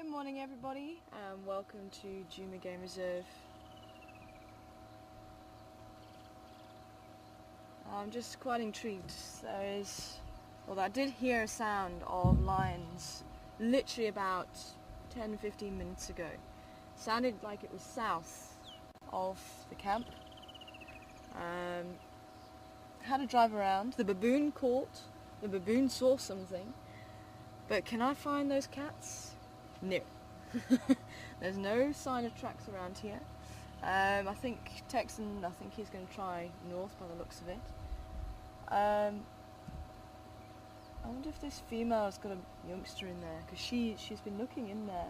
Good morning everybody, and welcome to Juma Game Reserve. I'm just quite intrigued. I did hear a sound of lions literally about 10-15 minutes ago. Sounded like it was south of the camp. Had to drive around. The baboon saw something. But can I find those cats? No. There's no sign of tracks around here. I think Texan, he's going to try north by the looks of it. I wonder if this female's got a youngster in there, because she's been looking in there.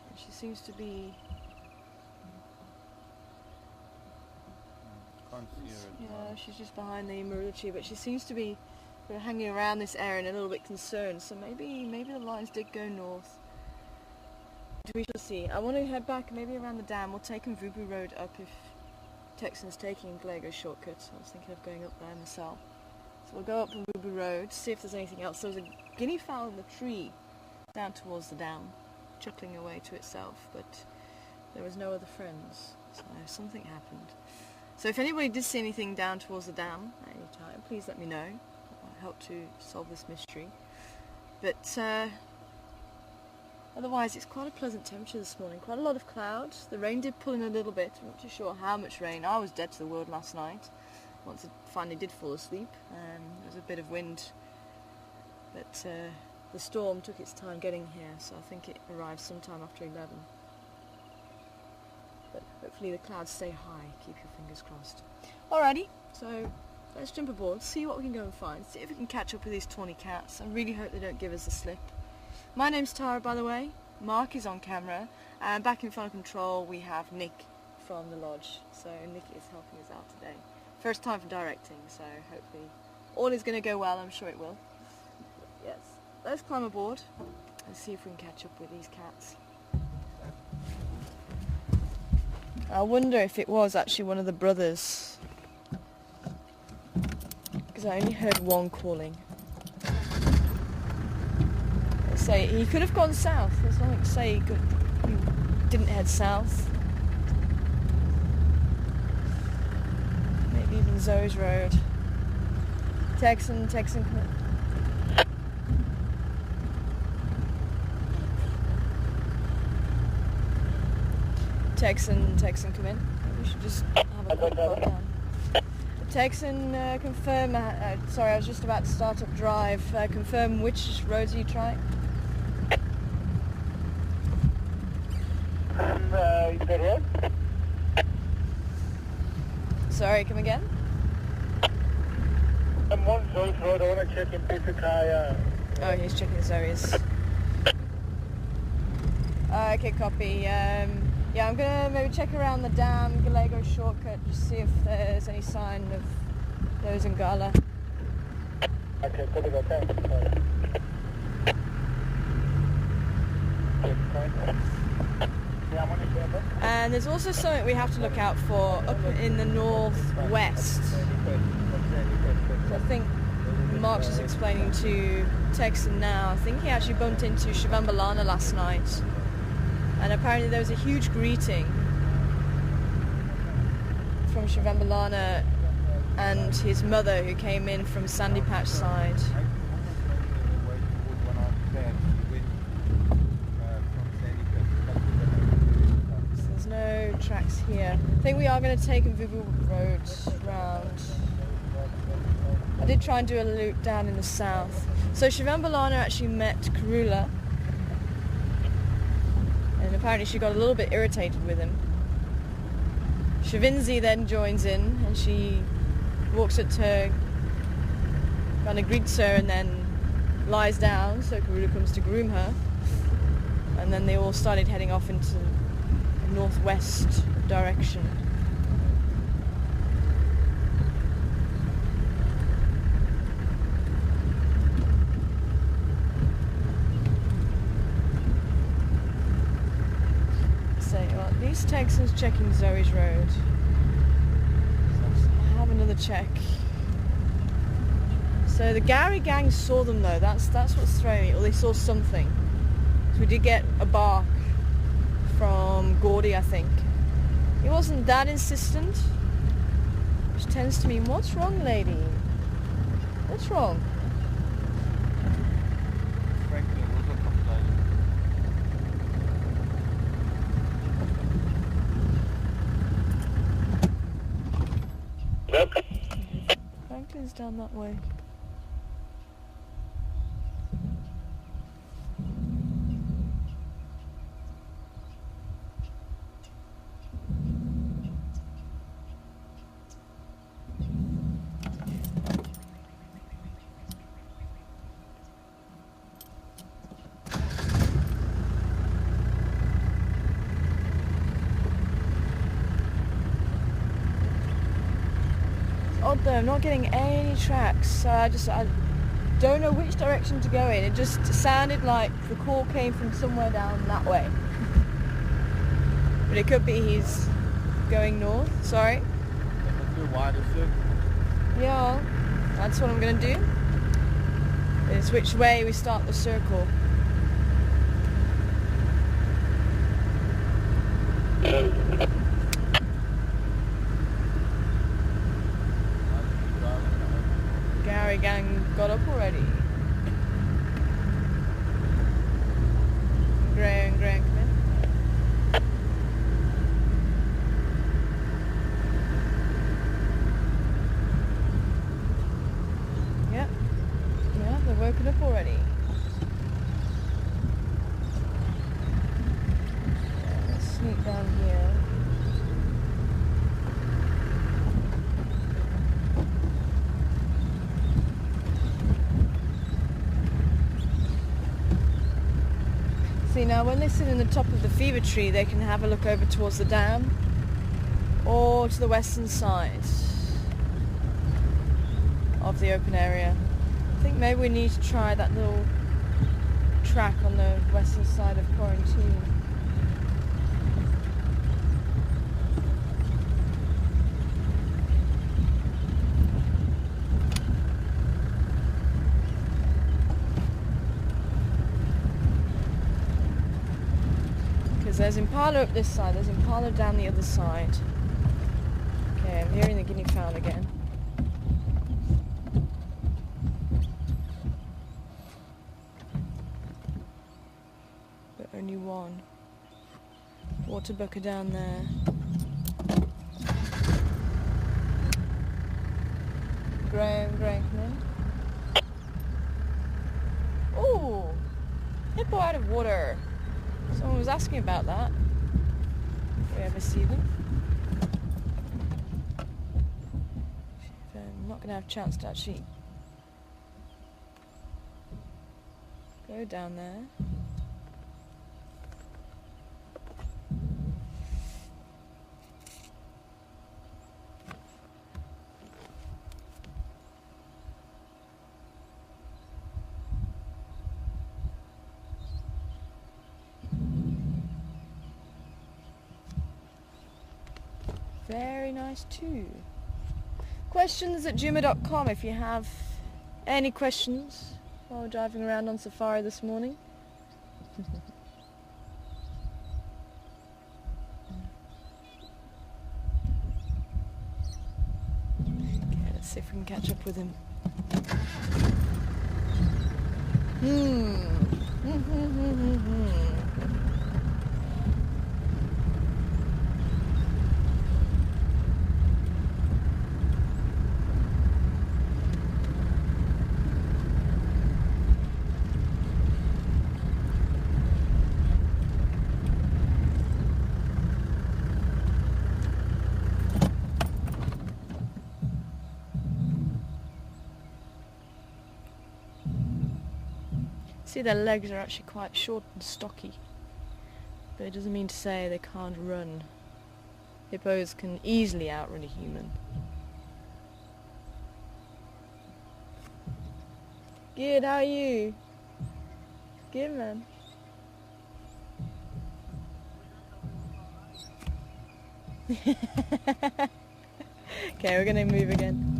And she seems to be... Can't see her. Yeah, she's just behind the Marucci, but she seems to be hanging around this area and a little bit concerned. So maybe the lions did go north. We shall see. I want to head back maybe around the dam. We'll take Mvubu Road up if Texan's taking Gallego shortcut. I was thinking of going up there myself. So we'll go up Mvubu Road, see if there's anything else. There was a guinea fowl in the tree down towards the dam, chuckling away to itself, but there was no other friends, so something happened. So if anybody did see anything down towards the dam at any time, please let me know. I'll help to solve this mystery. But otherwise, it's quite a pleasant temperature this morning. Quite a lot of clouds. The rain did pull in a little bit. I'm not too sure how much rain. I was dead to the world last night. Once it finally did fall asleep. There was a bit of wind. But the storm took its time getting here, so I think it arrived sometime after 11. But hopefully the clouds stay high. Keep your fingers crossed. Alrighty, so let's jump aboard, see what we can go and find. See if we can catch up with these tawny cats. I really hope they don't give us the slip. My name's Tara, by the way. Mark is on camera, and back in front of control we have Nick from the lodge. So Nick is helping us out today. First time for directing, so hopefully all is going to go well. I'm sure it will. Yes, let's climb aboard and see if we can catch up with these cats. I wonder if it was actually one of the brothers, because I only heard one calling. Say he could have gone south. There's nothing to say he didn't head south. Maybe even Zoe's Road. Texan, come in. Texan, come in. We should just have a quick look down. Texan, confirm. Sorry, I was just about to start up drive. Confirm which roads are you trying? Sorry, come again? I'm on Zoe's Road. I want to check in Pisakaya. Oh, he's checking Zoe's. Okay, copy. Yeah, I'm gonna maybe check around the dam, Gallego shortcut, just see if there's any sign of those in Gala. Okay, copy that. Thanks. Yeah, I'm on the camera. And there's also something we have to look out for up in the northwest. So I think Mark's just explaining to Texan now. I think he actually bumped into Shivambalana last night. And apparently there was a huge greeting from Shivambalana and his mother, who came in from Sandy Patch side. So there's no tracks here. I think we are going to take Mvubu Road round. I did try and do a loop down in the south. So Shivambalana actually met Karula. And apparently she got a little bit irritated with him. Shavinzi then joins in and she walks up to her, kind of greets her and then lies down, so Karula comes to groom her. And then they all started heading off into the northwest direction. At least Texan's checking Zoe's Road. I'll have another check. So the Gary gang saw them though. That's what's throwing me. Or they saw something. So we did get a bark from Gordy, I think. He wasn't that insistent, which tends to mean, what's wrong, lady? What's wrong? Franklin, what's up, crocodile? Look. Franklin's down that way. Odd though, I'm not getting any tracks, so I don't know which direction to go in. It just sounded like the call came from somewhere down that way. But it could be he's going north, sorry. Let's do a wider circle. Yeah, that's what I'm going to do. Is which way we start the circle. Gary gang got up already. Gray and Grant come in. Yep. Yeah, they're woken up already. Yeah, let's sneak down here. See, now when they sit in the top of the fever tree, they can have a look over towards the dam or to the western side of the open area. I think maybe we need to try that little track on the western side of Quarantine. There's impala up this side, there's impala down the other side. Okay, I'm hearing the guinea fowl again. But only one. Water bucker down there. Graham, come in. Ooh! Hippo out of water. Someone was asking about that. If we ever see them. I'm not going to have a chance to actually go down there. Very nice too. Questions@juma.com if you have any questions while we're driving around on safari this morning. Okay, let's see if we can catch up with him. See, their legs are actually quite short and stocky, but it doesn't mean to say they can't run. Hippos can easily outrun a human. Good, how are you? Good, man. Okay, we're gonna move again.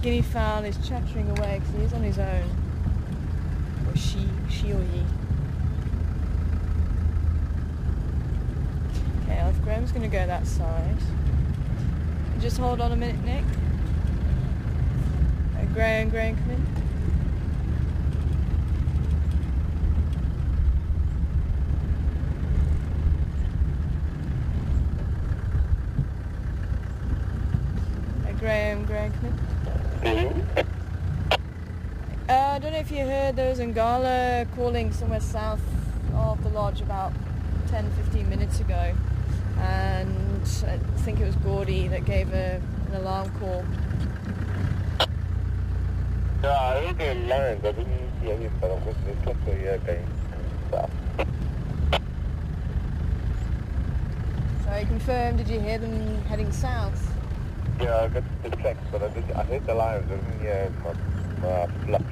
guinea fowl is chattering away because he is on his own. Or she or he. Okay, well, if Graham's going to go that side. Just hold on a minute, Nick. Graham, come in. Graham, come in. I don't know if you heard, there was Ngala calling somewhere south of the lodge about 10-15 minutes ago, and I think it was Gordy that gave an alarm call. Yeah, I heard the lines. I didn't hear him, but I'm listening to you again. So you confirmed, did you hear them heading south? Yeah, I got the text, but I heard the lines. I didn't hear fluffy.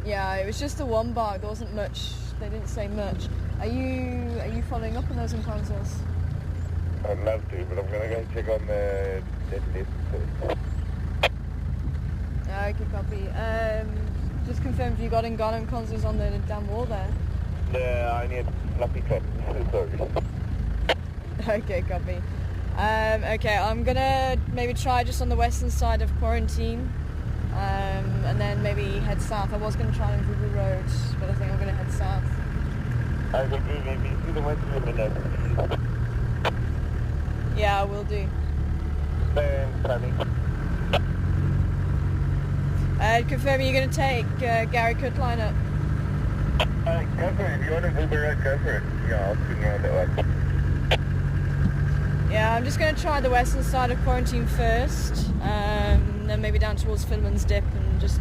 Yeah, it was just the one bark. There wasn't much. They didn't say much. Are you following up on those encounters? I'd love to, but I'm gonna go check on the deadlift first. Okay, copy. Just confirm if you got Ngala encounters on the damn wall there. Yeah, I need fluffy cut. Sorry. Okay, copy. Okay, I'm gonna maybe try just on the western side of quarantine, and then maybe head south. I was gonna try on Google Road, but I think I'm gonna head south. I think maybe see the west in a minute. Yeah, I will do. Thanks, honey. Confirm you're gonna take Gary Cutline up. Go for it. If you want to Uber it, go for it. Yeah, I'll swing around that way. Yeah, I'm just going to try the western side of quarantine first, then maybe down towards Filman's Dip and just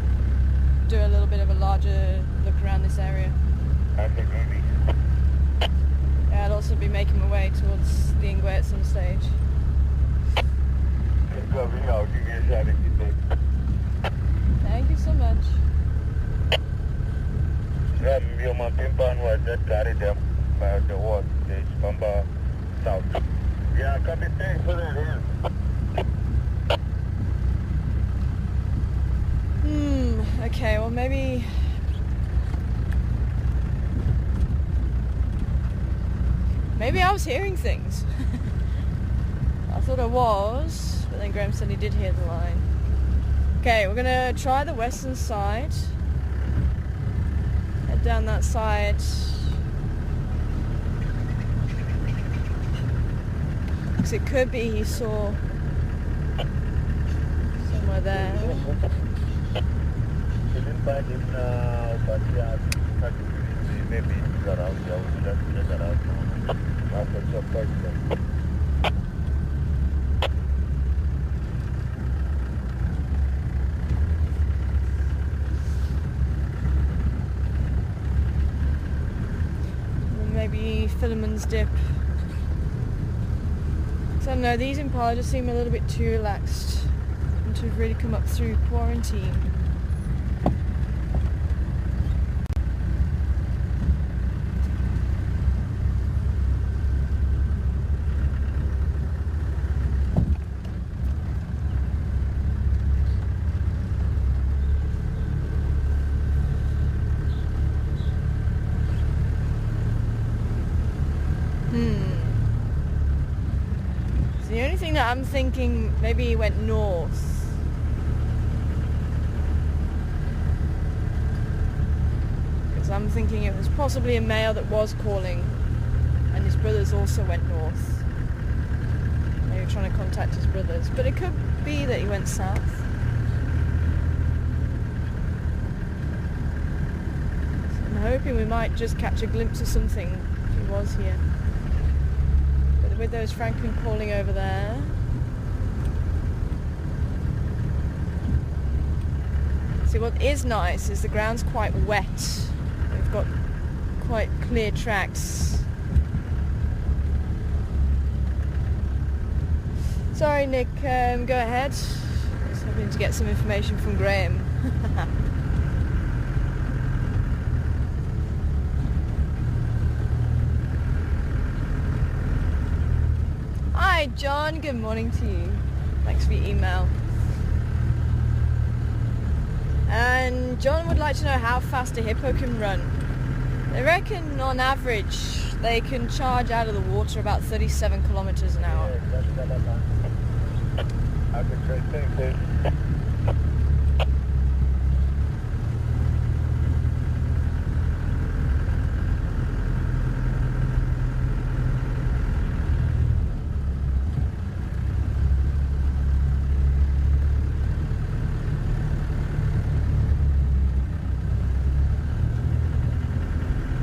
do a little bit of a larger look around this area. Okay, maybe. Yeah, I'll also be making my way towards the Ingwe at some stage. I'll give you a shout if you think. Thank you so much. Your Pimpan was that carried them by the water stage, Pamba South. Yeah, copy. Thanks for that, yeah. Okay, well maybe I was hearing things. I thought I was, but then Graham said he did hear the line. Okay, we're gonna try the western side. Head down that side. Because it could be he saw somewhere there. We didn't find him now, but yeah, maybe he's around here. We should have checked around. After some point. Maybe Philemon's Dip. So I don't know, these Impala just seem a little bit too relaxed and to have really come up through quarantine. The only thing that I'm thinking, maybe he went north. Because I'm thinking it was possibly a male that was calling, and his brothers also went north. Maybe trying to contact his brothers. But it could be that he went south. So I'm hoping we might just catch a glimpse of something if he was here. With those Franklin calling over there. See, what is nice is the ground's quite wet. We've got quite clear tracks. Sorry, Nick, go ahead. I was hoping to get some information from Graham. Hi John, good morning to you. Thanks for your email. And John would like to know how fast a hippo can run. They reckon on average they can charge out of the water about 37 kilometers an hour. Arbitrary thing, dude.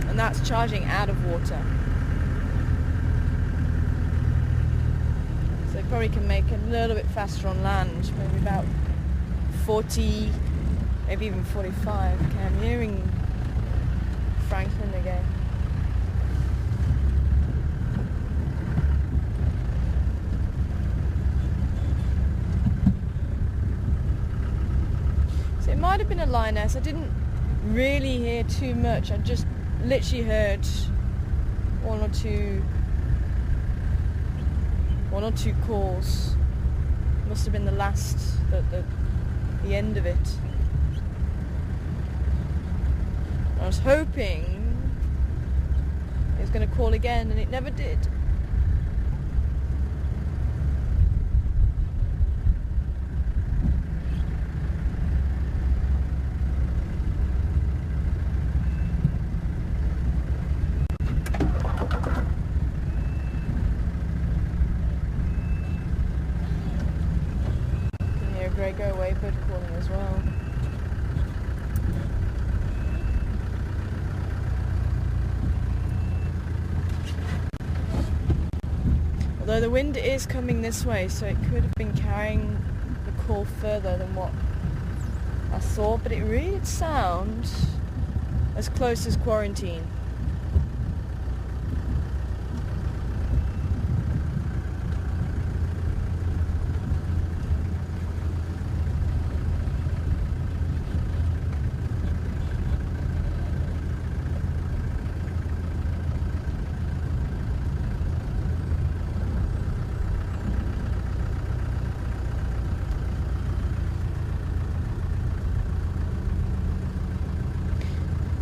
And that's charging out of water. So they probably can make a little bit faster on land, maybe about 40, maybe even 45. Okay, I'm hearing Franklin again. So it might have been a lioness. I didn't really hear too much. I just literally heard one or two calls. Must have been the last, the end of it. I was hoping it was going to call again, and it never did. Go away bird calling as well. Although the wind is coming this way, so it could have been carrying the call further than what I thought, but it really did sound as close as Quarantine.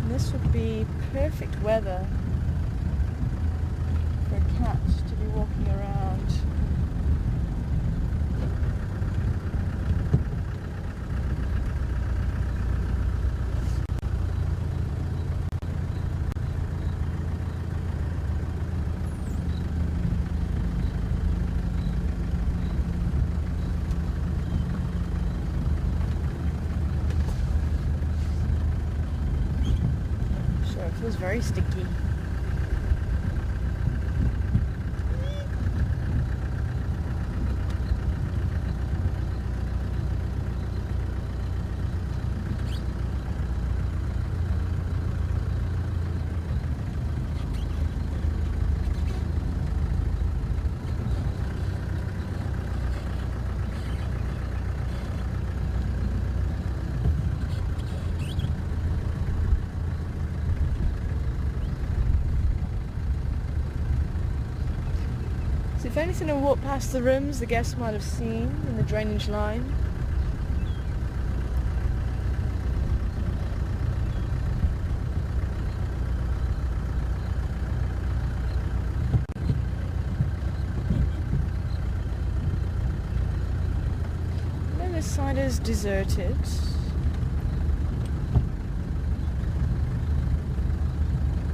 This would be perfect weather for a cat to be walking around. It feels very sticky. If anything had walked past the rooms the guests might have seen in the drainage line. No, this side is deserted.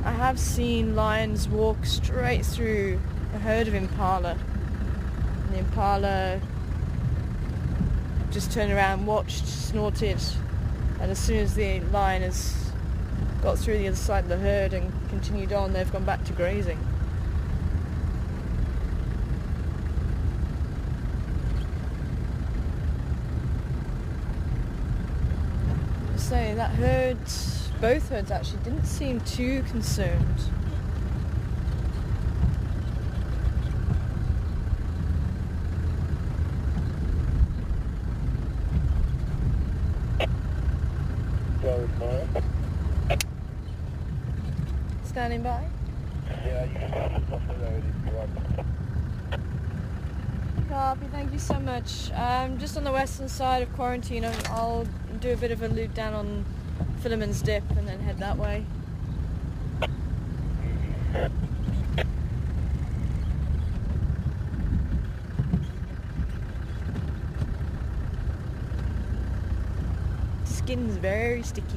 I have seen lions walk straight through a herd of impala. And the impala just turned around, watched, snorted, and as soon as the lion has got through the other side of the herd and continued on, they've gone back to grazing. So that herd, both herds actually, didn't seem too concerned. Standing by? Yeah, you can start the road if you want. Poppy, thank you so much. Just on the western side of quarantine, I'll do a bit of a loop down on Philemon's Dip and then head that way. Skin's very sticky.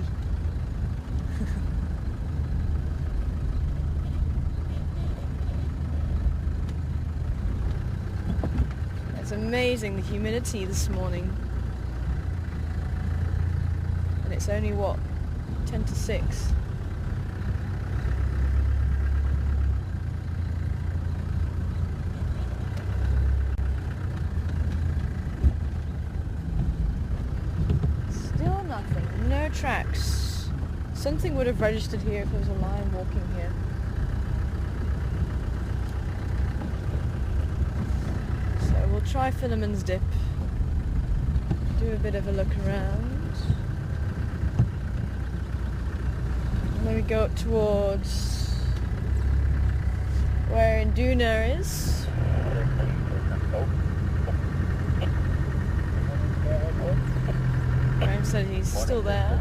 It's amazing the humidity this morning. And it's only what? 10 to 6. Still nothing. No tracks. Something would have registered here if there was a lion walking here. So we'll try Philemon's Dip. Do a bit of a look around. And then we go up towards where Induna is. Graham said he's still there.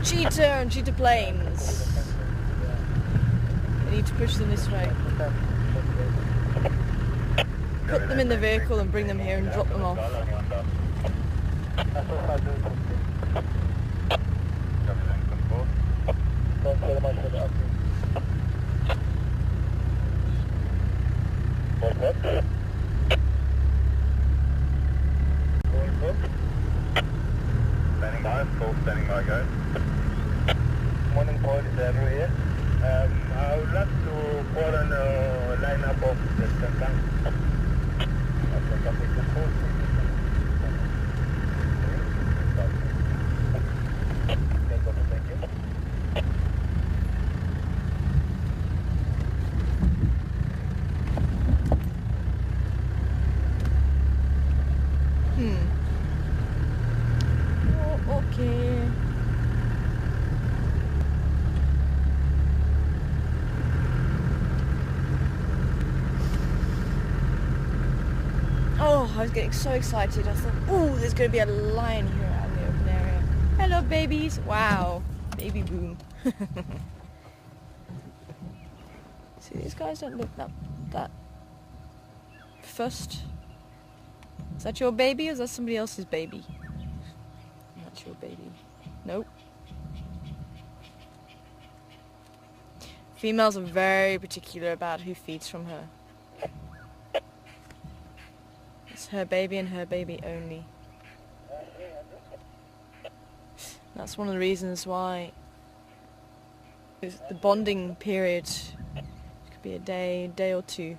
Cheetah and Cheetah Plains. We need to push them this way. Put them in the vehicle and bring them here and drop them off. Standing by, guys. Morning, Paul is Andrew here. I would like to call on a lineup of the Sengkang. Okay. Oh, I was getting so excited. I thought, oh, there's going to be a lion here out in the open area. Hello, babies. Wow. Baby boom. See, these guys don't look that fussed. Is that your baby or is that somebody else's baby? That's your baby. Nope. Females are very particular about who feeds from her. It's her baby and her baby only. That's one of the reasons why the bonding period, it could be a day or two,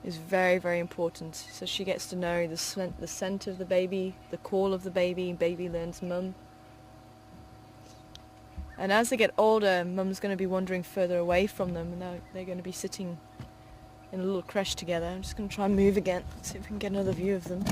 is very, very important. So she gets to know the scent of the baby, the call of the baby learns mum. And as they get older, mum's going to be wandering further away from them, and they're going to be sitting in a little creche together. I'm just going to try and move again, see if we can get another view of them.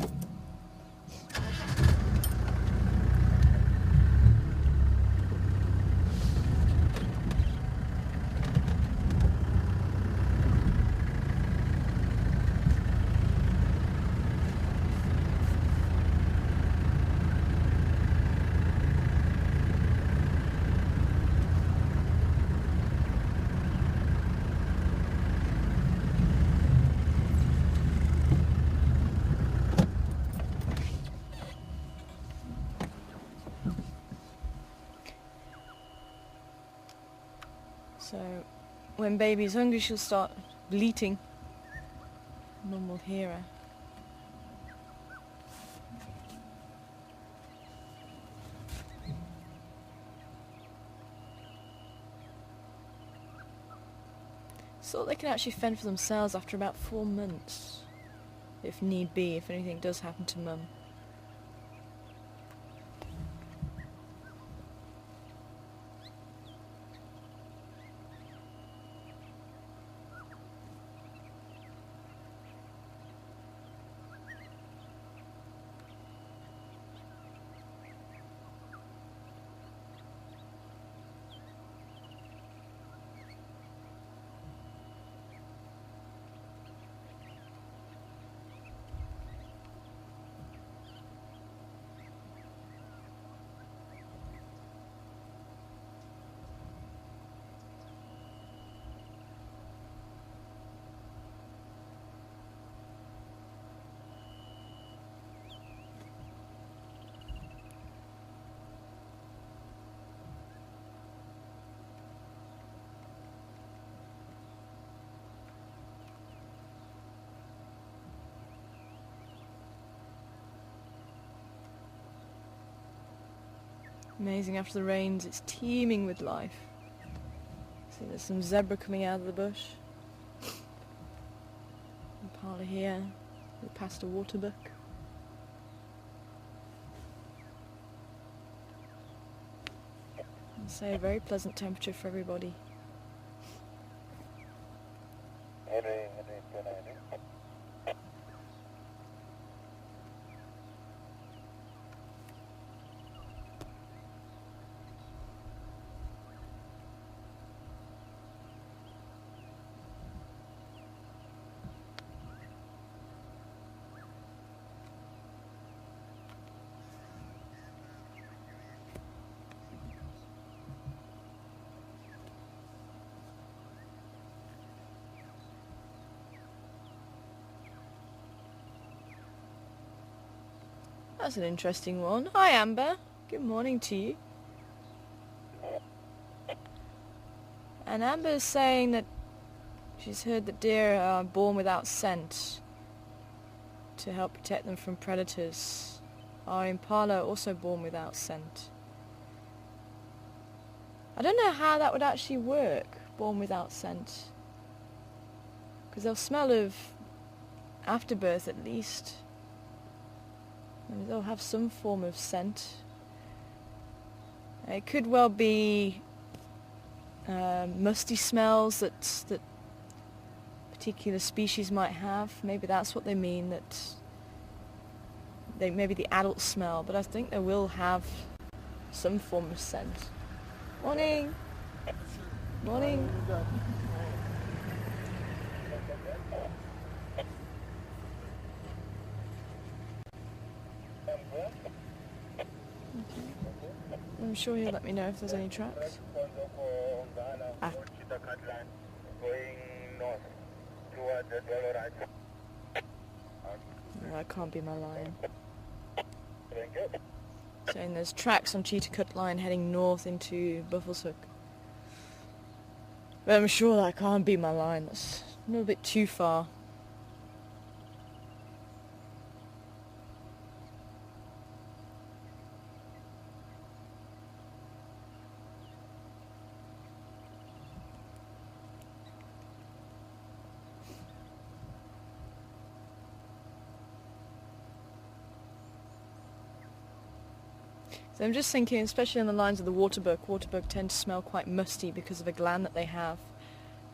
So, when baby's hungry, she'll start bleating. Mum will hear her. So they can actually fend for themselves after about 4 months, if need be, if anything does happen to mum. Amazing, after the rains it's teeming with life. See, there's some zebra coming out of the bush. Impala here. We passed a waterbuck. I'd say a very pleasant temperature for everybody. That's an interesting one. Hi Amber, good morning to you. And Amber is saying that she's heard that deer are born without scent to help protect them from predators. Are impala also born without scent? I don't know how that would actually work, born without scent. Because they'll smell of afterbirth at least. Maybe they'll have some form of scent. It could well be musty smells that particular species might have. Maybe that's what they mean, that maybe the adults smell, but I think they will have some form of scent. Morning! Morning! I'm sure he'll let me know if there's any tracks. Ah. No, that can't be my line. Saying there's tracks on Cheetah Cut Line heading north into Buffelshoek. But I'm sure that can't be my line. That's a little bit too far. So I'm just thinking, especially on the lines of the waterbuck tend to smell quite musty because of a gland that they have,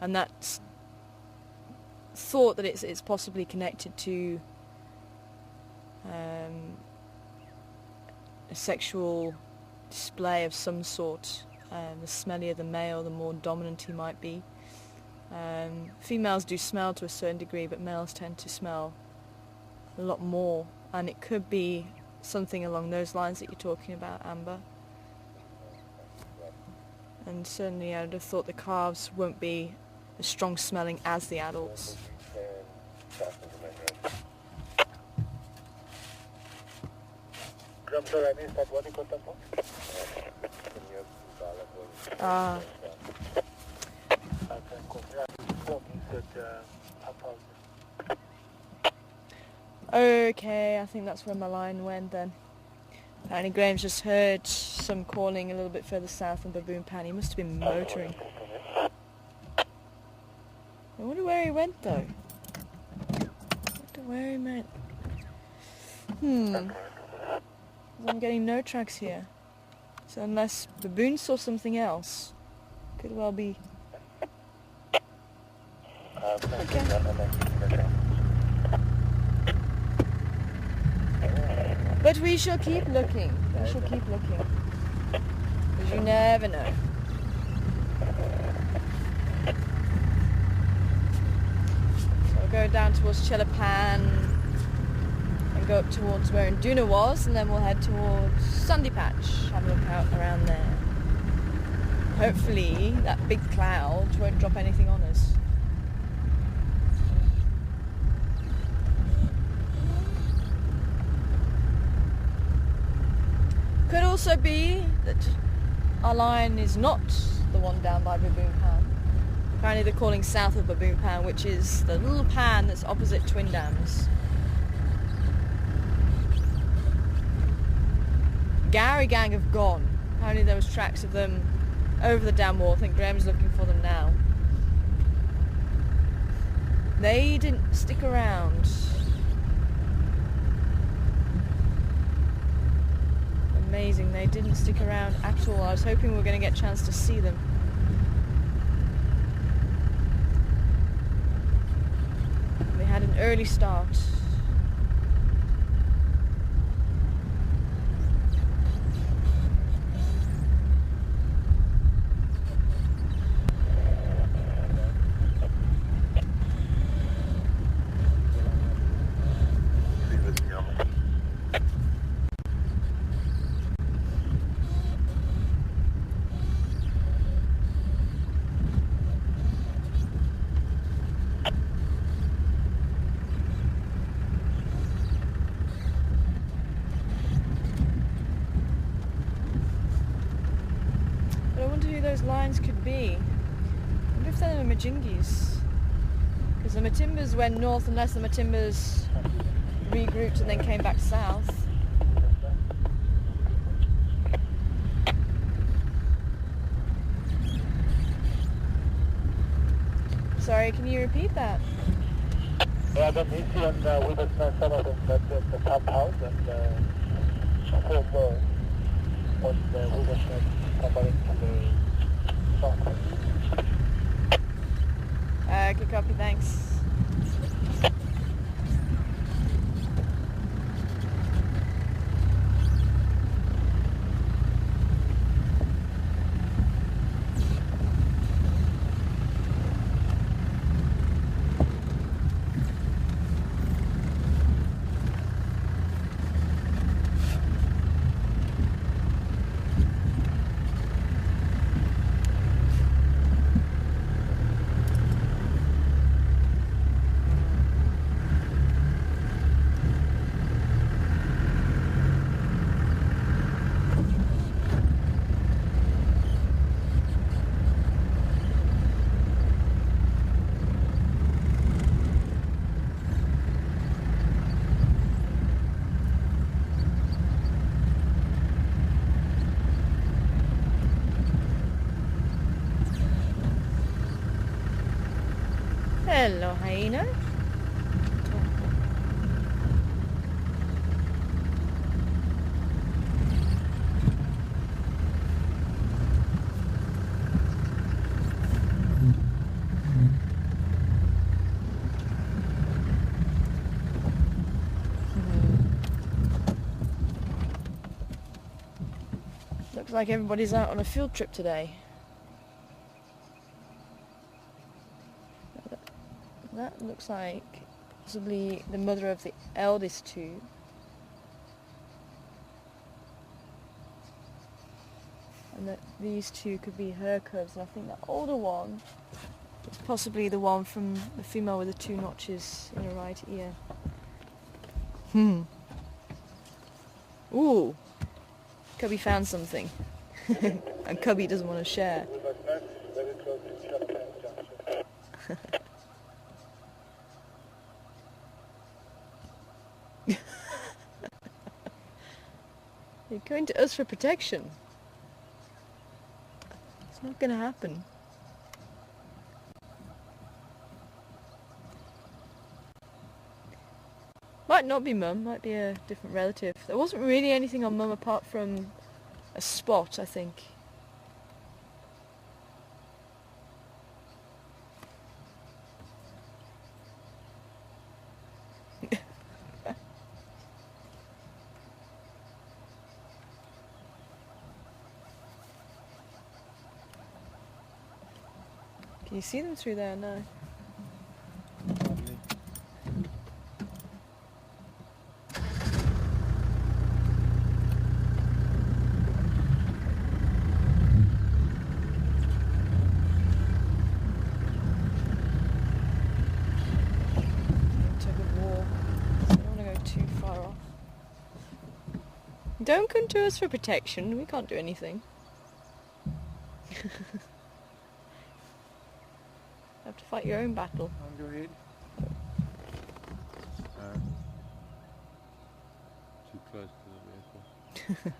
and that's thought that it's possibly connected to a sexual display of some sort. The smellier the male, the more dominant he might be. Females do smell to a certain degree, but males tend to smell a lot more, and it could be something along those lines that you're talking about, Amber. And certainly I would have thought the calves won't be as strong smelling as the adults. Ah. Okay, I think that's where my line went then. Apparently Graham's just heard some calling a little bit further south in Baboon Pan. He must have been motoring. I wonder where he went though. I wonder where he went. I'm getting no tracks here. So unless Baboon saw something else, could well be. Okay. But we shall keep looking. We shall keep looking. Because you never know. So I'll go down towards Chelapan and go up towards where Nduna was, and then we'll head towards Sandy Patch. Have a look out around there. Hopefully that big cloud won't drop anything on us. Could also be that our line is not the one down by Baboon Pan. Apparently they're calling south of Baboon Pan, which is the little pan that's opposite Twin Dams. Gowrie Gang have gone. Apparently there was tracks of them over the dam wall. I think Graham's looking for them now. They didn't stick around. Amazing, they didn't stick around at all. I was hoping we were going to get a chance to see them. They had an early start. Those lines could be. I wonder if they're the Majingis. Because the Matimbas went north unless the Matimbas regrouped and then came back south. Sorry, can you repeat that? Yeah, the mission with some of them at the top house and home on the Wilberton somebody to the good copy, thanks. Hello, hyena. Looks like everybody's out on a field trip today. That looks like possibly the mother of the eldest two. And that these two could be her cubs, and I think the older one is possibly the one from the female with the two notches in her right ear. Ooh! Cubby found something. And Cubby doesn't want to share. You're going to us for protection. It's not going to happen. Might not be Mum, might be a different relative. There wasn't really anything on Mum apart from a spot, I think. Can you see them through there? No. Don't come to us for protection, we can't do anything. You have to fight your own battle. On your head. Too close to the vehicle.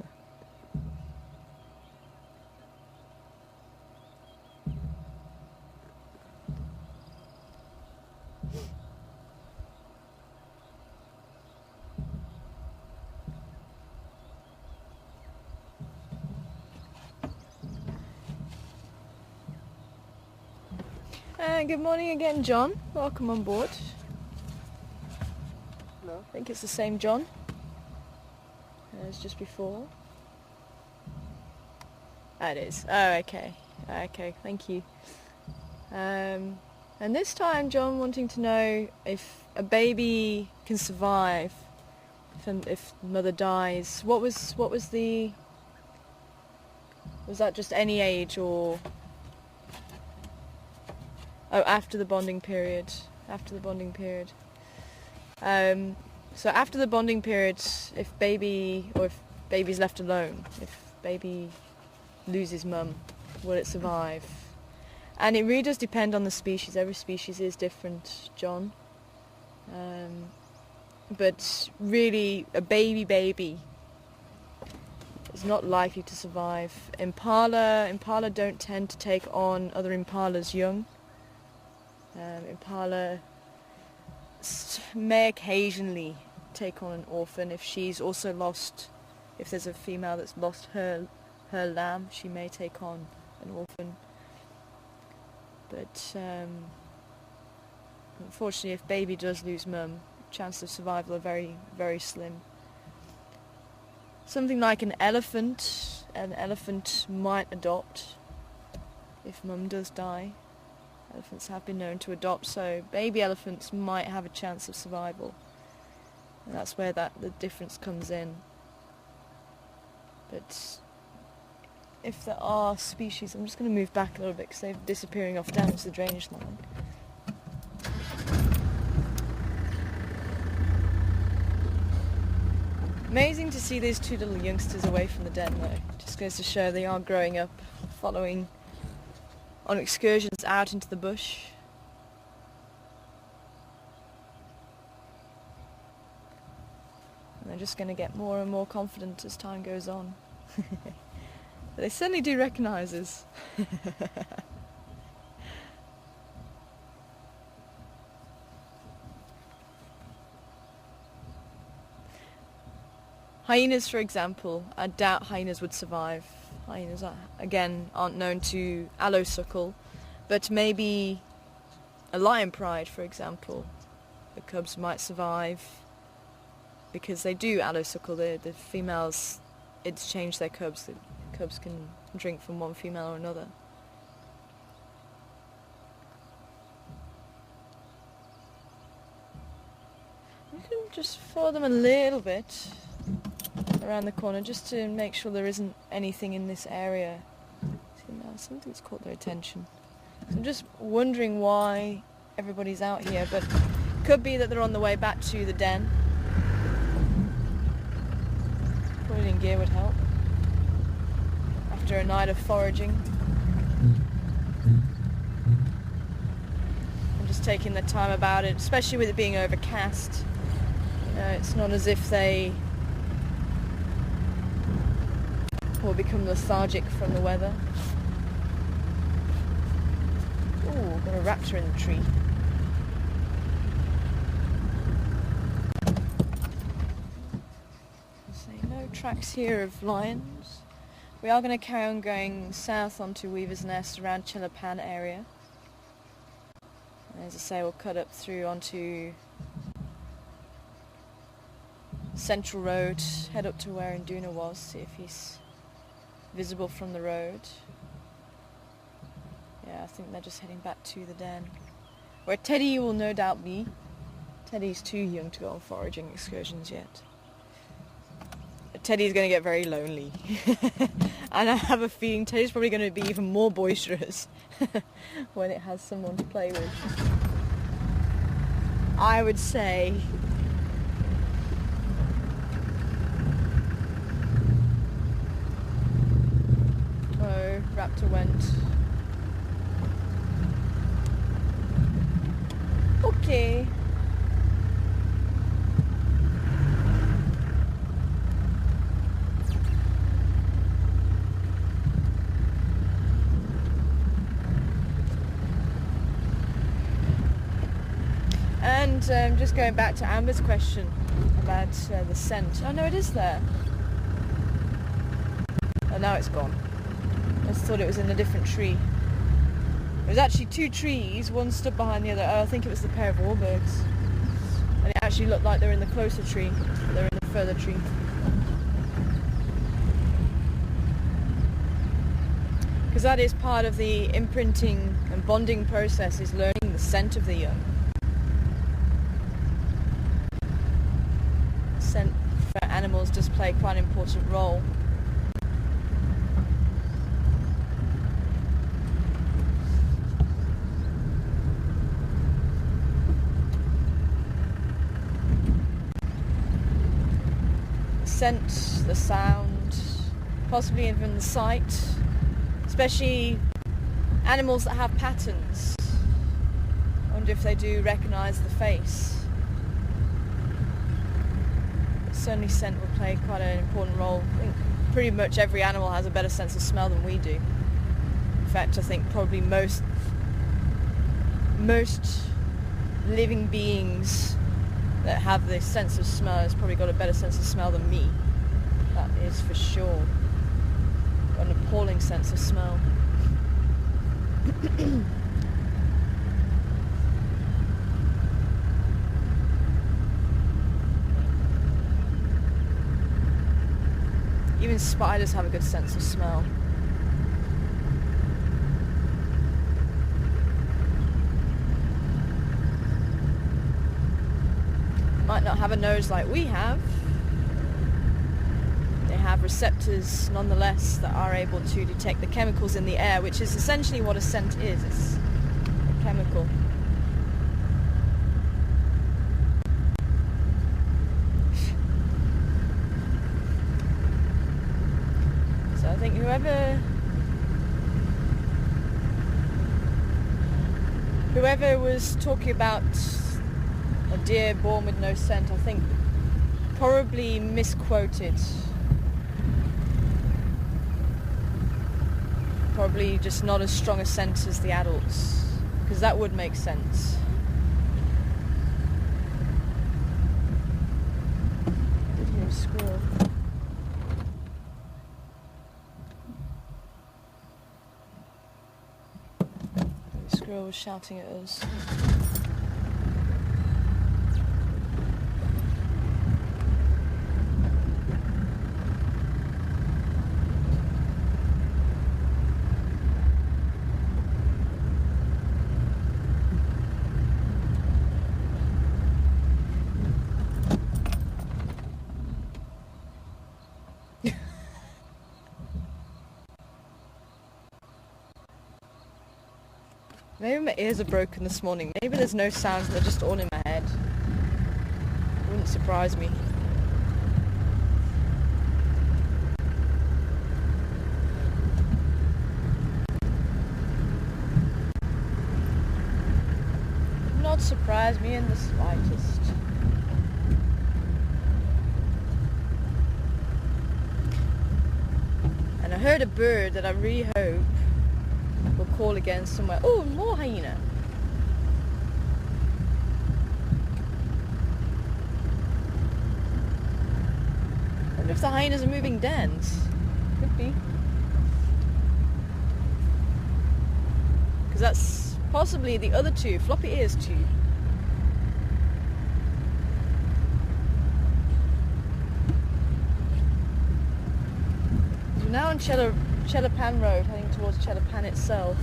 And good morning again, John. Welcome on board. Hello. I think it's the same John as just before. Ah, it is. Oh, okay. Okay, thank you. And this time, John wanting to know if a baby can survive if mother dies. What was the... Was that just any age or... Oh, after the bonding period. After the bonding period. So after the bonding period, if baby's left alone, if baby loses mum, will it survive? And it really does depend on the species. Every species is different, John. But really, a baby is not likely to survive. Impala don't tend to take on other impalas young. Impala may occasionally take on an orphan if she's also lost. If there's a female that's lost her lamb, she may take on an orphan. But unfortunately, if baby does lose mum, chances of survival are very, very slim. Something like an elephant might adopt if mum does die. Elephants have been known to adopt, so baby elephants might have a chance of survival. And that's where the difference comes in. But if there are species, I'm just going to move back a little bit because they're disappearing off down to the drainage line. Amazing to see these two little youngsters away from the den though. Just goes to show they are growing up, following on excursions out into the bush. And they're just going to get more and more confident as time goes on. But they certainly do recognise us. Hyenas, for example, I doubt hyenas would survive. Hyenas, aren't known to allosuckle, but maybe a lion pride, for example, the cubs might survive because they do allosuckle. The females exchange their cubs. The cubs can drink from one female or another. You can just follow them a little bit around the corner just to make sure there isn't anything in this area. See now, something's caught their attention. So I'm just wondering why everybody's out here, but could be that they're on the way back to the den. Putting in gear would help after a night of foraging. I'm just taking the time about it, especially with it being overcast. It's not as if they will become lethargic from the weather. Ooh, got a raptor in the tree. So no tracks here of lions. We are going to carry on going south onto Weaver's Nest around Chelapan area. And as I say, we'll cut up through onto Central Road, head up to where Induna was, see if he's visible from the road. Yeah, I think they're just heading back to the den, where Teddy will no doubt be. Teddy's too young to go on foraging excursions yet. Teddy's going to get very lonely. And I have a feeling Teddy's probably going to be even more boisterous when it has someone to play with. I would say raptor went. Okay. And just going back to Amber's question about the scent. Oh no, it is there. Oh, now it's gone. I just thought it was in a different tree. There's actually two trees, one stood behind the other. Oh, I think it was the pair of warbirds. And it actually looked like they're in the closer tree, but they're in the further tree. Because that is part of the imprinting and bonding process, is learning the scent of the young. Scent for animals does play quite an important role. Scent, the sound, possibly even the sight, especially animals that have patterns. I wonder if they do recognise the face. But certainly scent will play quite an important role. I think pretty much every animal has a better sense of smell than we do. In fact, I think probably most living beings that have this sense of smell has probably got a better sense of smell than me. That is for sure. Got an appalling sense of smell. Even spiders have a good sense of smell. Might not have a nose like we have. They have receptors nonetheless that are able to detect the chemicals in the air, which is essentially what a scent is. It's a chemical. So I think whoever was talking about a deer born with no scent, I think probably misquoted. Probably just not as strong a scent as the adults, because that would make sense. I did hear a squirrel. The squirrel was shouting at us. Maybe my ears are broken this morning. Maybe there's no sounds, they're just all in my head. Wouldn't surprise me. Would not surprise me in the slightest. And I heard a bird that I really hope will call again somewhere. Oh, more hyena. I wonder if the hyenas are moving dens. Could be. Because that's possibly the other two, floppy ears too. We're now on Chelapan Road, heading towards Chelapan itself.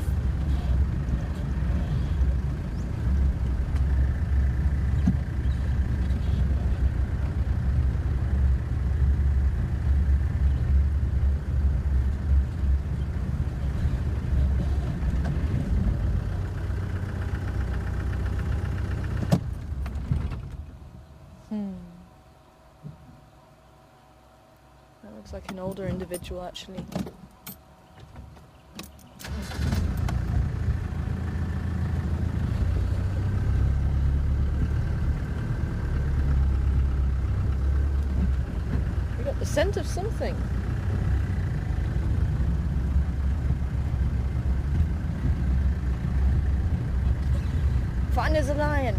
That looks like an older individual, actually. We got the scent of something. Fine as a lion.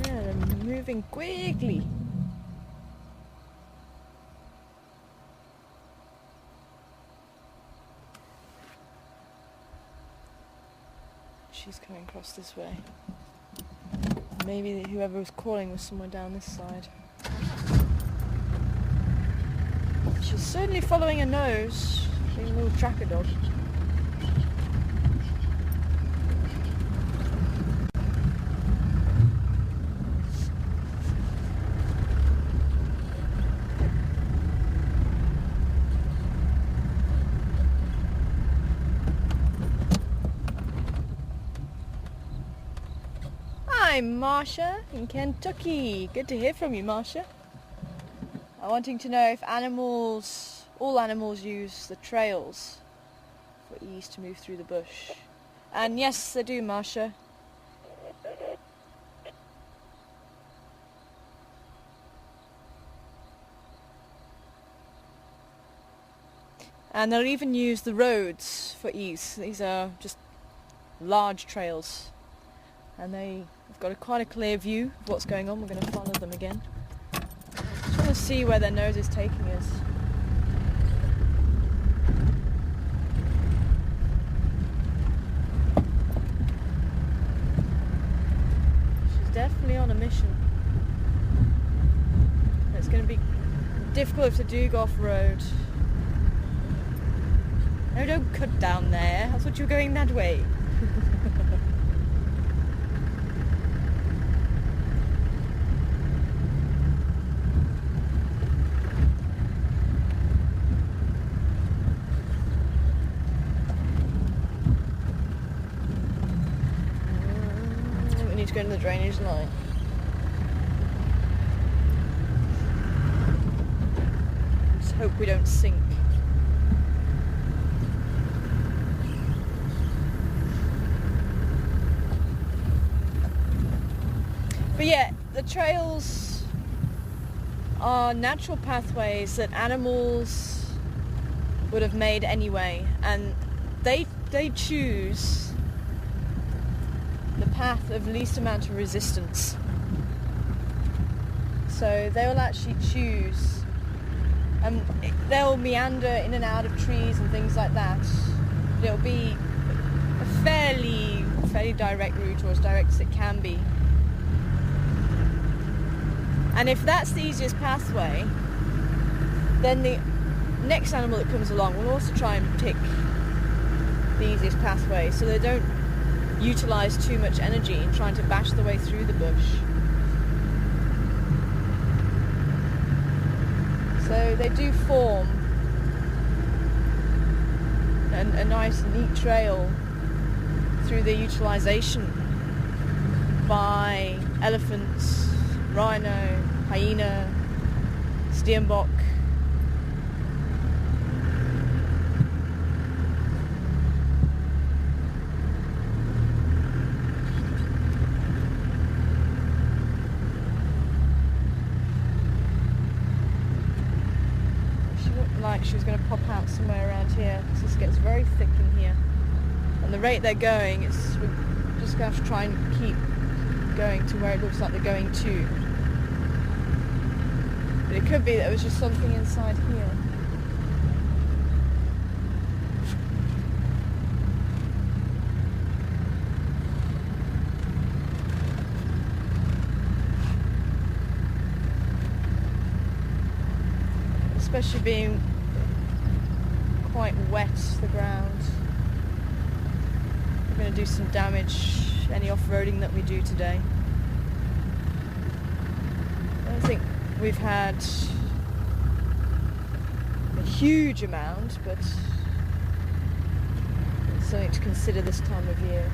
Yeah, they're moving quickly. She's coming across this way. Maybe whoever was calling was somewhere down this side. She's certainly following her nose. She's a little tracker dog. Hi, Marsha in Kentucky. Good to hear from you, Marsha. I'm wanting to know if all animals use the trails for ease to move through the bush. And yes, they do, Marsha. And they'll even use the roads for ease. These are just large trails. And they've got quite a clear view of what's going on. We're going to follow them again. Just want to see where their nose is taking us. She's definitely on a mission. It's going to be difficult if they do go off-road. No, don't cut down there. I thought you were going that way. To go into the drainage line. Just hope we don't sink. But yeah, the trails are natural pathways that animals would have made anyway, and they choose the path of least amount of resistance. So they will actually choose, and they'll meander in and out of trees and things like that. It'll be a fairly direct route, or as direct as it can be. And if that's the easiest pathway, then the next animal that comes along will also try and pick the easiest pathway, so they don't utilize too much energy in trying to bash their way through the bush. So they do form a nice neat trail through the utilization by elephants, rhino, hyena, steenbok. Like she was going to pop out somewhere around here. This gets very thick in here, and the rate they're going, we're just going to have to try and keep going to where it looks like they're going to. But it could be that it was just something inside here. Especially being quite wet, the ground. We're going to do some damage, any off-roading that we do today. I don't think we've had a huge amount, but it's something to consider this time of year.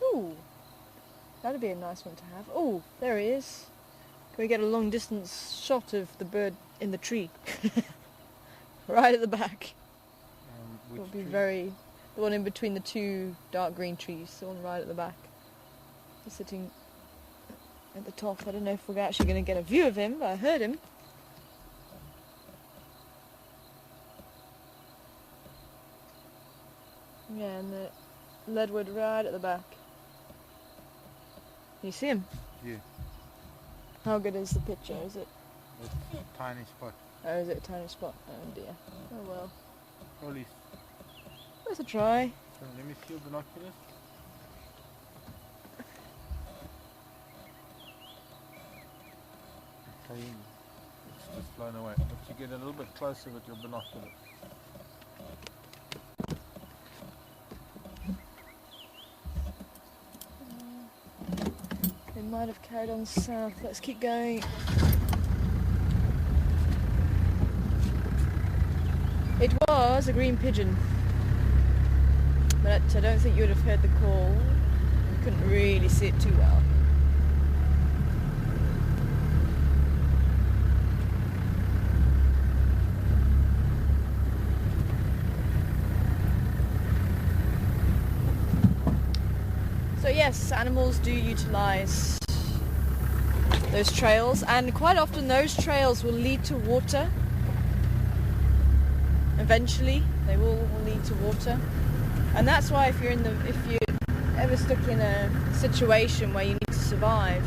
Ooh, that'd be a nice one to have. Oh, there he is. Can we get a long distance shot of the bird in the tree? Right at the back. Which It'll be tree? very... The one in between the two dark green trees, the one right at the back. He's sitting at the top. I don't know if we're actually going to get a view of him, but I heard him. Yeah, and the leadwood right at the back. Can you see him? Yeah, How good is the picture? Is it? it's a tiny spot. Oh, is it a tiny spot? Oh dear. Oh well. Probably. Worth a try. Let me see your binoculars. Okay, it's just flown away. But you get a little bit closer with your binoculars. They might have carried on south. Let's keep going. It was a green pigeon, but I don't think you would have heard the call. You couldn't really see it too well. So yes, animals do utilise those trails, and quite often those trails will lead to water. Eventually, they will lead to water, and that's why if you're ever stuck in a situation where you need to survive,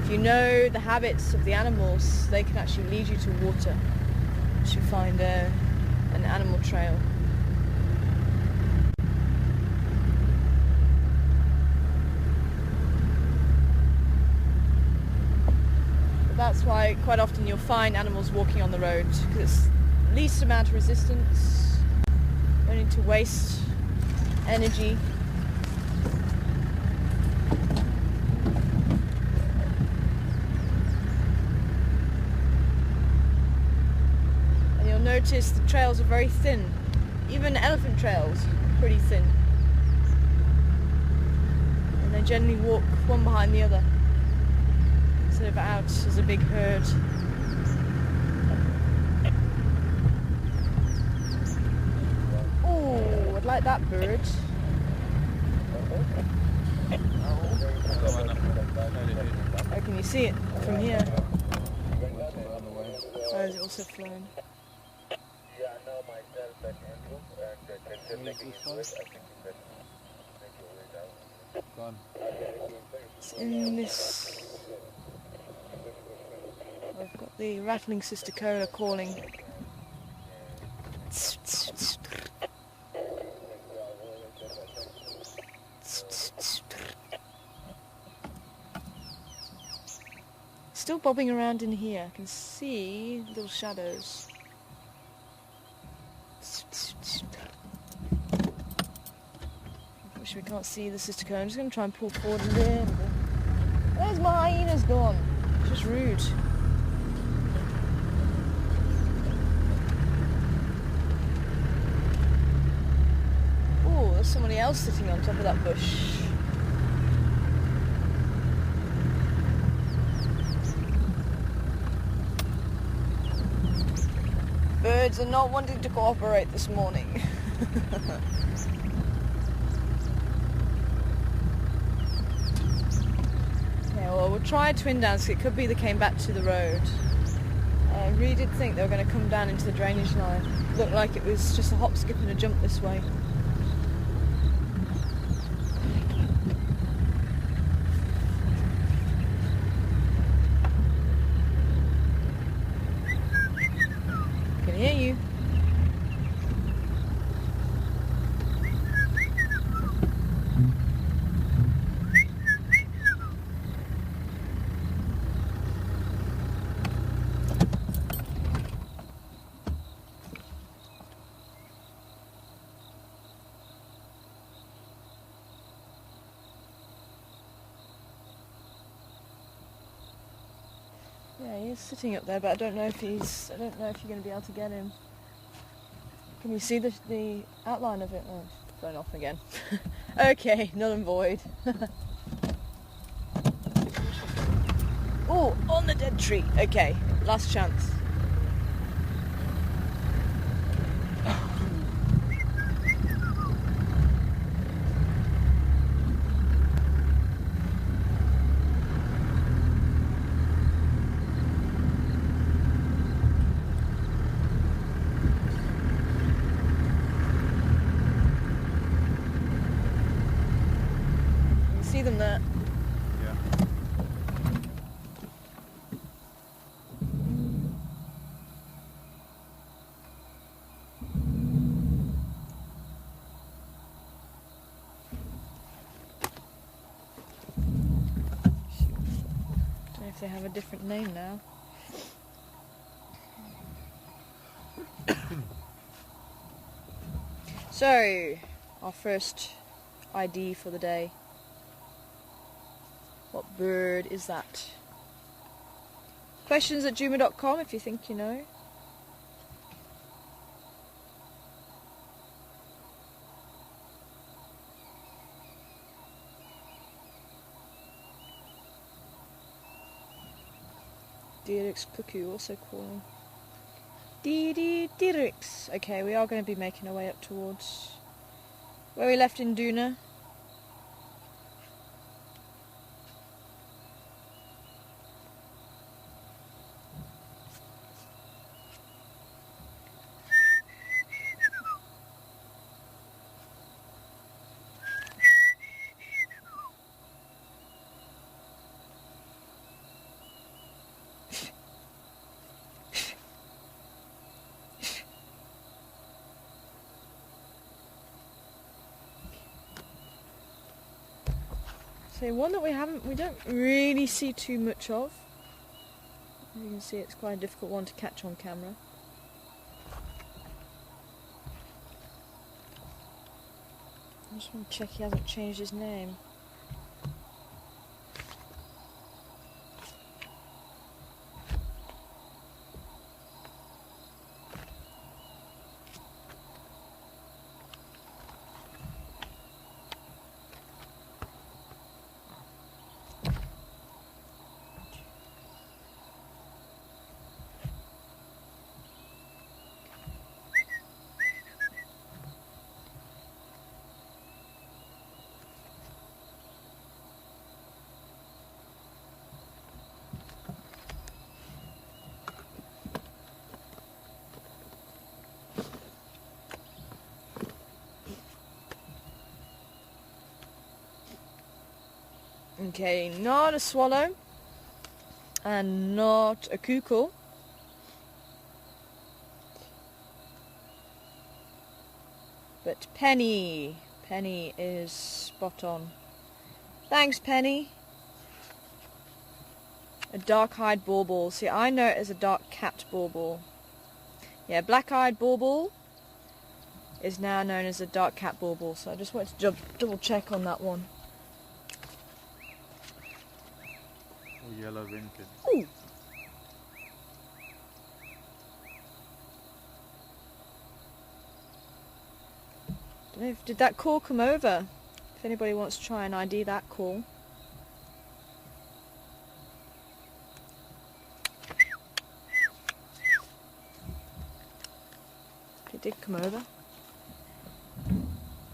if you know the habits of the animals, they can actually lead you to water to find an animal trail. That's why quite often you'll find animals walking on the road, because it's least amount of resistance, don't need to waste energy. And you'll notice the trails are very thin. Even elephant trails are pretty thin. And they generally walk one behind the other, instead of out as a big herd. Oh, I'd like that bird. Oh, can you see it from here? Or is it also flown? Yeah, I know myself and Andrew, and Where's this one? Gone. It's in this... I've got the rattling Sister Cola calling. Still bobbing around in here. I can see little shadows. Wish we can't see the Sister Cola. I'm just going to try and pull forward a little bit. Where's my hyenas gone? It's just rude. Oh, there's somebody else sitting on top of that bush. Birds are not wanting to cooperate this morning. Yeah, well, we'll try twin down, so it could be they came back to the road. I really did think they were going to come down into the drainage line. Looked like it was just a hop, skip and a jump this way. Can hear you. Yeah, he is sitting up there, but I don't know if you're going to be able to get him. Can you see the outline of it? Oh, it's blown off again. Okay, null and void. Oh, on the dead tree. Okay, last chance. See them there. Yeah. Don't know if they have a different name now. So, our first ID for the day. What bird is that? Questions@juma.com if you think you know. Dirix Cuckoo also calling. Dirix. Okay, we are going to be making our way up towards where we left in Duna. So one that we don't really see too much of. As you can see, it's quite a difficult one to catch on camera. I just want to check he hasn't changed his name. Okay, not a swallow and not a cuckoo. But Penny. Penny is spot on. Thanks, Penny. A dark-eyed bauble. See, I know it as a dark-capped bauble. Yeah, black-eyed bauble is now known as a dark-capped bauble. So I just wanted to double-check on that one. Or yellow vented. Ooh. Don't know did that call come over? If anybody wants to try and ID that call. It did come over.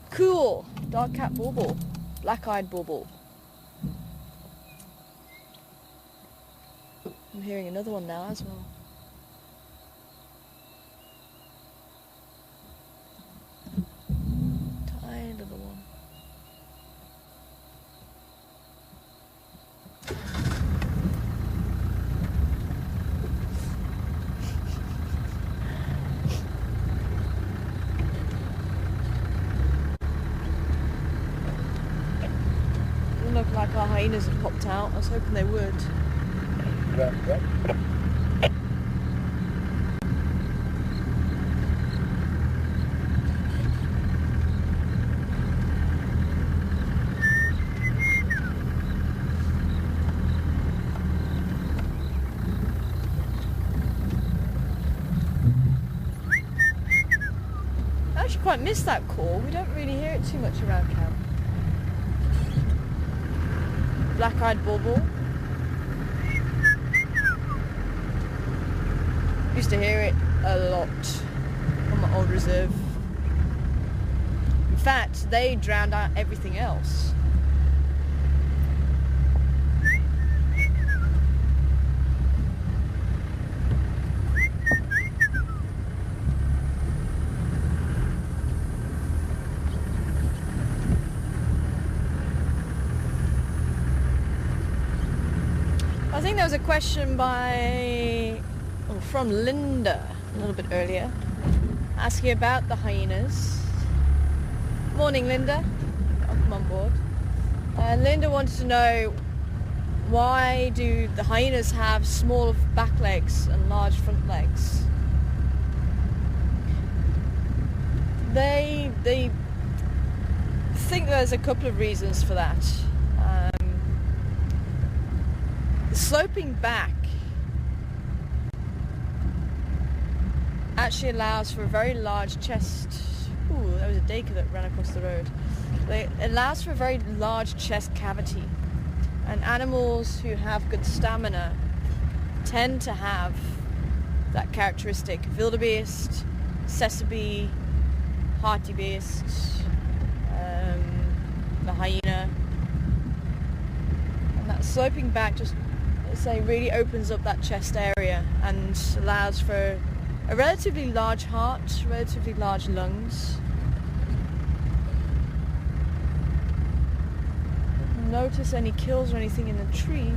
Cool! Dark cat bauble. Black-eyed bauble. I'm hearing another one now as well. Tiny little one. Doesn't look like our hyenas have popped out. I was hoping they would. quite miss that call. We don't really hear it too much around camp. Black-eyed bulbul. Used to hear it a lot on my old reserve. In fact, they drowned out everything else. I think there was a question from Linda a little bit earlier, asking about the hyenas. Morning, Linda. Welcome on board. Linda wanted to know, why do the hyenas have small back legs and large front legs? They think there's a couple of reasons for that. The sloping back actually allows for a very large chest. Ooh, there was a Dacre that ran across the road. It allows for a very large chest cavity, and animals who have good stamina tend to have that characteristic. Wildebeest, Sesame, Hartebeest, the hyena, and that sloping back just, say, really opens up that chest area and allows for a relatively large heart, relatively large lungs. Notice any kills or anything in the tree.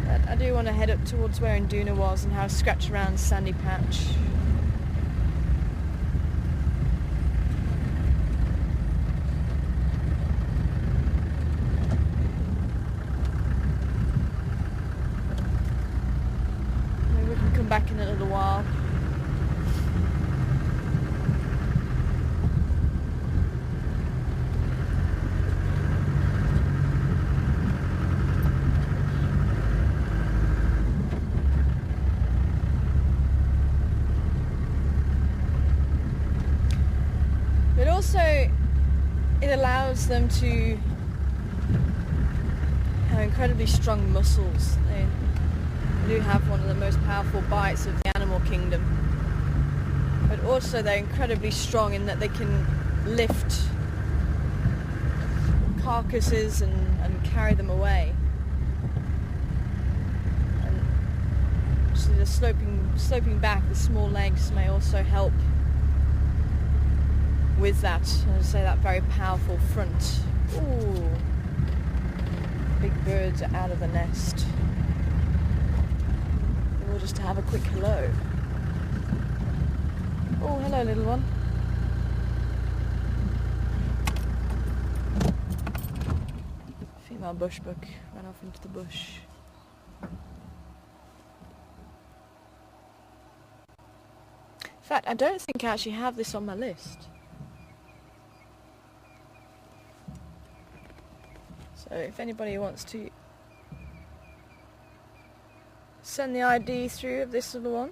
But I do want to head up towards where Induna was and have a scratch around Sandy Patch. Back in a little while. But also it allows them to have incredibly strong muscles. They do have one of the most powerful bites of the animal kingdom, but also they're incredibly strong in that they can lift carcasses and carry them away. And so the sloping back, the small legs may also help with that, as I say, that very powerful front. Ooh, big birds are out of the nest. Just to have a quick hello. Oh, hello, little one. Female bushbuck ran off into the bush. In fact, I don't think I actually have this on my list. So if anybody wants to send the ID through of this little one.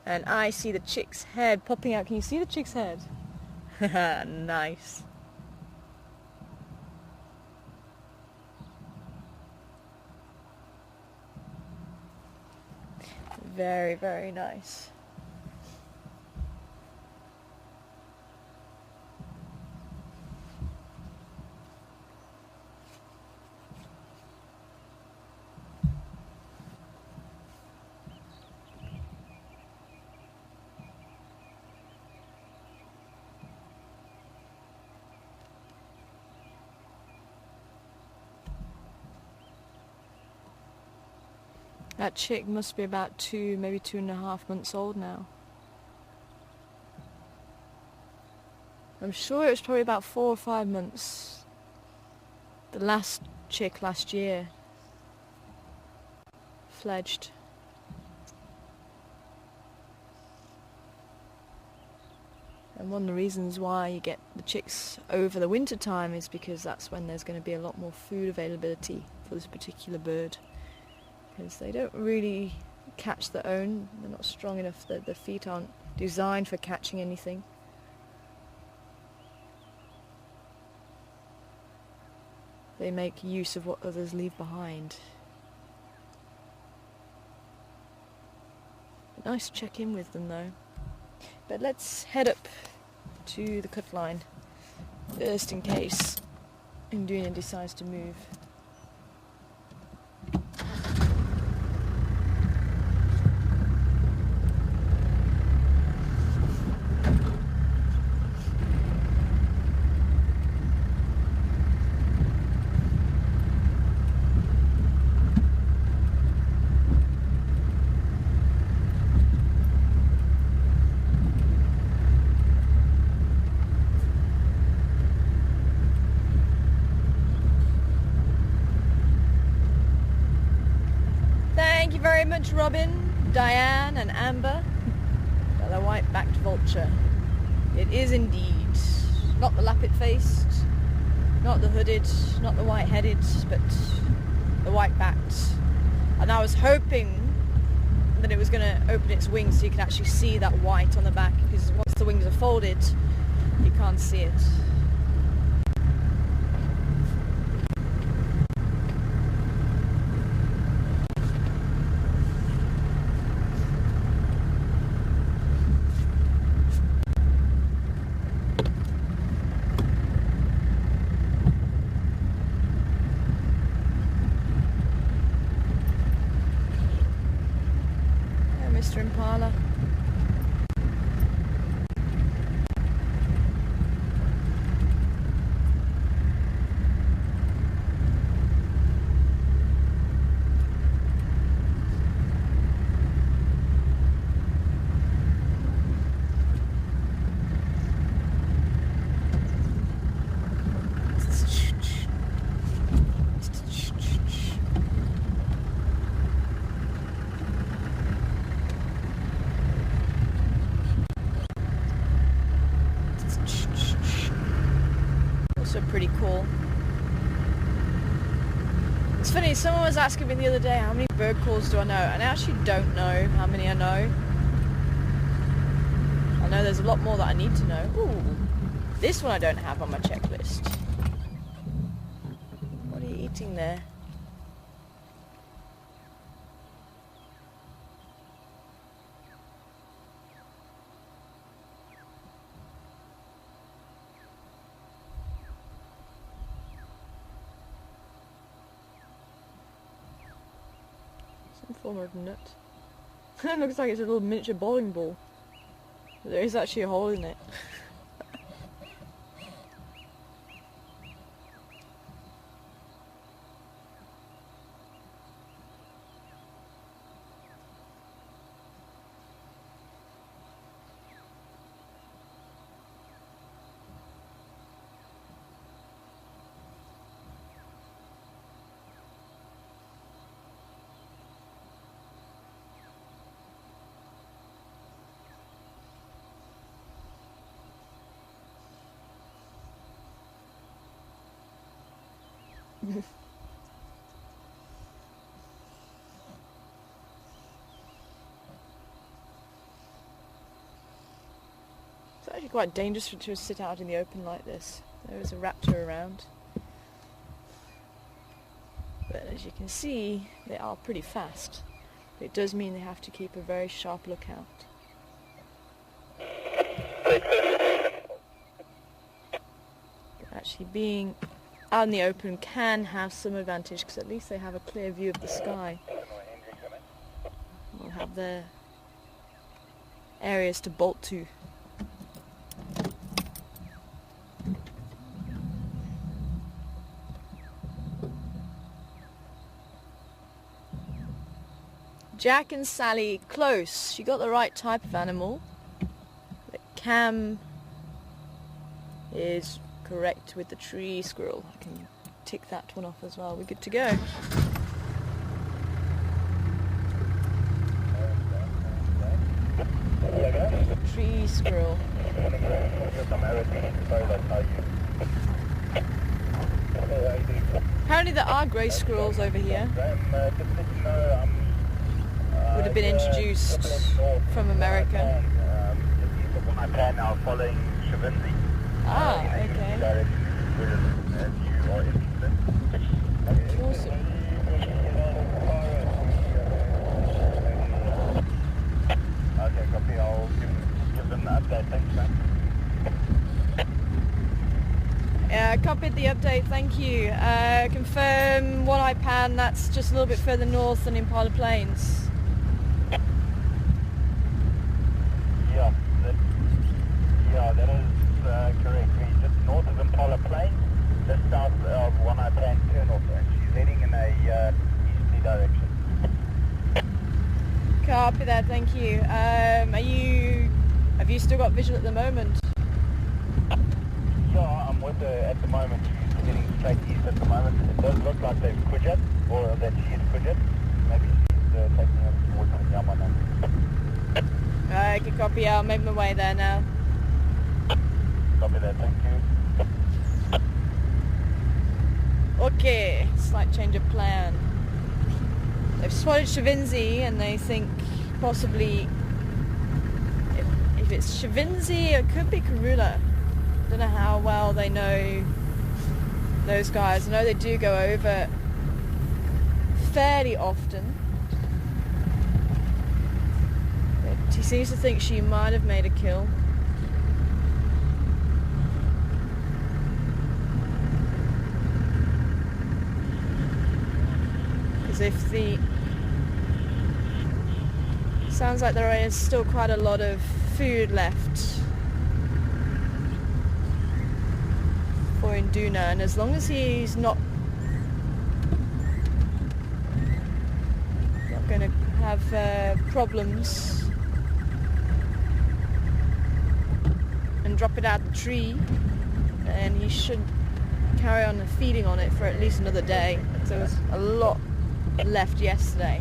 And I see the chick's head popping out. Can you see the chick's head? Nice. Very, very nice. That chick must be about 2, maybe 2.5 months old now. I'm sure it was probably about 4 or 5 months. The last chick last year. Fledged. And one of the reasons why you get the chicks over the winter time is because that's when there's going to be a lot more food availability for this particular bird. Because they don't really catch their own, they're not strong enough, their feet aren't designed for catching anything. They make use of what others leave behind. Nice to check in with them though. But let's head up to the cut line, just in case Induna decides to move. Thank you very much, Robin, Diane and Amber, for the white-backed vulture. It is indeed not the lappet-faced, not the hooded, not the white-headed, but the white-backed. And I was hoping that it was going to open its wings so you could actually see that white on the back, because once the wings are folded, you can't see it. Mr. Impala. Pretty cool. It's funny, someone was asking me the other day how many bird calls do I know, and I actually don't know how many I know. I know there's a lot more that I need to know. Ooh, this one I don't have on my checklist. What are you eating there? Some form of nut. It looks like it's a little miniature bowling ball. But there is actually a hole in it. It's actually quite dangerous to sit out in the open like this. There is a raptor around. But as you can see, they are pretty fast. But it does mean they have to keep a very sharp lookout. But actually being out in the open can have some advantage, because at least they have a clear view of the sky. They'll have their areas to bolt to. Jack and Sally, close. She got the right type of animal. But Cam is correct with the tree squirrel. I can tick that one off as well. We're good to go. Tree squirrel. Morning, Graham. I'm Eric. Sorry, that's how you. Hey, how you doing? Apparently there are grey squirrels over here. Graham, just to let you know, Would have been introduced from America. Just east of Waipan now, following Shavinzi. Ah, In a okay. direction, if you are interested. Awesome. Okay, copy. I'll give them the update. Thanks, man. Yeah, copied the update, thank you. Confirm Waipan, that's just a little bit further north than Impala Plains. Yeah, that is correct. We're just north of Impala Plains, just south of Waipan Turnoff, and she's heading in a easterly direction. Copy that, thank you. Have you still got visual at the moment? Yeah, I'm with her at the moment. She's heading straight east at the moment. It does look like they've quit, or that she is quit. Maybe she's taking us towards the Yamana. Okay, copy, I'll make my way there now. Copy that, thank you. Okay, slight change of plan. They've spotted Shavinzi and they think possibly if it's Shavinzi, it could be Karula. Don't know how well they know those guys. I know they do go over fairly often. But he seems to think she might have made a kill. Because if the... Sounds like there is still quite a lot of food left for Induna, and as long as he's not going to have problems and drop it out the tree, then he should carry on feeding on it for at least another day. So there was a lot left yesterday.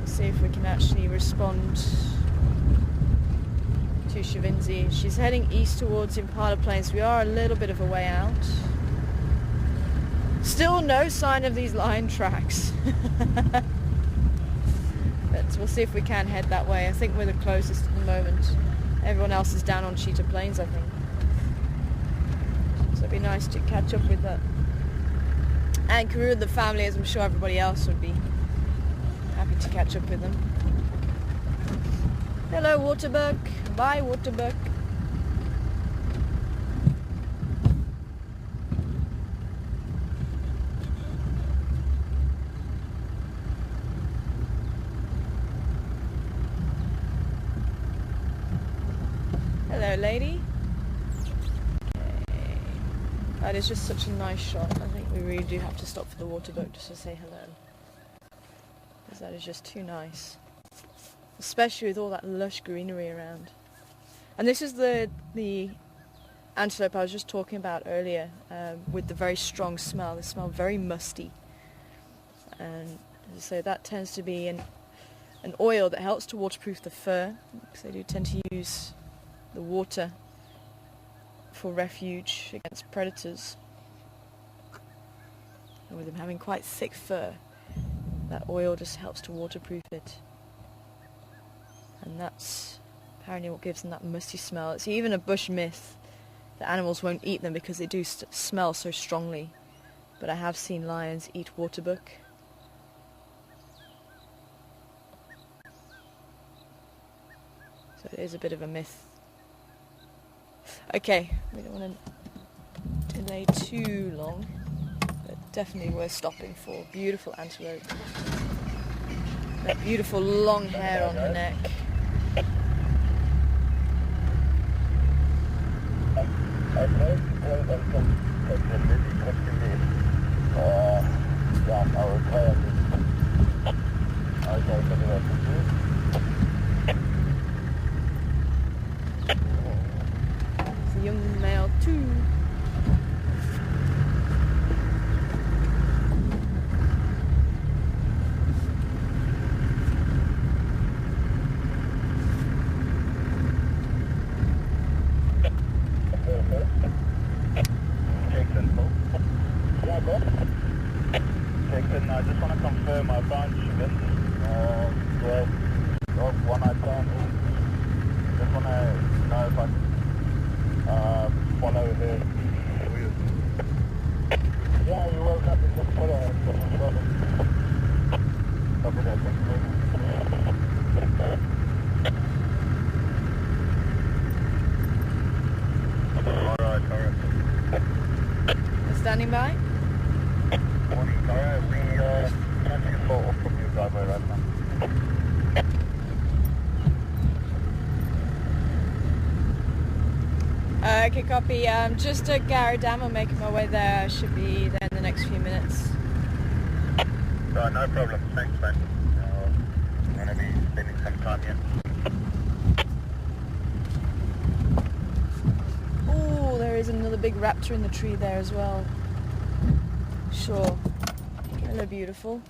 See if we can actually respond to Shavinzi. She's heading east towards Impala Plains. We are a little bit of a way out. Still no sign of these lion tracks. But we'll see if we can head that way. I think we're the closest at the moment. Everyone else is down on Cheetah Plains, I think. So it'd be nice to catch up with that. And Karula and the family, as I'm sure everybody else would be happy to catch up with them. Hello, Waterbuck. Bye, Waterbuck. Hello, lady. Okay. That is just such a nice shot. I think we really do have to stop for the Waterbuck just to say hello. Because that is just too nice. Especially with all that lush greenery around. And this is the antelope I was just talking about earlier, with the very strong smell. They smell very musty. And so that tends to be an oil that helps to waterproof the fur, because they do tend to use the water for refuge against predators. And with them having quite thick fur, that oil just helps to waterproof it. And that's apparently what gives them that musty smell. It's even a bush myth that animals won't eat them because they do smell so strongly. But I have seen lions eat waterbuck. So it is a bit of a myth. Okay, we don't want to delay too long, but definitely worth stopping for. Beautiful antelope. That beautiful long hair on her neck. It's a young male too. confirm I found Shivan. Yeah, dog 110. Just want to know if I can follow her. Yeah, you're welcome. Just follow her. Copy that. Thank you very much. Alright. Standing by. Morning, Tara. We can't see floor off from your driveway right now. Okay, copy. Just at Gary Dam. I'm making my way there. I should be there in the next few minutes. Right, no problem. Thanks, man. I'm going to be spending some time here. Oh, there is another big raptor in the tree there as well. Sure. Hello, beautiful.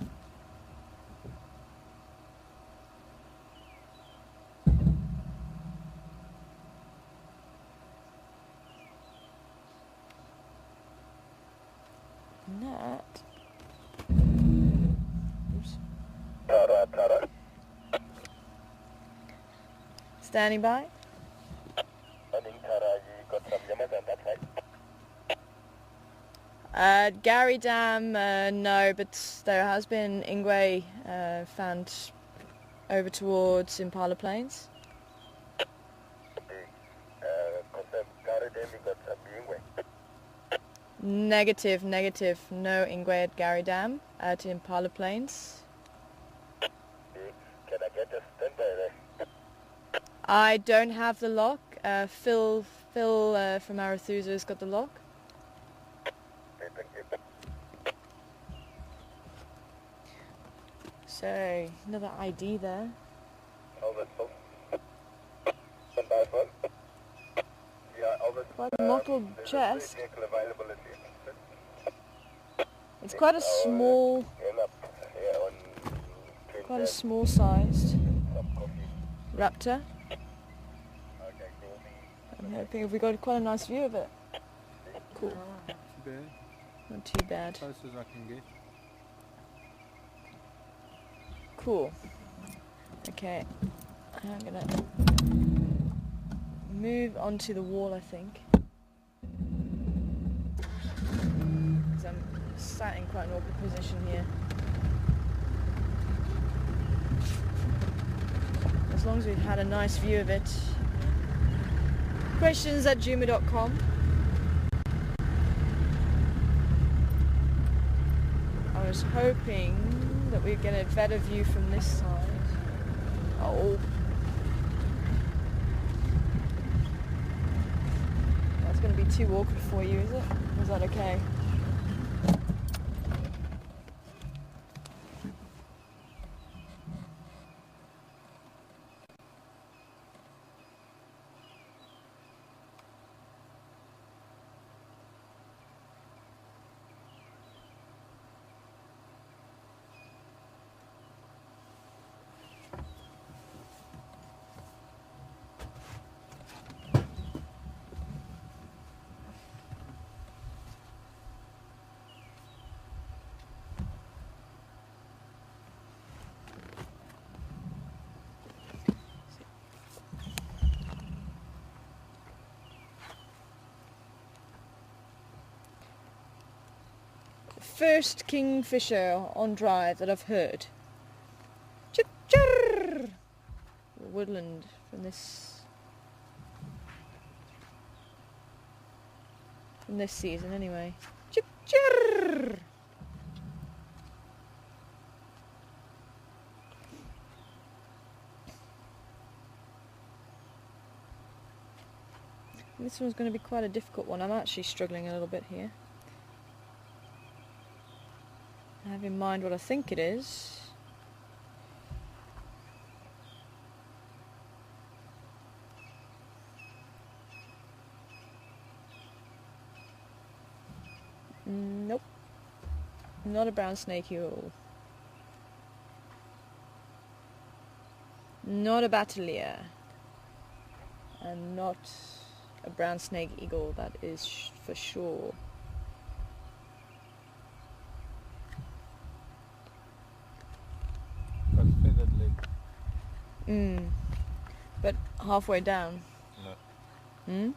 That. Oops. Tara. Standing by. Morning, Tara. You got some Yamada on that side? Gary Dam, no, but there has been Ingwe found over towards Impala Plains. Confirm. Gary Dam, you got some Yingwe. Negative. No Ingwe at Gary Dam, at Impala Plains. Can I get a standby there? I don't have the lock. Phil from Arathusa's got the lock. Okay, thank you. So, another ID there. Elvis, standby phone. Yeah, Elvis. Quite a mottled chest. Vehicle availability. It's quite a small, quite a small sized raptor. I'm hoping we got quite a nice view of it. Cool. Not too bad. Close as I can get. Cool. Okay. I'm gonna move onto the wall, I think. Because I'm sat in quite an awkward position here. As long as we've had a nice view of it. Questions@juma.com. I was hoping that we'd get a better view from this side. Oh. That's going to be too awkward for you, is it? Is that okay? First kingfisher on drive that I've heard. Chirp, chirr! Woodland from this season anyway. Chirp, chirr! This one's going to be quite a difficult one. I'm actually struggling a little bit here. I have in mind what I think it is. Nope. Not a brown snake eel. Not a bateleur. And not a brown snake eagle, that is for sure. feathered leg. But halfway down. No. No.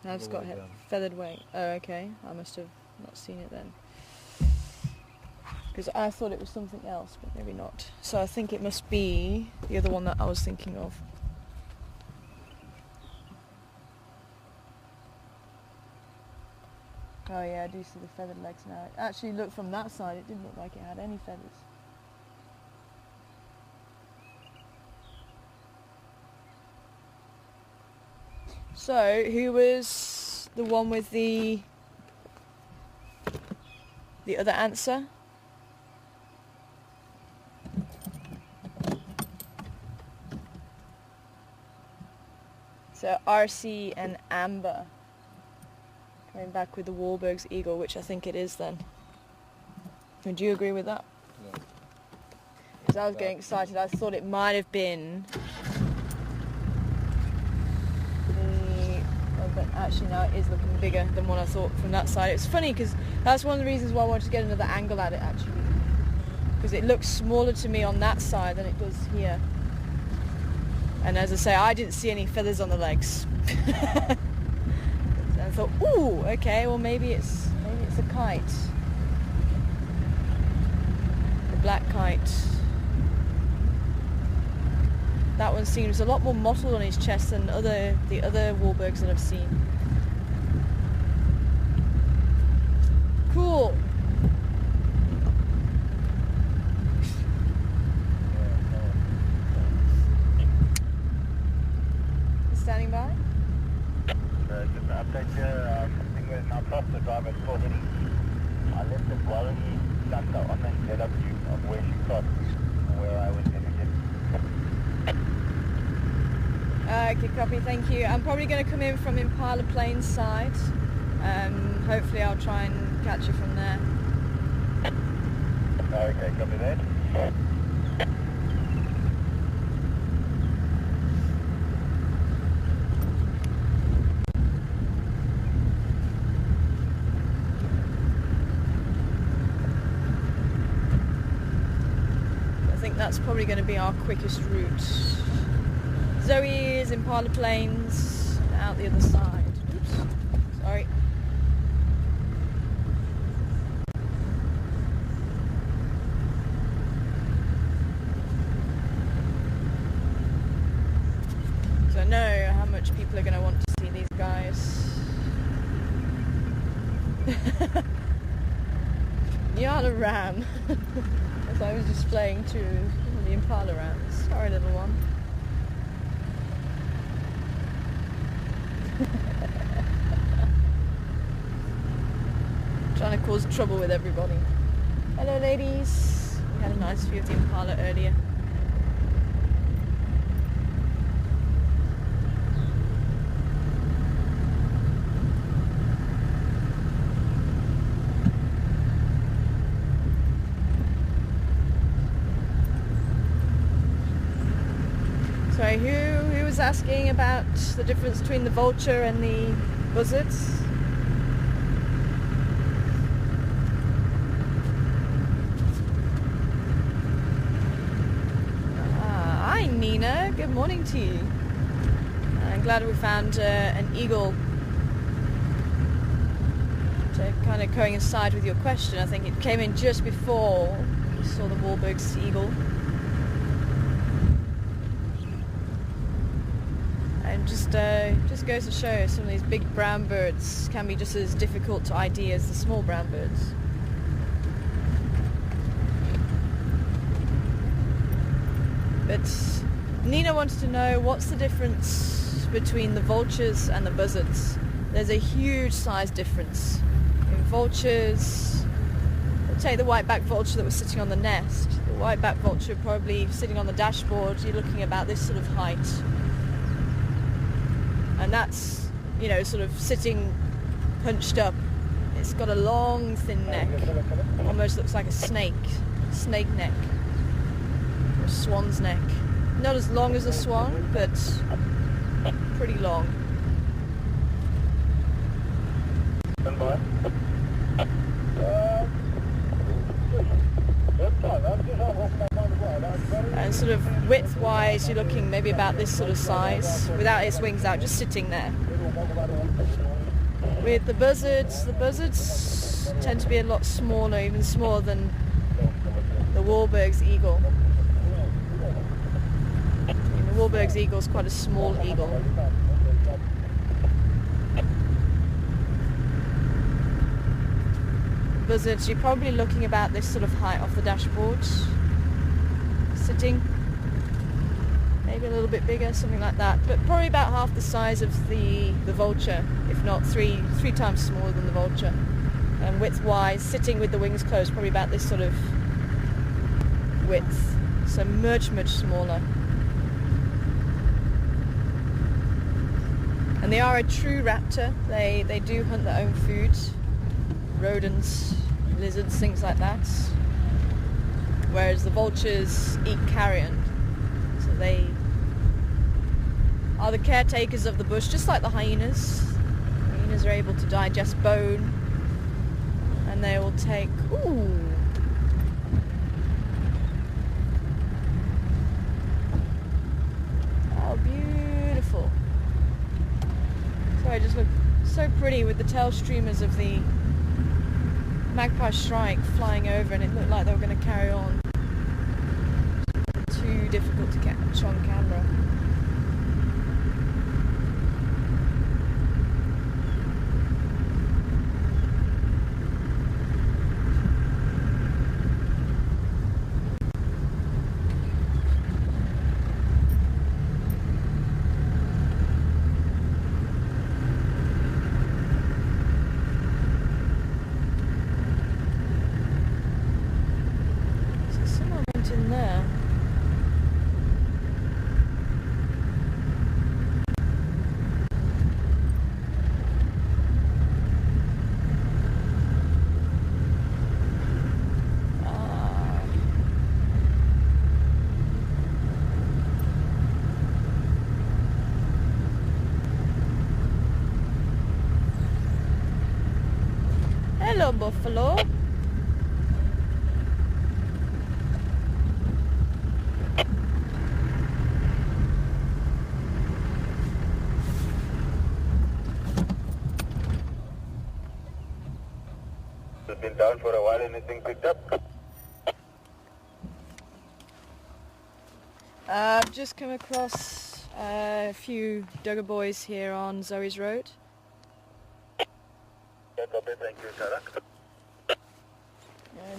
All It's the got way down. feathered wing. Oh, okay. I must have not seen it then. Because I thought it was something else, but maybe not. So I think it must be the other one that I was thinking of. Oh yeah, I do see the feathered legs now. It actually looked from that side, it didn't look like it had any feathers. So, who was the one with the other answer? So RC and Amber coming back with the Wahlberg's Eagle, which I think it is then. Would you agree with that? Yeah. Because I was getting excited. I thought it might have been but actually now it is looking bigger than what I thought from that side. It's funny because that's one of the reasons why I wanted to get another angle at it actually. Because it looks smaller to me on that side than it does here. And as I say, I didn't see any feathers on the legs. And I thought, ooh, okay, well maybe it's a kite. The black kite. That one seems a lot more mottled on his chest than the other Wahlbergs that I've seen. Cool. Standing by? Just an update here, I think we're now past the driver still heading. I left the Guarani Santa on the ZW of where she crossed, where I was heading. Okay, copy, thank you. I'm probably going to come in from Impala Plains side. Hopefully I'll try and catch you from there. Okay, copy that. I think that's probably going to be our quickest route. Zoe is Impala Plains, out the other side. Oops, sorry. So I know how much people are going to want to see these guys. Nyala ram. As I was displaying to the Impala rams. Sorry, little one. Trying to cause trouble with everybody. Hello ladies. We had a nice view of the Impala earlier. Sorry, who was asking about the difference between the vulture and the buzzards? Hi Nina, good morning to you. I'm glad we found an eagle to kind of coincide with your question. I think it came in just before we saw the Wahlberg's Eagle. And just goes to show some of these big brown birds can be just as difficult to ID as the small brown birds. But Nina wanted to know what's the difference between the vultures and the buzzards. There's a huge size difference. In vultures, we'll take the white-backed vulture that was sitting on the nest. The white-backed vulture probably sitting on the dashboard, you're looking about this sort of height. And that's, you know, sort of sitting hunched up. It's got a long, thin neck. Almost looks like a snake neck. Or a swan's neck. Not as long as a swan, but pretty long. Stand by. That's fine. I'm just on walking back on the way. sort of width-wise, you're looking maybe about this sort of size, without its wings out, just sitting there. With the buzzards tend to be a lot smaller, even smaller than the Wahlberg's eagle. I mean, the Wahlberg's eagle is quite a small eagle. Buzzards, you're probably looking about this sort of height off the dashboard, sitting, maybe a little bit bigger, something like that, but probably about half the size of the vulture, if not three times smaller than the vulture. And width-wise, sitting with the wings closed, probably about this sort of width, so much smaller. And they are a true raptor. They do hunt their own food, rodents, lizards, things like that, whereas the vultures eat carrion, so they are the caretakers of the bush, just like the hyenas. Hyenas are able to digest bone, and they will take, ooh, how beautiful. Sorry, just look so pretty with the tail streamers of the magpie shrike flying over, and it looked like they were going to carry on. Too difficult to catch on camera. In there. Hello, buffalo. It's been down for a while. Anything picked up? I've just come across a few Duggar boys here on Zoe's Road. Thank you, Sarah.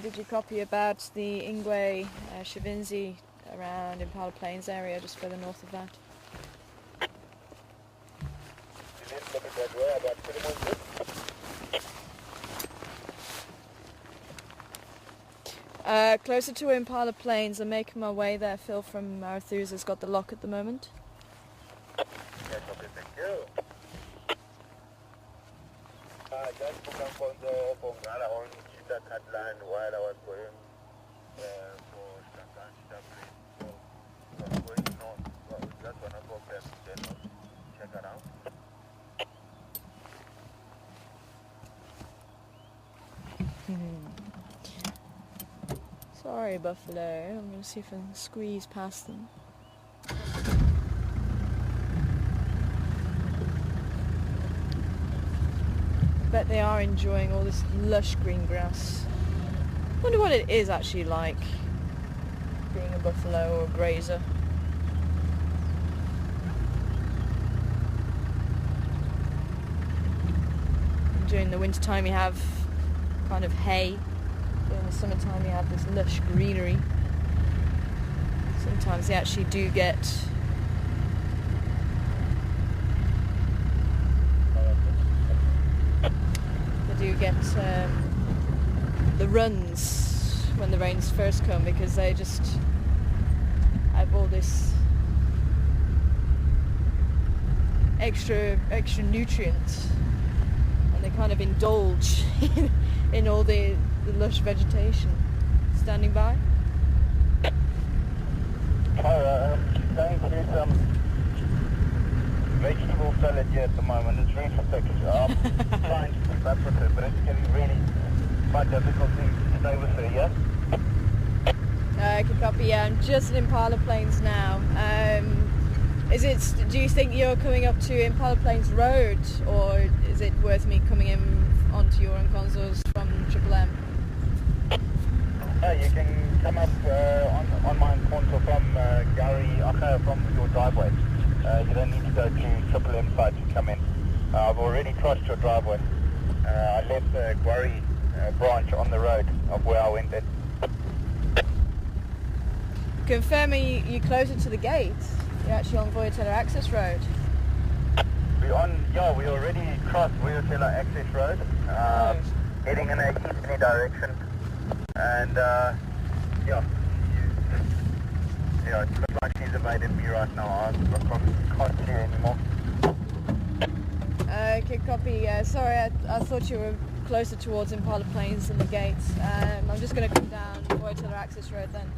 Did you copy about the Ingwe Shavinzi around Impala Plains area, just further north of that? You didn't look at that way about 3 months. Closer to Impala Plains. I'm making my way there. Phil from Marathusa's got the lock at the moment. Yes, okay, thank you. Just to come from the Bongala on Chita Catline while I was going for Shaka Place. So I was going north. So I just want to go back to the north, check around. Sorry, buffalo. I'm going to see if I can squeeze past them. I bet they are enjoying all this lush green grass. I wonder what it is actually like being a buffalo or a grazer. And during the winter time you have kind of hay. In the summertime you have this lush greenery. Sometimes they actually do get the runs when the rains first come, because they just have all this extra nutrients, and they kind of indulge in all the lush vegetation. Standing by. Going through some vegetable salad here at the moment. It's really thick. Trying to keep up with it, but it's getting really quite difficult to stay with her, yeah? Good copy. Yeah, I'm just at Impala Plains now. Do you think you're coming up to Impala Plains Road, or is it worth me coming in onto your consoles from Triple M? You can come up on my console from Gary, from your driveway. You don't need to go to Triple M site to come in. I've already crossed your driveway. I left the Gary branch on the road of where I went in. Confirming you're closer to the gate. You're actually on Voyatella Access Road. We already crossed Voyatella Access Road, heading in a easterly direction, and it looks like she's evaded me right now. I can't see her anymore. Okay, copy. Sorry, I thought you were closer towards Impala Plains than the gate. I'm just going to come down Voyatella Access Road then.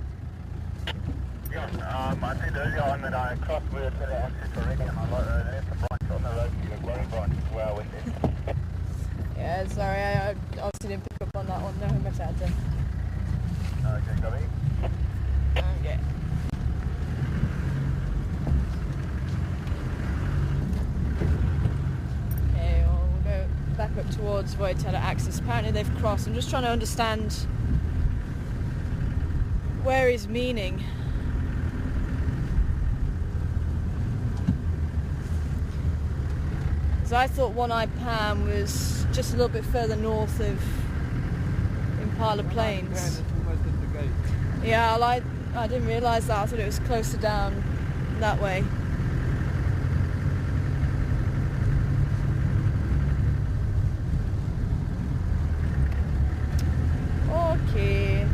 I said earlier on that I crossed Voyatella Access already, and I left the branch on the road to the Glory branch where I went in. Yeah, sorry, I obviously didn't pick up on that one. No, Matata. Okay, got it. Okay. Okay, well, we'll go back up towards Voyatella Access. Apparently they've crossed. I'm just trying to understand where is meaning. So I thought One-Eyed Pam was just a little bit further north of Impala Plains. It's almost at the gate. Yeah, I didn't realise that. I thought it was closer down that way. Okay.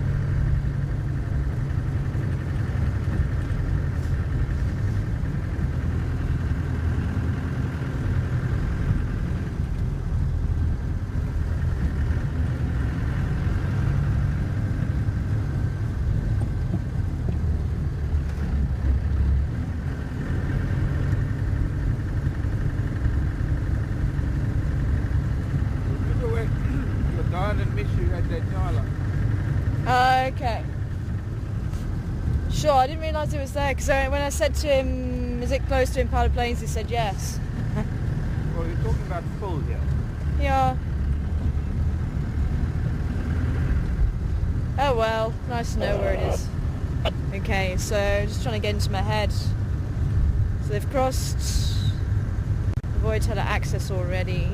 Okay. Sure, I didn't realise it was there, because when I said to him, is it close to Impala Plains, he said yes. Well, you're talking about full here. Yeah. Oh well, nice to know where it is. Okay, so just trying to get into my head. So they've crossed the Voyatella Access already.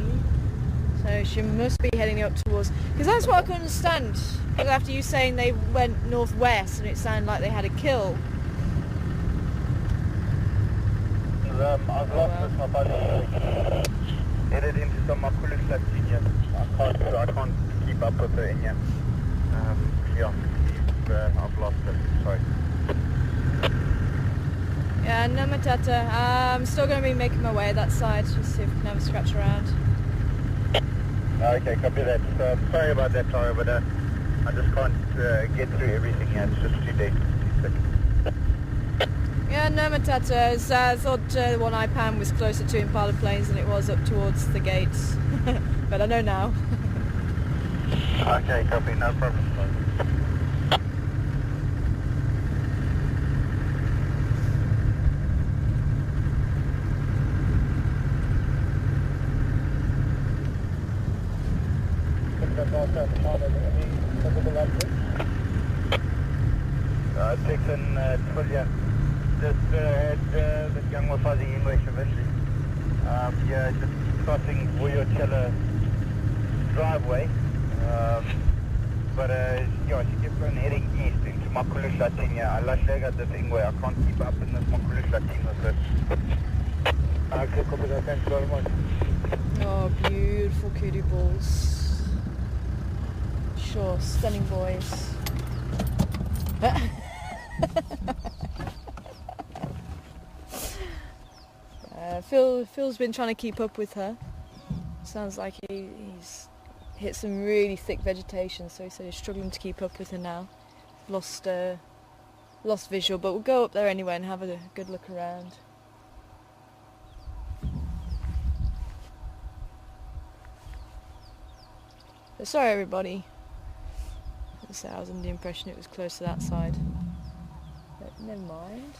So she must be heading up towards... Because that's what I couldn't understand. Because after you saying they went northwest and it sounded like they had a kill. I've lost this, my buddy. Headed into some Makulu Senior. I can't keep up with her in here. I've lost her. Sorry. Yeah, no matata. I'm still going to be making my way that side. Just see if we can have a scratch around. Okay, copy that. Sorry about that, Clara, but I just can't get through everything here. It's just too deep, too thick. Yeah, no matata. I thought One-Eyed Pam was closer to Impala Plains than it was up towards the gates. But I know now. Okay, copy, no problem. Texan Twilia just had the young with fuzzy English eventually. Yeah, just crossing Voyatella driveway. But yeah, she kept on heading east into Makulu Latinia. I got the thing where I can't keep up in this Makulu Latina. Okay, copy that. Thanks very much. Oh, beautiful kudu balls. Sure, stunning boys. Phil's been trying to keep up with her. Sounds like he's hit some really thick vegetation, so he said he's struggling to keep up with her now. Lost visual, but we'll go up there anyway and have a good look around. So sorry everybody. I was under the impression it was close to that side. Never mind.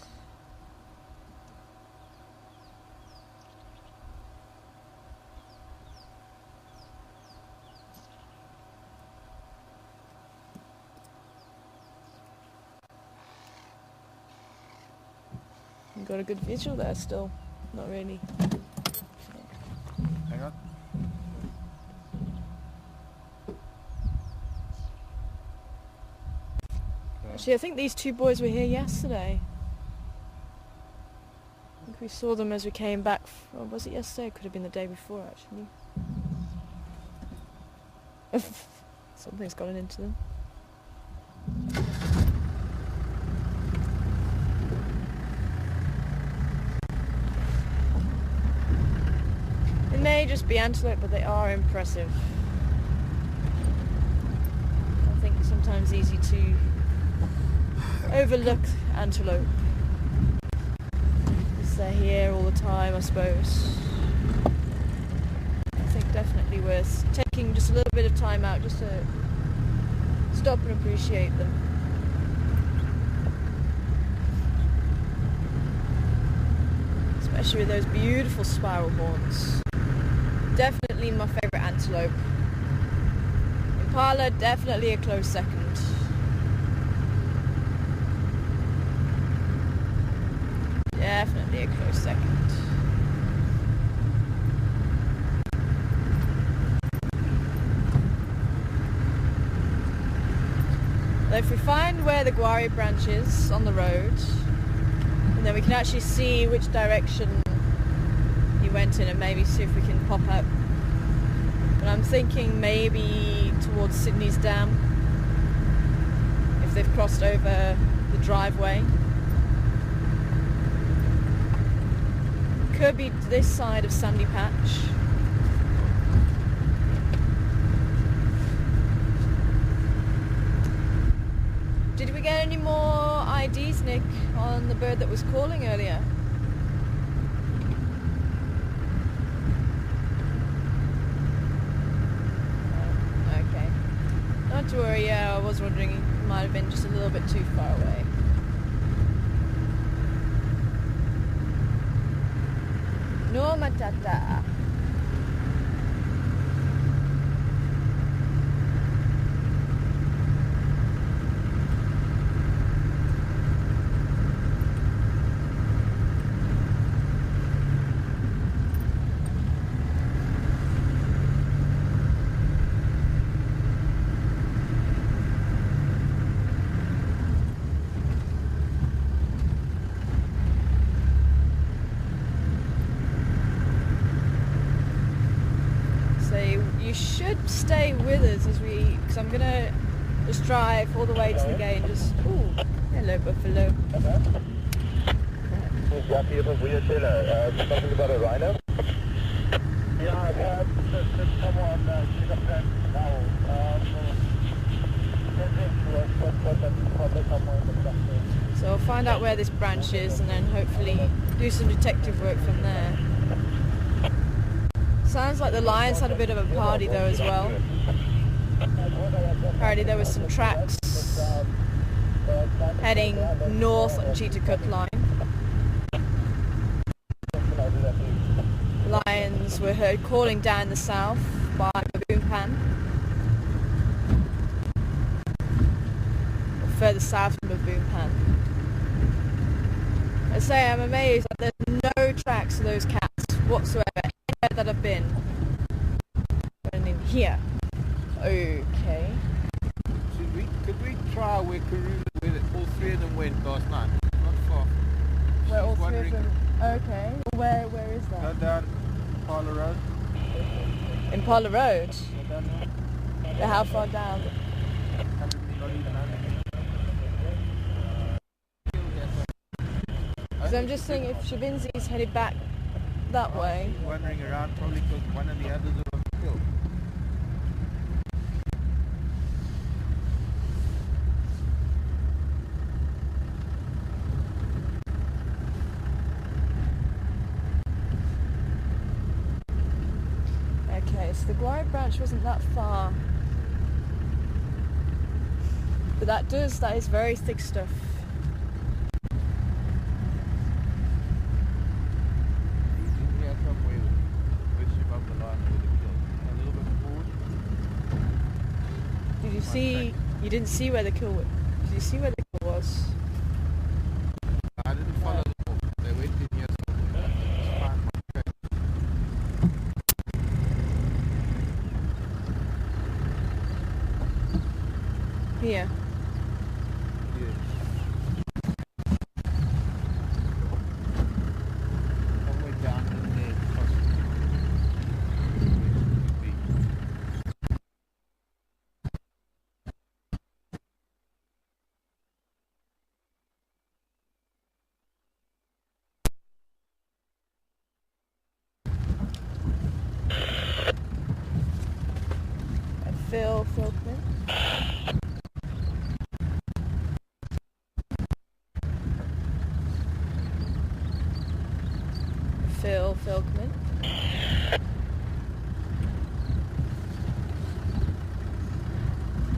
You got a good visual there still. Not really. Hang on. Actually, I think these two boys were here yesterday. I think we saw them as we came back. Or was it yesterday? It could have been the day before, actually. Something's gotten into them. It may just be antelope, but they are impressive. I think it's sometimes easy to overlook antelope. Because they're here all the time, I suppose. I think definitely worth taking just a little bit of time out just to stop and appreciate them. Especially with those beautiful spiral horns. Definitely my favourite antelope. Impala, definitely a close second. Definitely a close second. Now if we find where the Guari branch is on the road, and then we can actually see which direction he went in and maybe see if we can pop up. But I'm thinking maybe towards Sydney's Dam, if they've crossed over the driveway. Could be this side of Sandy Patch. Did we get any more IDs, Nick, on the bird that was calling earlier? Okay. Not to worry, yeah, I was wondering, it might have been just a little bit too far away. No matata. You should stay with us because I'm gonna just drive all the way to the gate and just. Ooh, hello buffalo. Ja, hier van Weertiller. Something about a rhino? Yeah, I've had someone pick up that now. So I'll find out where this branch is and then hopefully do some detective work from there. Sounds like the lions had a bit of a party though as well. Apparently there was some tracks heading north on Cheetah Line. Lions were heard calling down the south by Baboon Pan. Or further south from Baboon Pan. I say I'm amazed that there's no tracks of those cats whatsoever. That have been in here. Okay. Could we try where Karula, where all three of them went last night? Not far. Where all three of them? Okay. Where is Go that? down Impala Road. Impala Road? Go down there. How far down? 100, not even 100. So I'm just saying if Shavinzi's headed back that way. Wandering around probably because one of the others was killed. Okay, so the Guari branch wasn't that far. But that is very thick stuff. Did you see? You didn't see where the kill was. Did you see where the kill was? I didn't follow them all. They went in here. So it's fine, my track. Here. Yes. Somewhere down in there, possibly. Could be. Phil Filkman. Phil Filkman.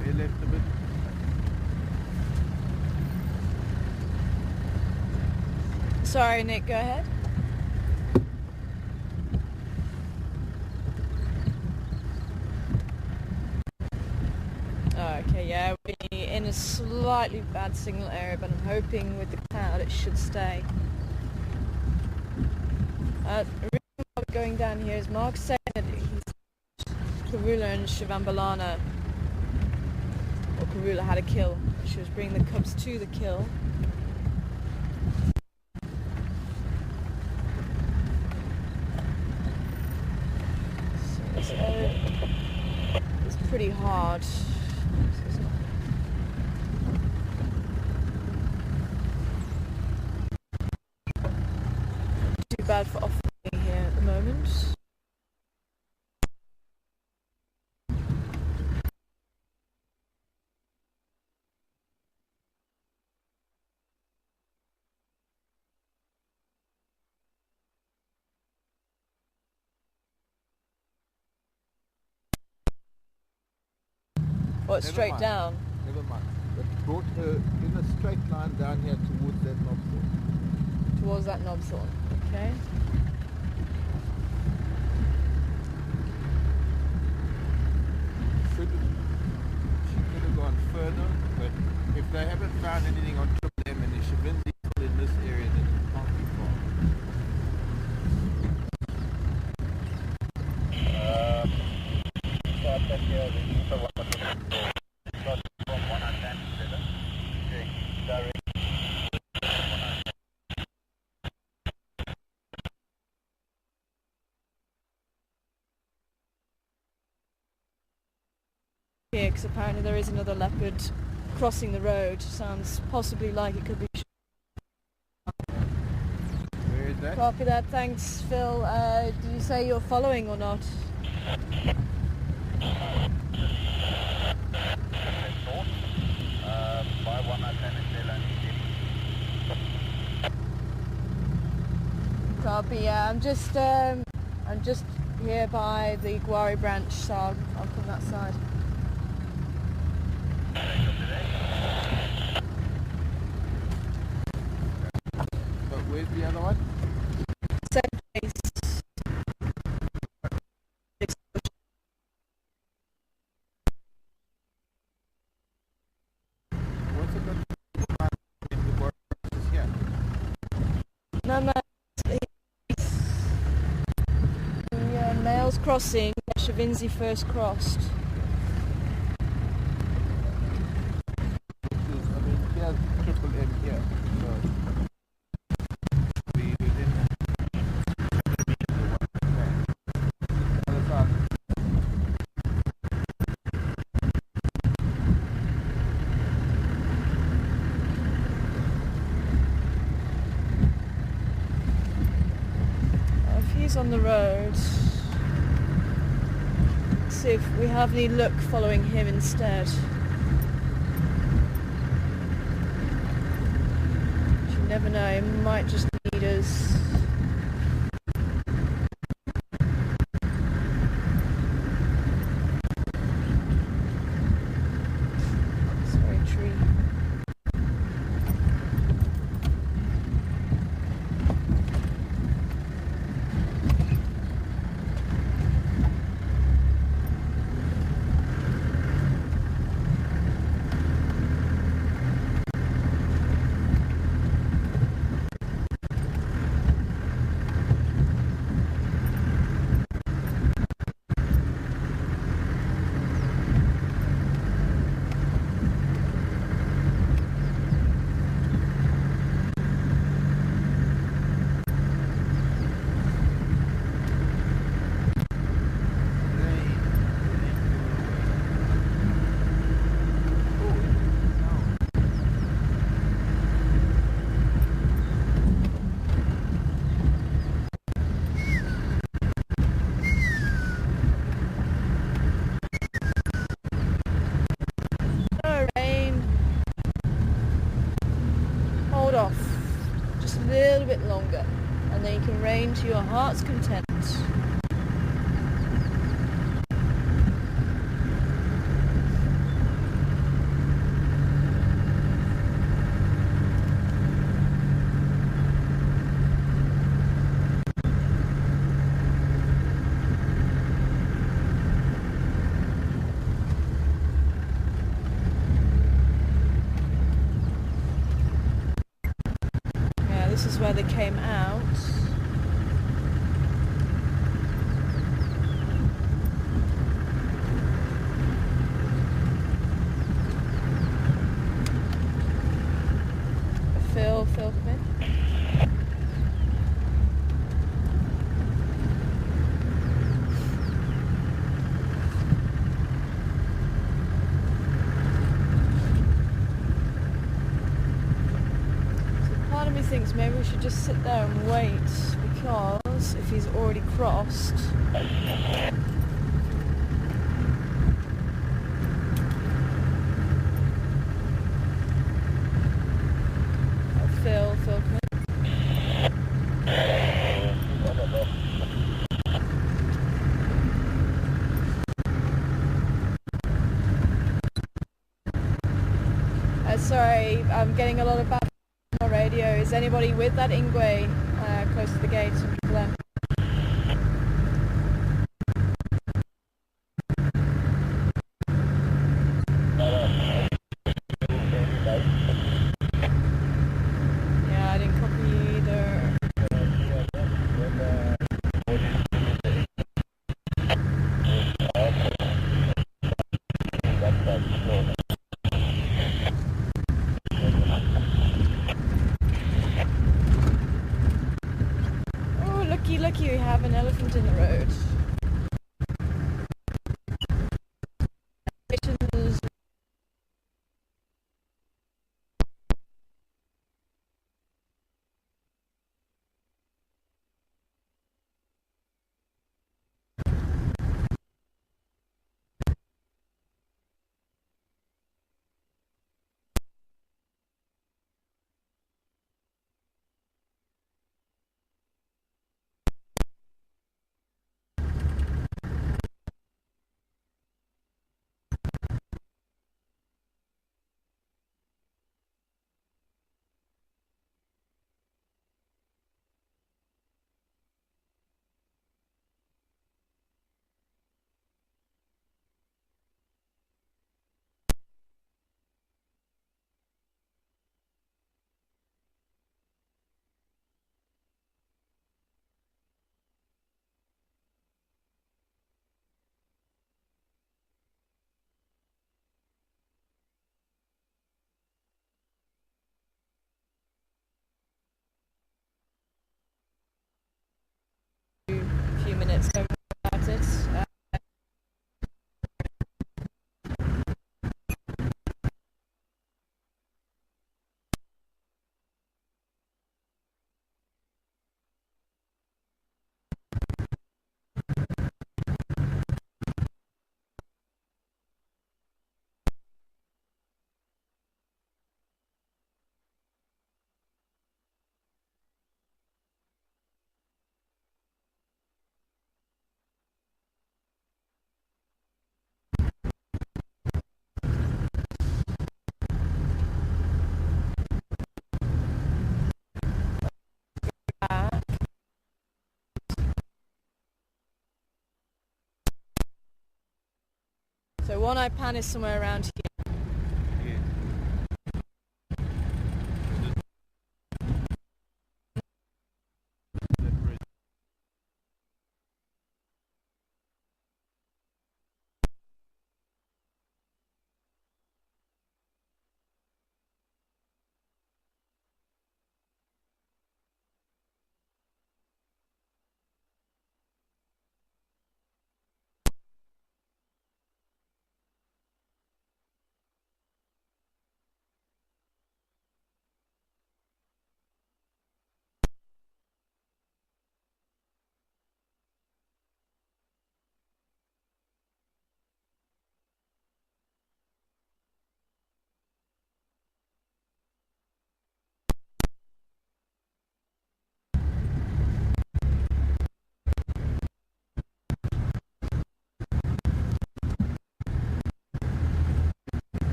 They left a bit. Sorry, Nick, go ahead. Oh, okay, yeah, we're in a slightly bad signal area, but I'm hoping with the cloud it should stay. The reason why we're going down here is Mark said that Karula and Shivambalana, or Karula had a kill. She was bringing the cubs to the kill. So this area is pretty hard. Too bad for off-roading here at the moment. What, Never straight mind. down? Never mind. But brought her in a straight line down here towards that knobthorn. Towards that knobthorn. Okay. She could have gone further, but if they haven't found anything on Triple M and if Shavinzi's still in this area, then it can't be far. Start back here, the Uber 114. Start from 197. Check direct. Here, because apparently there is another leopard crossing the road. Sounds possibly like it could be. Where is that? Copy that. Thanks, Phil. Did you say you're following or not? By 110 and Copy. Yeah, I'm just here by the Guari branch, so I'll come that side. But where's the other one? Same place. What's it got to do with the border here? No, yeah, males crossing. Shavinzi first crossed. Because, I mean, here's Triple M here. So, be within the other side. If he's on the road, let's see if we have any luck following him instead. You never know, he might just need us. Sorry, tree. bit longer, and then you can rain to your heart's content. This is where they came out. Phil, come in. Part of me thinks maybe we should just sit there and wait, because if he's already crossed, Phil, come in. Sorry, I'm getting a lot of bad radio. Is anybody with that Ingwe close to the gate? Some people there. Yeah, I didn't copy either. Looky, we have an elephant in the road. Few minutes about it. So One Eye Pan is somewhere around here.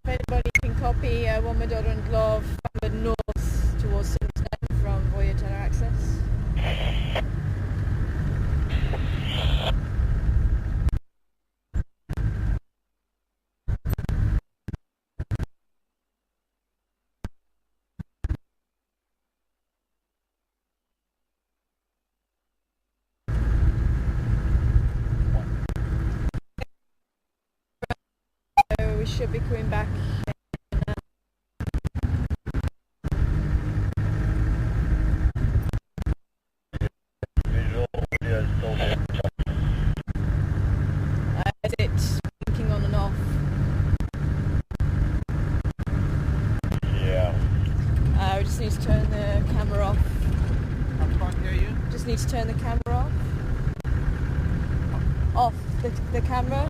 Anybody can copy one my daughter and Glove north towards Simpson from Voyager Access. So we should be coming back. Visual audio is still there. Is it blinking on and off? Yeah. We just need to turn the camera off. I can't hear you. Just need to turn the camera off. Off the camera.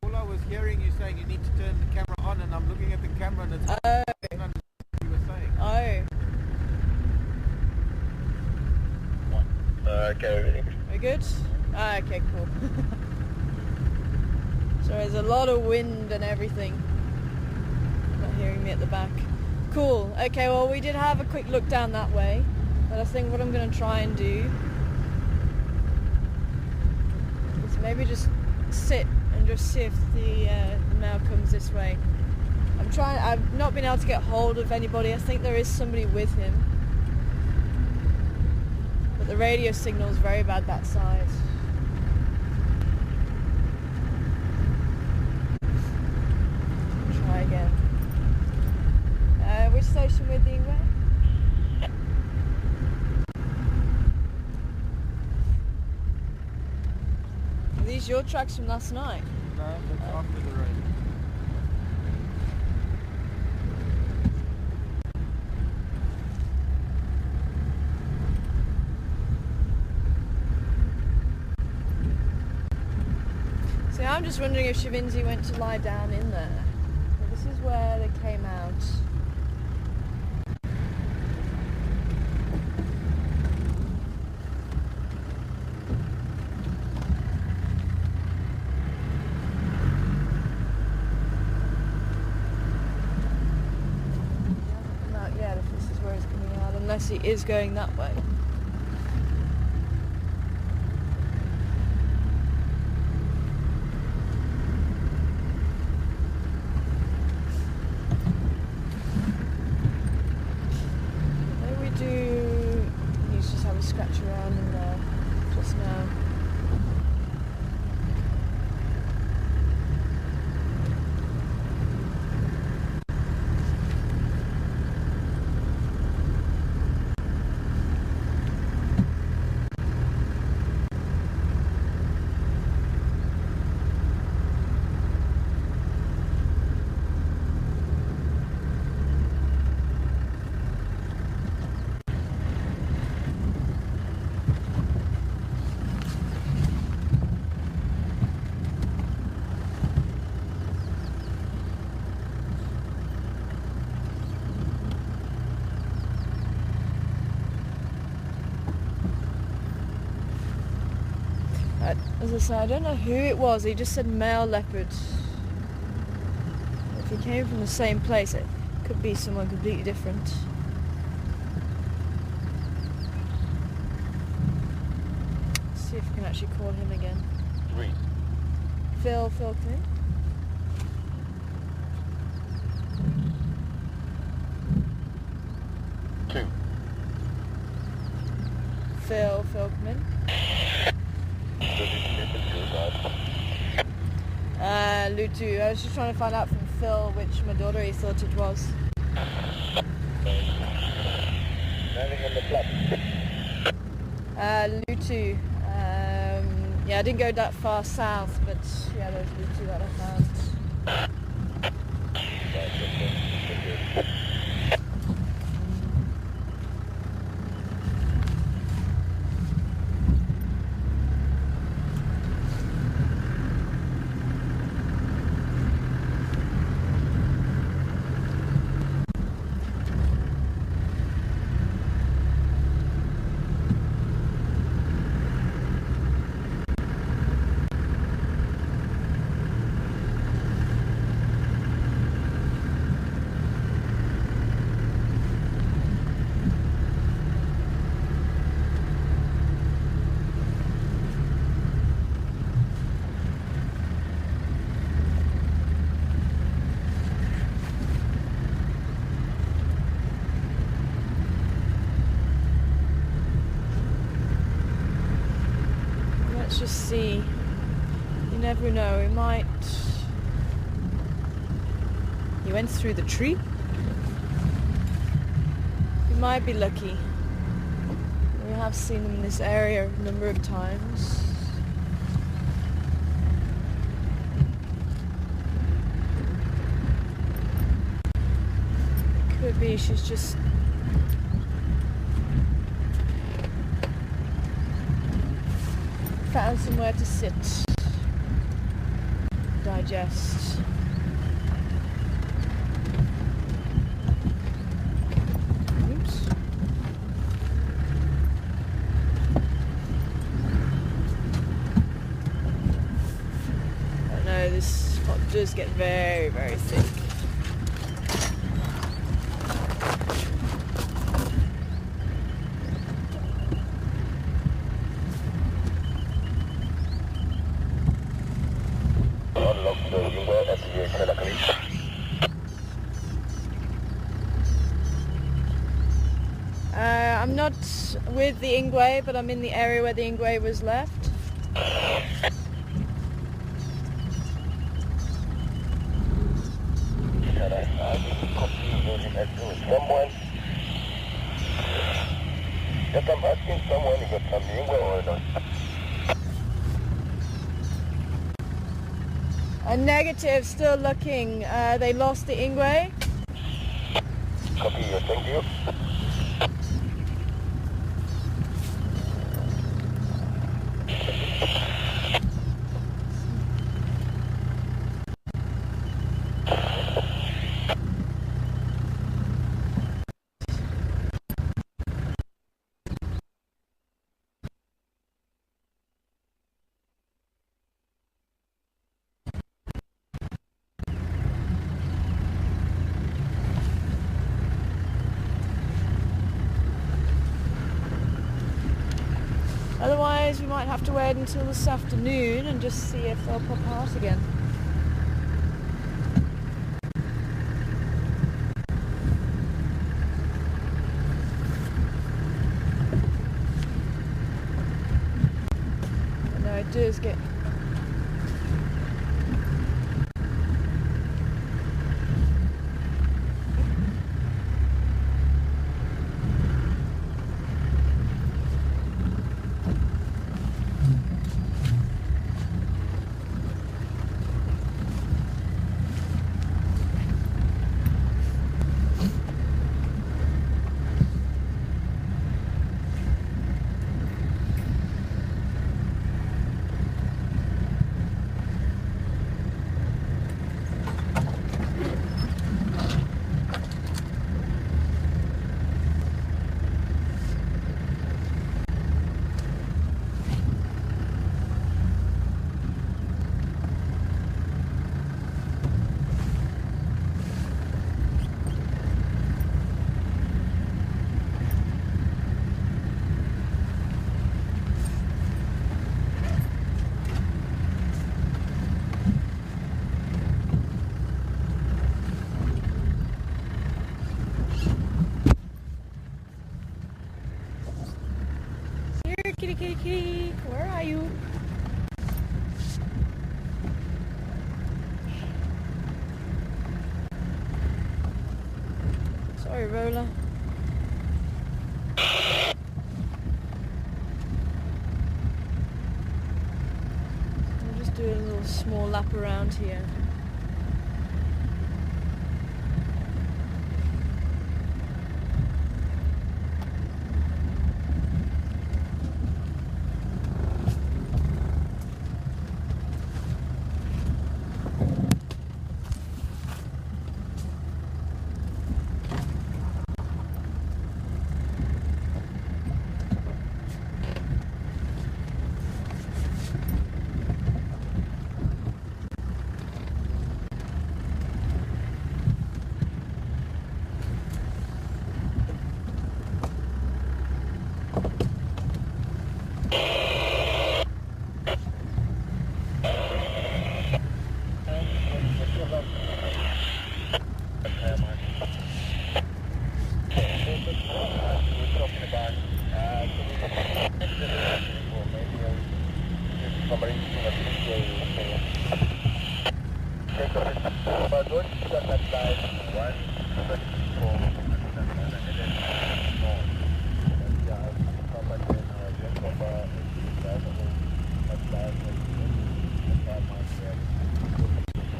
All I was hearing you saying you need to turn the camera on, and I'm looking at the camera and it's Oh. I don't understand what you were saying. Oh. Okay. We're good? Okay, cool. So there's a lot of wind and everything. Not hearing me at the back. Cool. Okay, well we did have a quick look down that way. But I think what I'm going to try and do is maybe just sit and just see if the mail comes this way. I've not been able to get hold of anybody. I think there is somebody with him. But the radio signal is very bad that side. Try again. Which station with the Ingwe? Are these your tracks from last night? No, that's after the rain. See, I'm just wondering if Shavinzi went to lie down in there. So this is where they came out. He hasn't come out yet if this is where he's coming out, unless he is going that way. He's just having a scratch around in there just now. As I say, I don't know who it was. He just said male leopard. If he came from the same place, it could be someone completely different. Let's see if we can actually call him again. 3. Phil, come in. Phil, come in. Lutu. I was just trying to find out from Phil which Madura he thought it was. Landing on the flat. Lutu. Yeah, I didn't go that far south, but yeah, there's Lutu that I found. Let's just see. You never know, it might... He went through the tree. We might be lucky. We have seen them in this area a number of times. It could be she's just... found somewhere to sit, digest. Oops. I know this spot does get very, very thick. I'm not with the Ingwe, but I'm in the area where the Ingwe was left. Yes, I'm asking someone if it's from the Ingwe or not. A negative, still looking. They lost the Ingwe. Copy, thank you. Otherwise, we might have to wait until this afternoon and just see if they'll pop out again. No, it does get... Kitty, kitty, kitty, where are you? Sorry, Roller. small lap around here.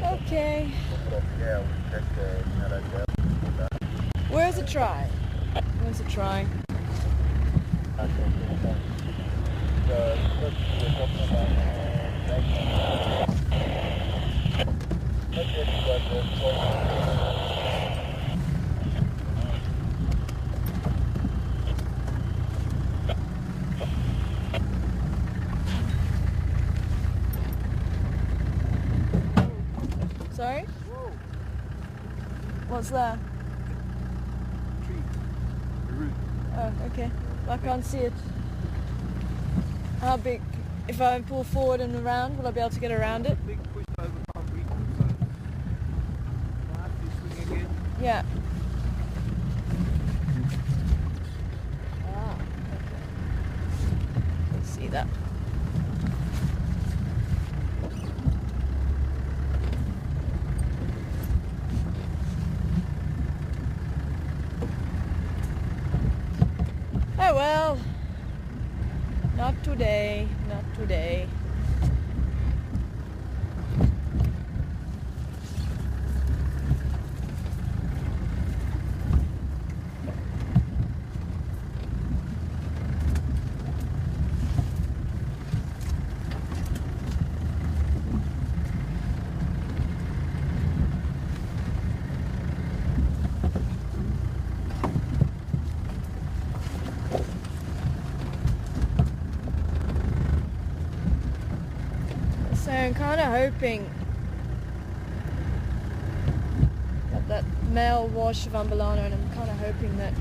Okay. Where's the try? Where's the try? Sorry? Whoa. What's that? Tree. The root. Oh, okay. I can't see it. How big? If I pull forward and around, will I be able to get around it? Big push over concrete. So, might be swing again. Yeah. Ah, okay. See that. Oh well, not today, not today. So I'm kind of hoping that male was Shivambalana, and I'm kind of hoping that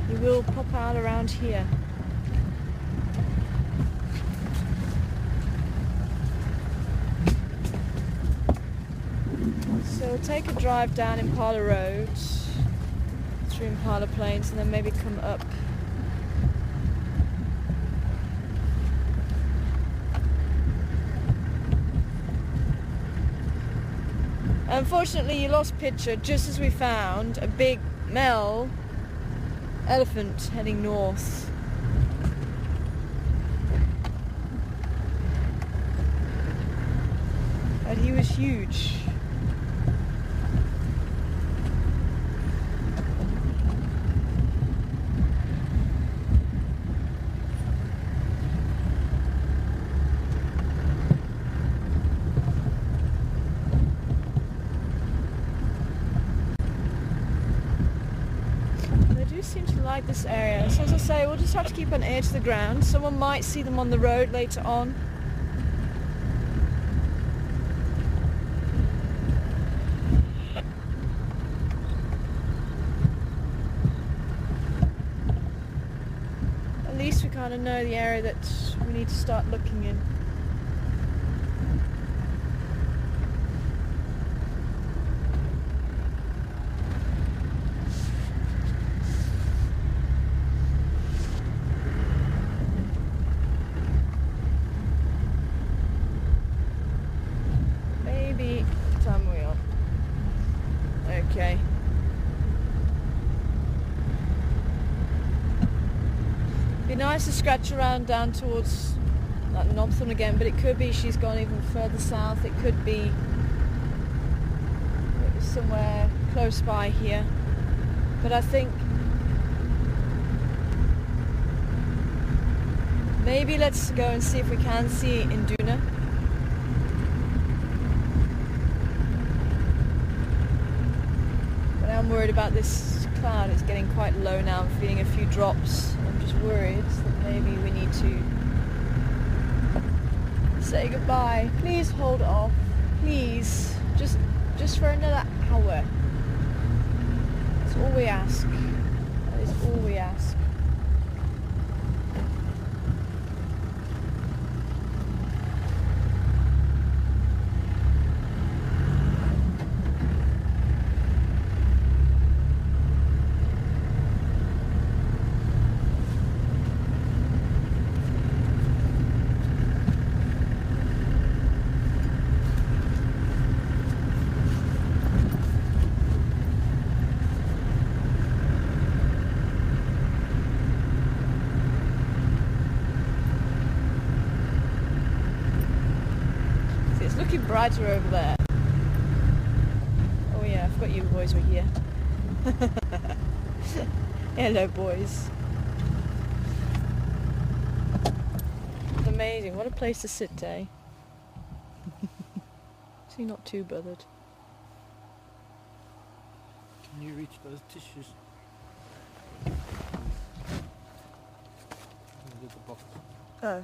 he will pop out around here. So we'll take a drive down Impala Road, through Impala Plains, and then maybe come up. Unfortunately, you lost picture just as we found a big male elephant heading north. But he was huge. Seem to like this area, so as I say, we'll just have to keep an ear to the ground. Someone might see them on the road later on. At least we kind of know the area that we need to start looking in. Time wheel. Okay. Be nice to scratch around down towards that Nobthorn again, but it could be she's gone even further south. It could be somewhere close by here. But I think maybe let's go and see if we can see Induna. But I'm worried about this cloud. It's getting quite low now. I'm feeling a few drops. I'm just worried that maybe we need to say goodbye. Please hold off. Please. Just for another hour. That's all we ask. That is all we ask. Brighter over there. Oh yeah, I forgot you boys were here. Hello boys. It's amazing, what a place to sit, eh? See, not too bothered. Can you reach those tissues? Get the box. Oh.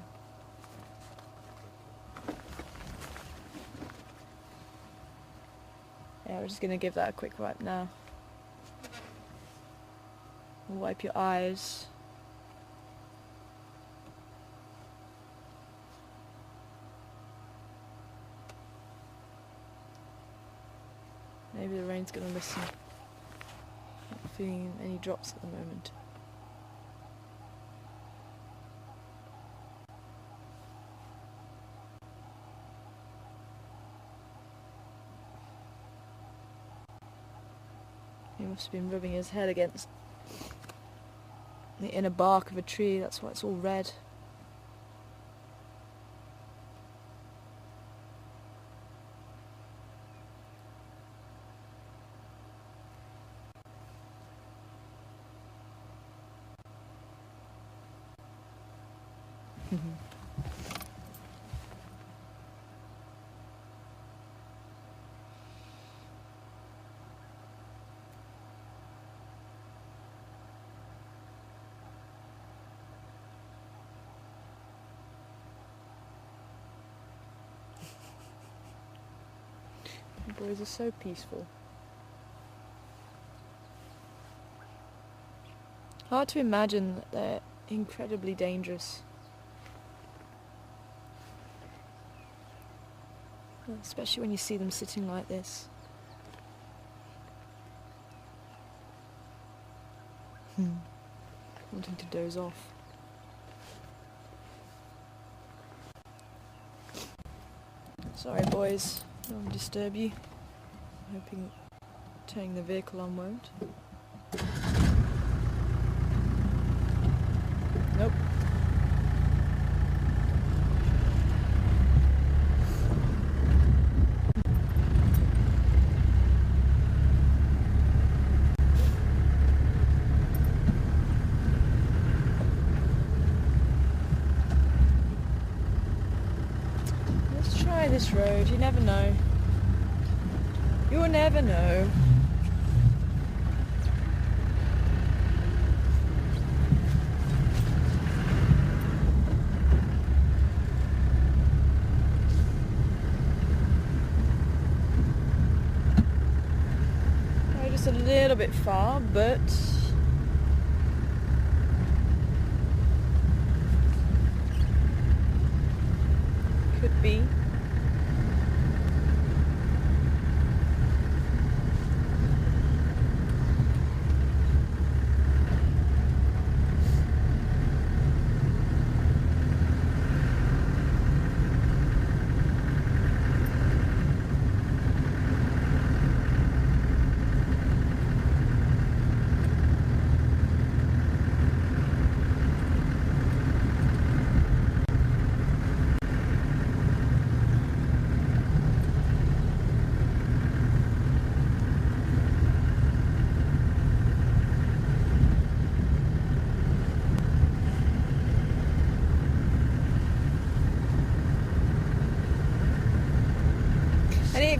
Yeah, we're just going to give that a quick wipe now. Wipe your eyes. Maybe the rain's going to listen. Not feeling any drops at the moment. He must have been rubbing his head against the inner bark of a tree, that's why it's all red. The boys are so peaceful. Hard to imagine that they're incredibly dangerous. Especially when you see them sitting like this. Wanting to doze off. Sorry boys, I don't want to disturb you. Hoping turning the vehicle on won't. Nope. Let's try this road, you never know. You'll never know. Just a little bit far, but could be.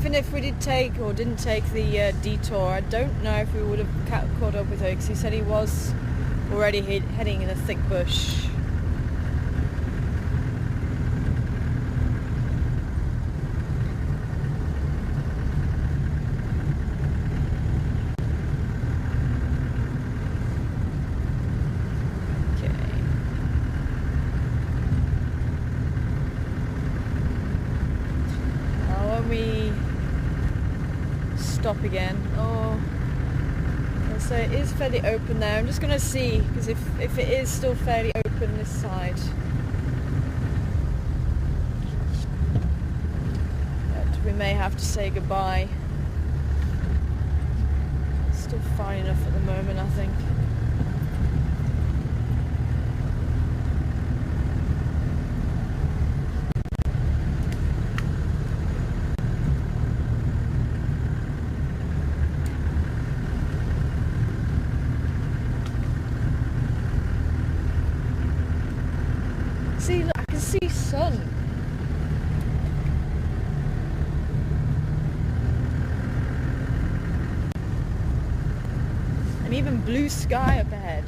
even if we did take or didn't take the detour, I don't know if we would have caught up with her, because he said he was already heading in a thick bush. Stop again. Oh, so it is fairly open there. I'm just going to see, because if it is still fairly open this side, we may have to say goodbye. It's still fine enough at the moment, I think. See, look, I can see sun. And even blue sky up ahead.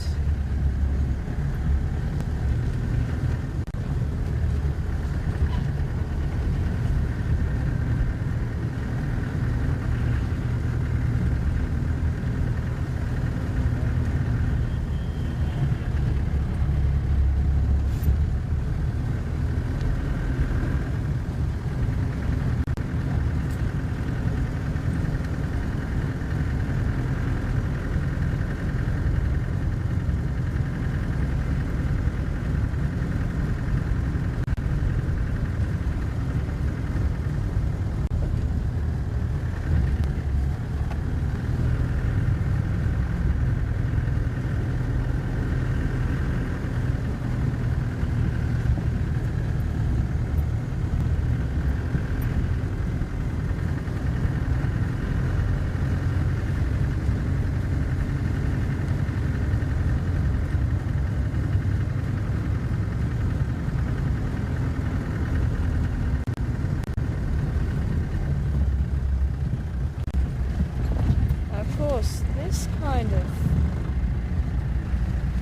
This kind of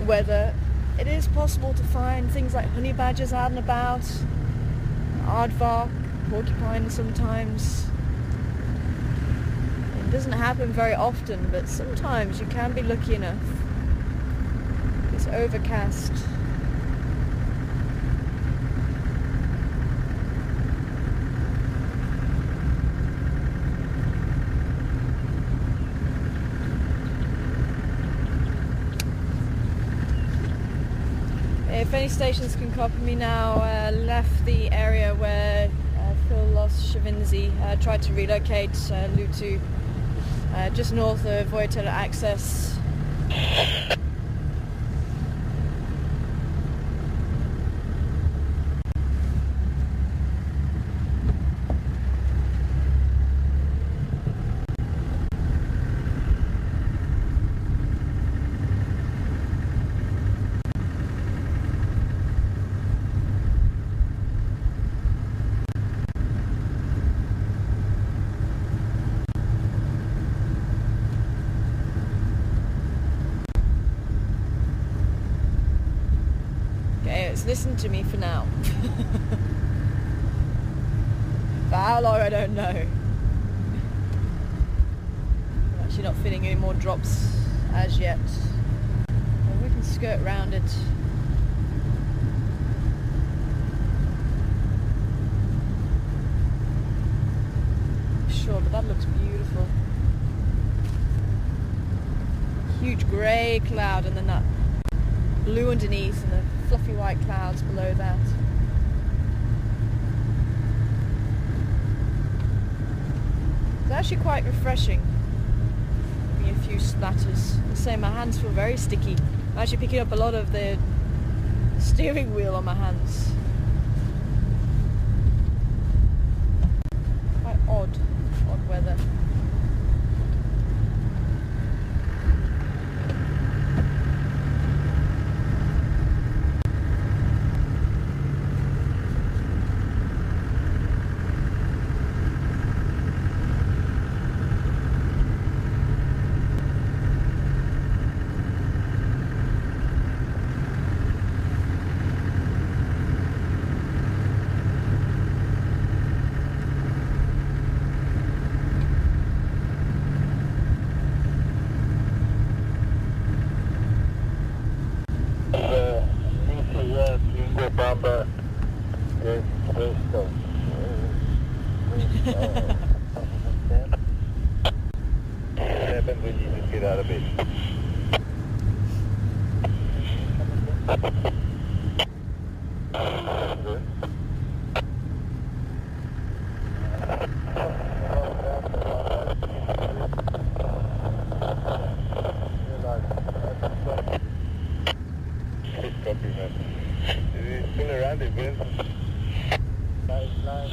weather, it is possible to find things like honey badgers out and about, aardvark, porcupine sometimes. It doesn't happen very often, but sometimes you can be lucky enough. It's overcast. If any stations can copy me now, left the area where Phil lost Chavinzi, tried to relocate Lutu just north of Voyatella Access. Listen to me for now. For how long, I don't know. I'm actually not feeling any more drops as yet. Well, we can skirt around it. Sure, but that looks beautiful. Huge grey cloud and then that blue underneath and the fluffy white clouds below that. It's actually quite refreshing. Having a few splatters. I say my hands feel very sticky. I'm actually picking up a lot of the steering wheel on my hands. Quite odd weather. What happens when you just get out of bed? Good. Copy, man. Is he still around there, Ben? Thanks, man.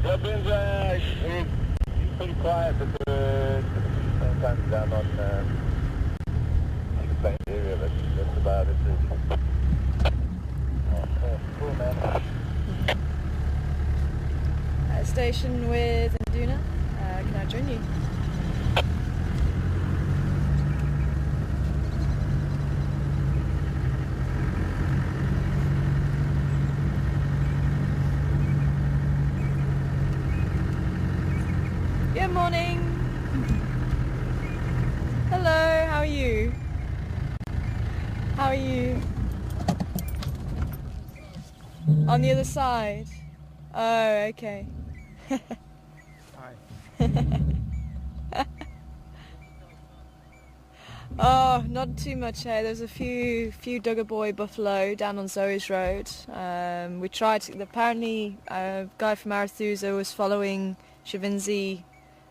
Yeah, Ben's, he's pretty quiet, but sometimes down on the plain area, but that's about it. Oh, cool, man. Station with Nduna. Can I join you? Good morning. Hello, how are you? How are you? On the other side? Oh, okay. Hi. Oh, not too much here. There's a few Duggar Boy buffalo down on Zoe's Road. We tried to, apparently a guy from Arathusa was following Shavinzi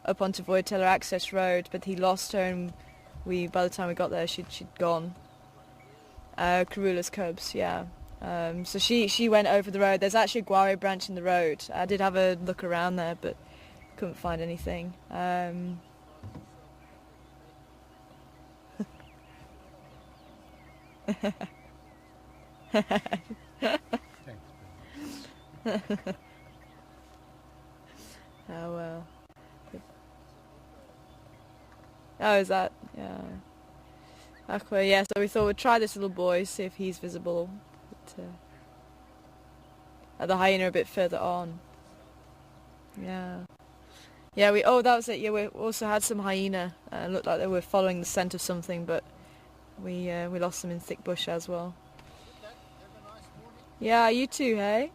up onto Voyatella Access Road, but he lost her, and by the time we got there she'd gone. Karula's cubs, yeah. So she went over the road. There's actually a guarro branch in the road. I did have a look around there, but couldn't find anything. Oh well. Oh, is that? Yeah. Okay, yeah, so we thought we'd try this little boy, see if he's visible. But, the hyena a bit further on. Yeah. Yeah, that was it. Yeah, we also had some hyena. Looked like they were following the scent of something, but we lost them in thick bush as well. Yeah, you too, hey?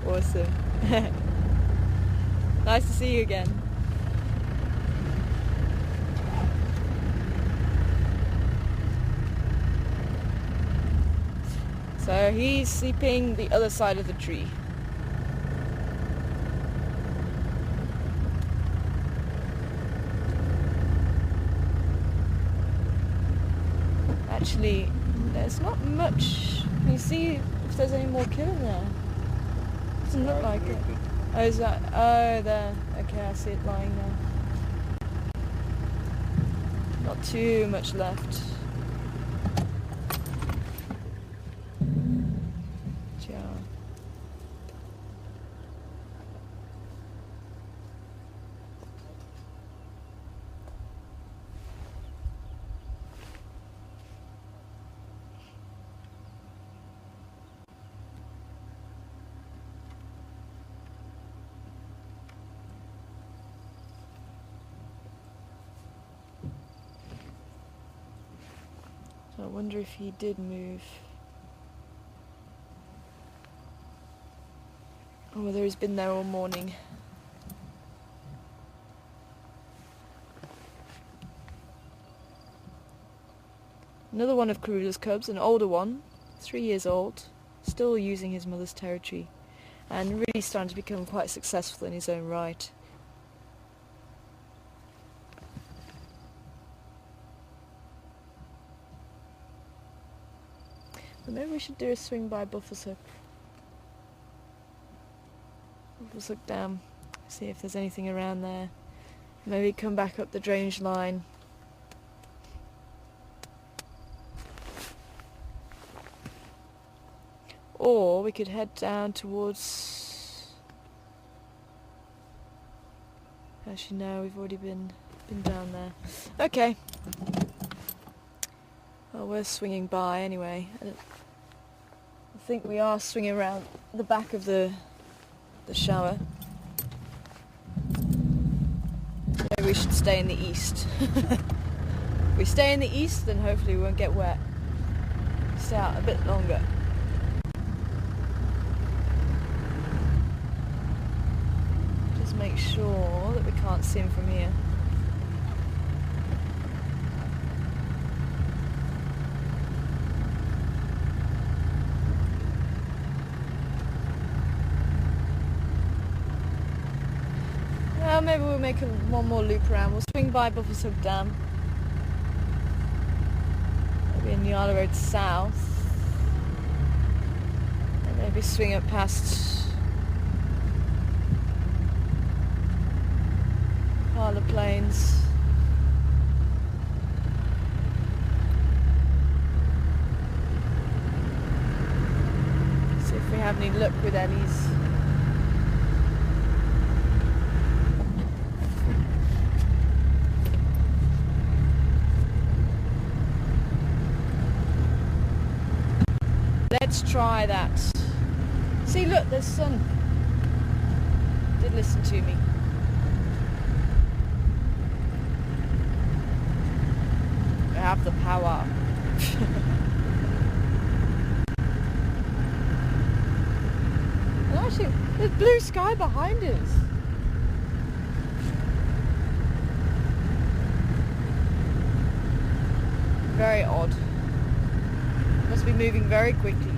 Awesome. Nice to see you again. So he's sleeping the other side of the tree. Actually, there's not much. Can you see if there's any more kill in there? Doesn't look like it. Oh, is that? Oh, there. Okay, I see it lying there. Not too much left. Yeah. I wonder if he did move. Or whether he's been there all morning. Another one of Karula's cubs, an older one, 3 years old, still using his mother's territory, and really starting to become quite successful in his own right. But maybe we should do a swing by Buffalo's Hook. Buffalo's Hook Dam, see if there's anything around there. Maybe come back up the drainage line. Or we could head down towards... Actually no, we've already been down there. Okay. Well, we're swinging by anyway. I think we are swinging around the back of the shower. we should stay in the east. If we stay in the east, then hopefully we won't get wet. Stay out a bit longer. Just make sure that we can't see him from here. Well, maybe we'll make one more loop around. We'll swing by Buffers Hook Dam. Maybe in Nyala Road South. And maybe swing up past Parlour Plains. See if we have any luck with Ellie's. Let's try that. See, look, there's sun. Did listen to me. I have the power. And actually, there's blue sky behind us. Very odd. Must be moving very quickly.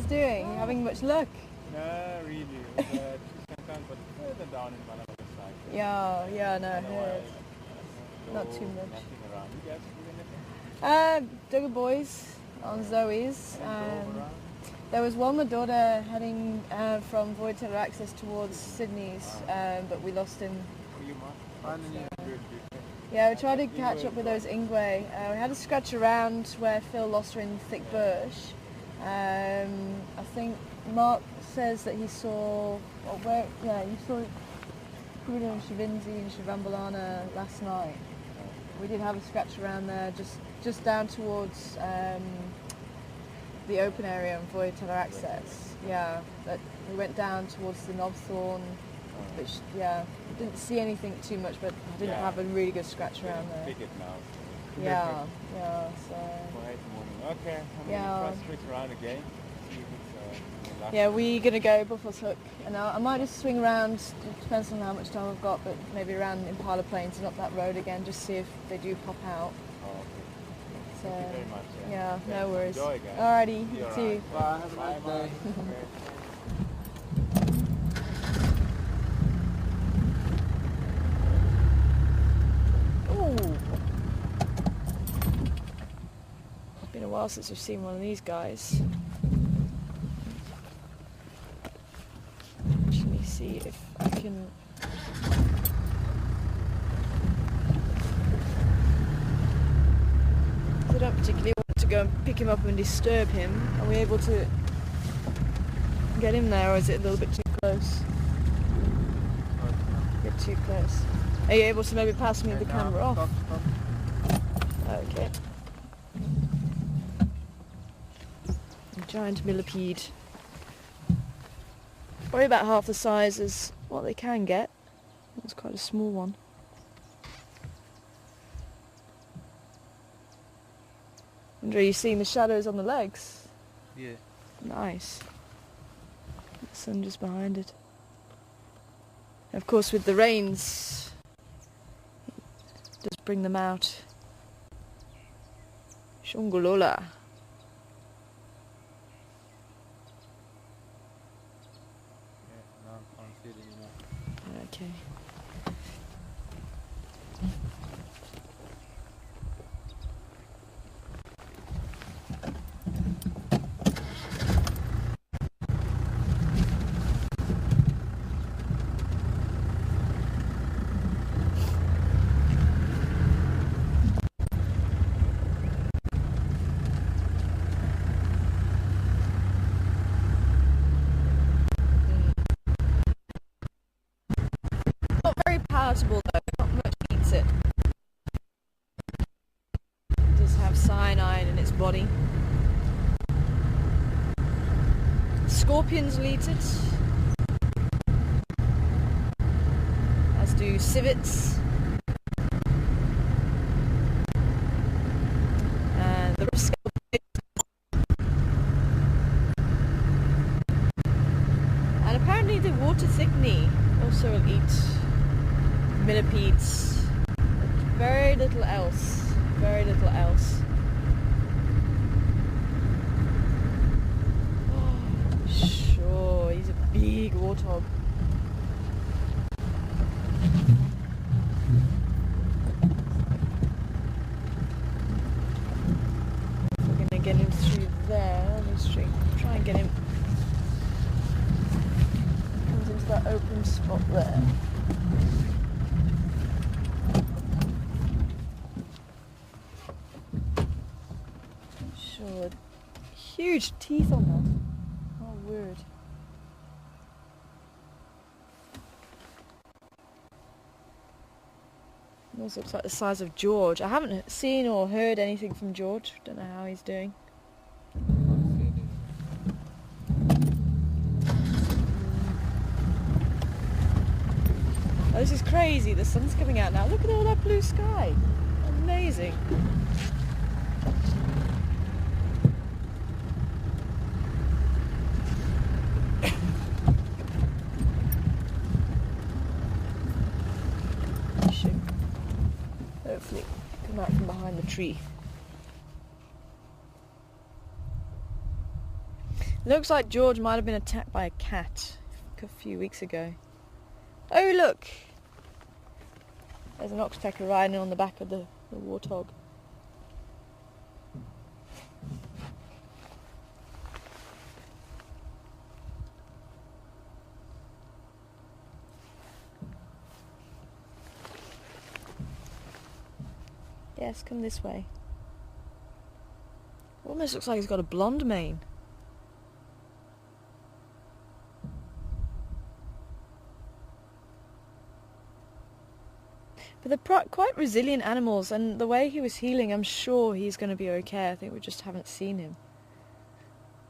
Doing? You having much luck? No, really. Sometimes, but further down in one of the sides. Yeah, no, I heard. Not too much. Nothing around. You guys do anything? Duggar Boys on Zoe's. There was one with daughter heading from Void Taylor Access towards Sydney's, but we lost him. You must. Good. Yeah, we tried to catch up with those Ingwe. We had to scratch around where Phil lost her in thick bush. I think Mark says that he saw, you saw Bruno and Shavinzi and Shivambalana last night. We did have a scratch around there, just down towards the open area and Void Taylor Access. Yeah, but we went down towards the Knobthorne, which, didn't see anything too much, but didn't have a really good scratch around there. Take it now. Yeah, yeah, so... For 8 in the morning. Okay, I'm Yeah. gonna try to switch around again. See if it's more lucky. Yeah, we're going to go Buffalo's Hook, and I might just swing around, it depends on how much time I've got, but maybe around Impala Plains and up that road again, just see if they do pop out. Oh, okay. So, Thank you very much. yeah, Okay. no worries. Enjoy, guys. Alrighty, Be you alright. too. Bye, have a Bye, nice bye. day. Ooh. It's been a while since we've seen one of these guys. Let me see if I can... I don't particularly want to go and pick him up and disturb him. Are we able to get him there, or is it a little bit too close? A bit too close. Are you able to maybe pass me the camera off? Stop. Okay. A giant millipede. Probably about half the size as what they can get. That's quite a small one. Andre, you seeing the shadows on the legs? Yeah. Nice. The sun just behind it. Of course, with the rains, it does bring them out. Shongolola. Yeah, no, I can't see it anymore. Okay. Not very palatable though, not much eats it. It does have cyanide in its body. Scorpions will eat it, as do civets. And the rough and apparently the water thickney also will eat millipedes. Very little else. Very little else. Oh, sure, he's a big warthog. We're gonna get him through there. Let's try and get him. Comes into that open spot there. Sure. Huge teeth on that. Oh, weird. This looks like the size of George. I haven't seen or heard anything from George. Don't know how he's doing. Can't see anything. Oh, this is crazy. The sun's coming out now. Look at all that blue sky. Amazing. Should hopefully come out from behind the tree. Looks like George might have been attacked by a cat a few weeks ago. Oh look! There's an oxpecker riding on the back of the warthog. Yes, come this way. Almost looks like he's got a blonde mane. But they're quite resilient animals, and the way he was healing, I'm sure he's going to be okay. I think we just haven't seen him.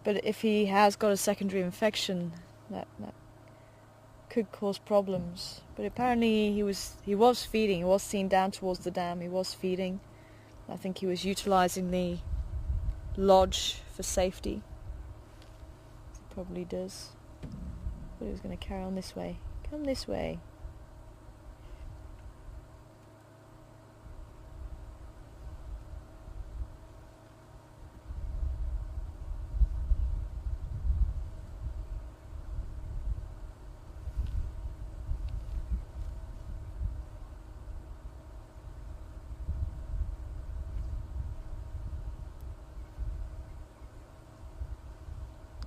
But if he has got a secondary infection, that could cause problems. But apparently he was feeding. He was seen down towards the dam. He was feeding. I think he was utilising the lodge for safety. He probably does. But he was going to carry on this way. Come this way.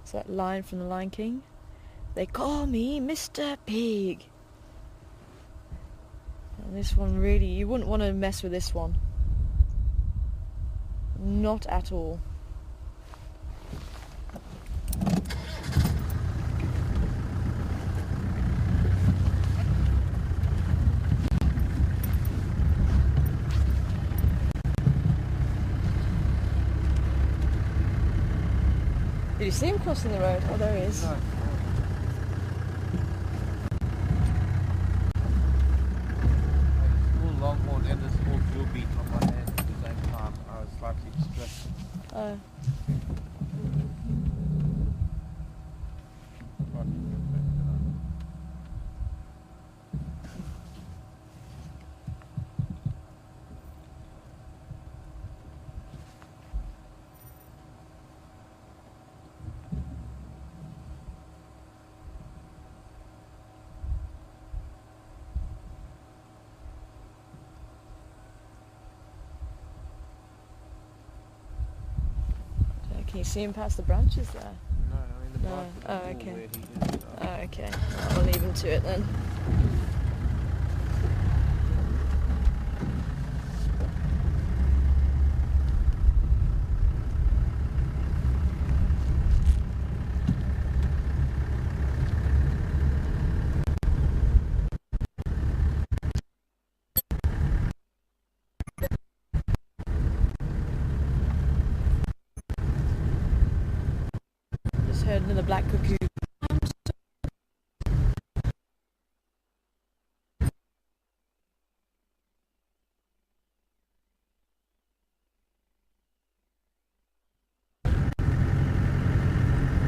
It's that line from The Lion King. They call me Mr. Pig. And this one really, you wouldn't want to mess with this one. Not at all. Did you see him crossing the road? Oh, there he is. No. Small longhorn and a small blue beat on my hand at the same time. I was slightly distracted. Oh. Can you see him past the branches there? No, I mean the No. part of the Oh, pool okay. where he is. Oh, okay. I'll leave him to it then. Just heard another black cuckoo.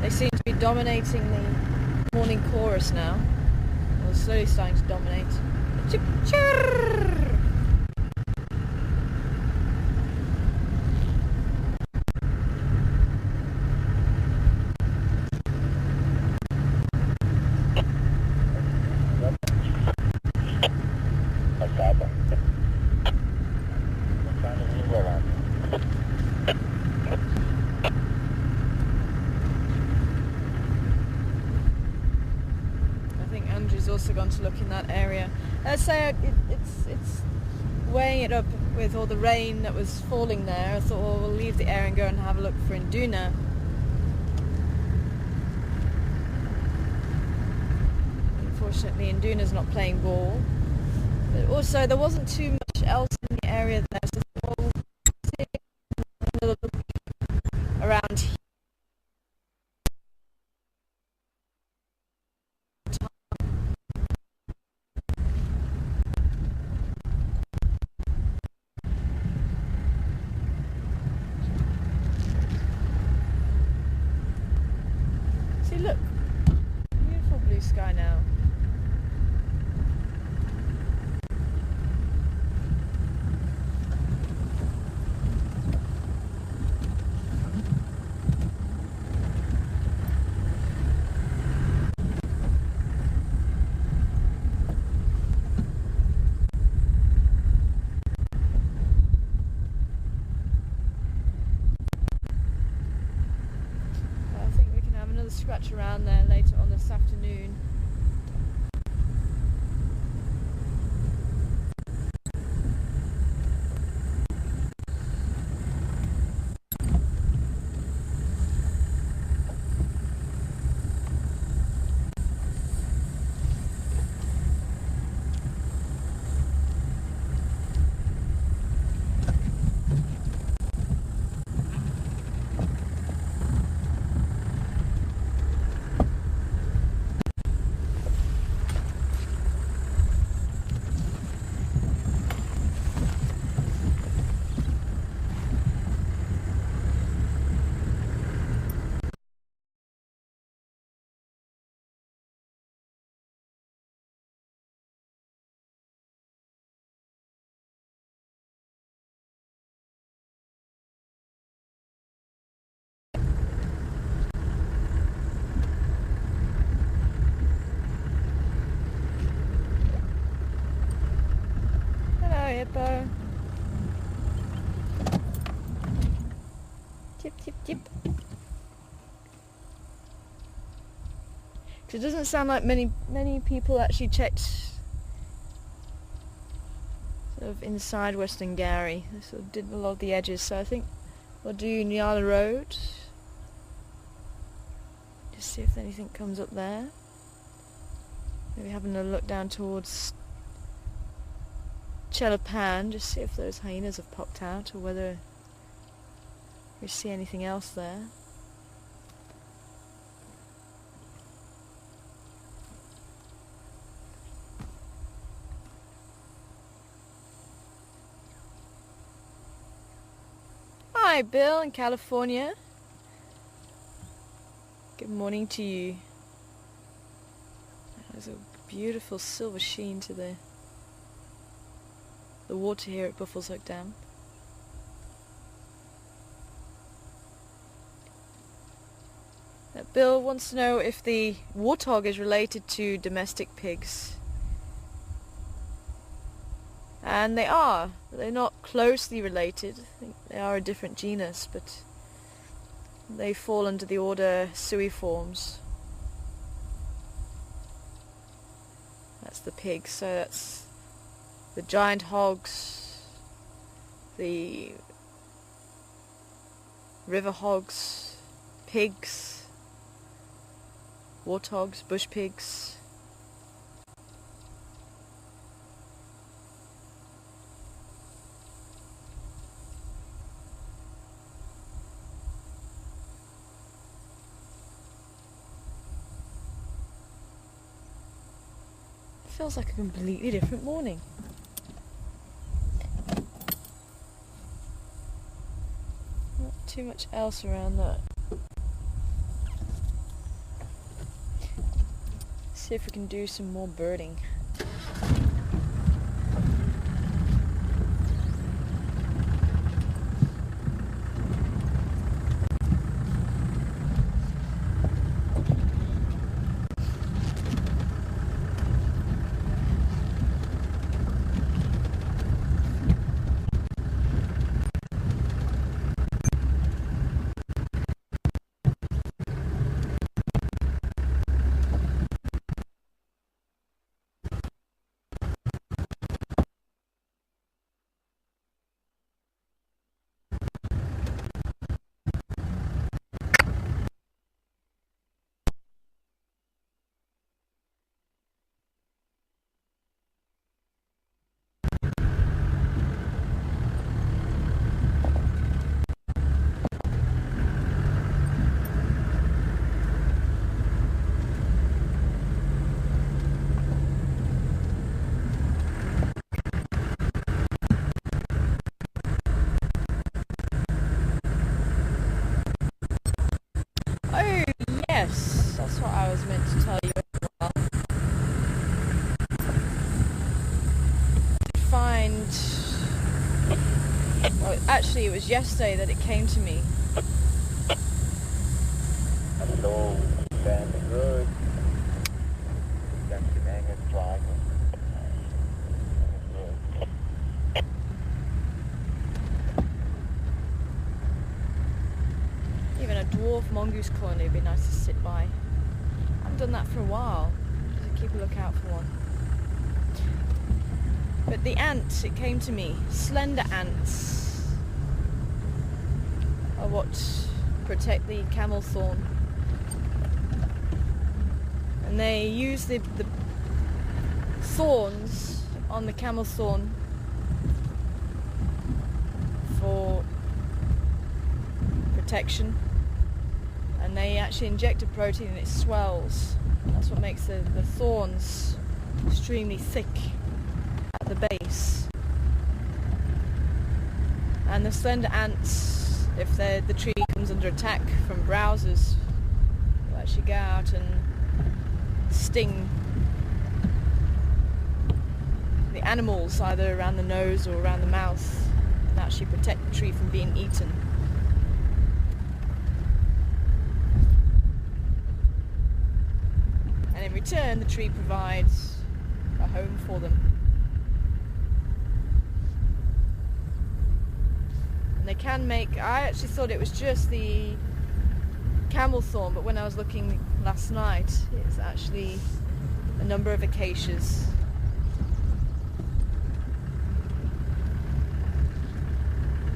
They seem to be dominating the morning chorus now. Well, slowly starting to dominate. Chirp. I think Andrew's also gone to look in that area. Let's say it's weighing it up with all the rain that was falling there. I thought, well, we'll leave the area and go and have a look for Induna. Unfortunately, Induna's not playing ball. But also, there wasn't too much else in the area there, so we'll see another look around here. See, look, beautiful blue sky now. I think we can have another scratch around there later on this afternoon. hippo. Tip, tip, tip. It doesn't sound like many people actually checked sort of inside Western Garry. They sort of did a lot of the edges, so I think we'll do Nyala Road. Just see if anything comes up there. Maybe having a look down towards Chelapan, just see if those hyenas have popped out or whether we see anything else there. Hi, Bill in California. Good morning to you. There's a beautiful silver sheen to the water here at Buffalo's Hook Dam. Bill wants to know if the warthog is related to domestic pigs. And they are. They're not closely related. I think they are a different genus, but they fall under the order Suiformes. That's the pigs. So that's the giant hogs, the river hogs, pigs, warthogs, bush pigs. Feels like a completely different morning. Not too much else around that. See if we can do some more birding. That's what I was meant to tell you as well. To find... Well, actually it was yesterday that it came to me. Hello, Standing Road. Junction Angus Drive. Even a dwarf mongoose colony would be nice to sit by. I haven't done that for a while. Just keep a lookout for one. But the ants, it came to me. Slender ants are what protect the camel thorn. And they use the thorns on the camel thorn for protection. And they actually inject a protein and it swells. That's what makes the thorns extremely thick at the base. And the slender ants, if the tree comes under attack from browsers, will actually go out and sting the animals either around the nose or around the mouth and actually protect the tree from being eaten. And in return, the tree provides a home for them. And they can make, I actually thought it was just the camel thorn, but when I was looking last night, it's actually a number of acacias.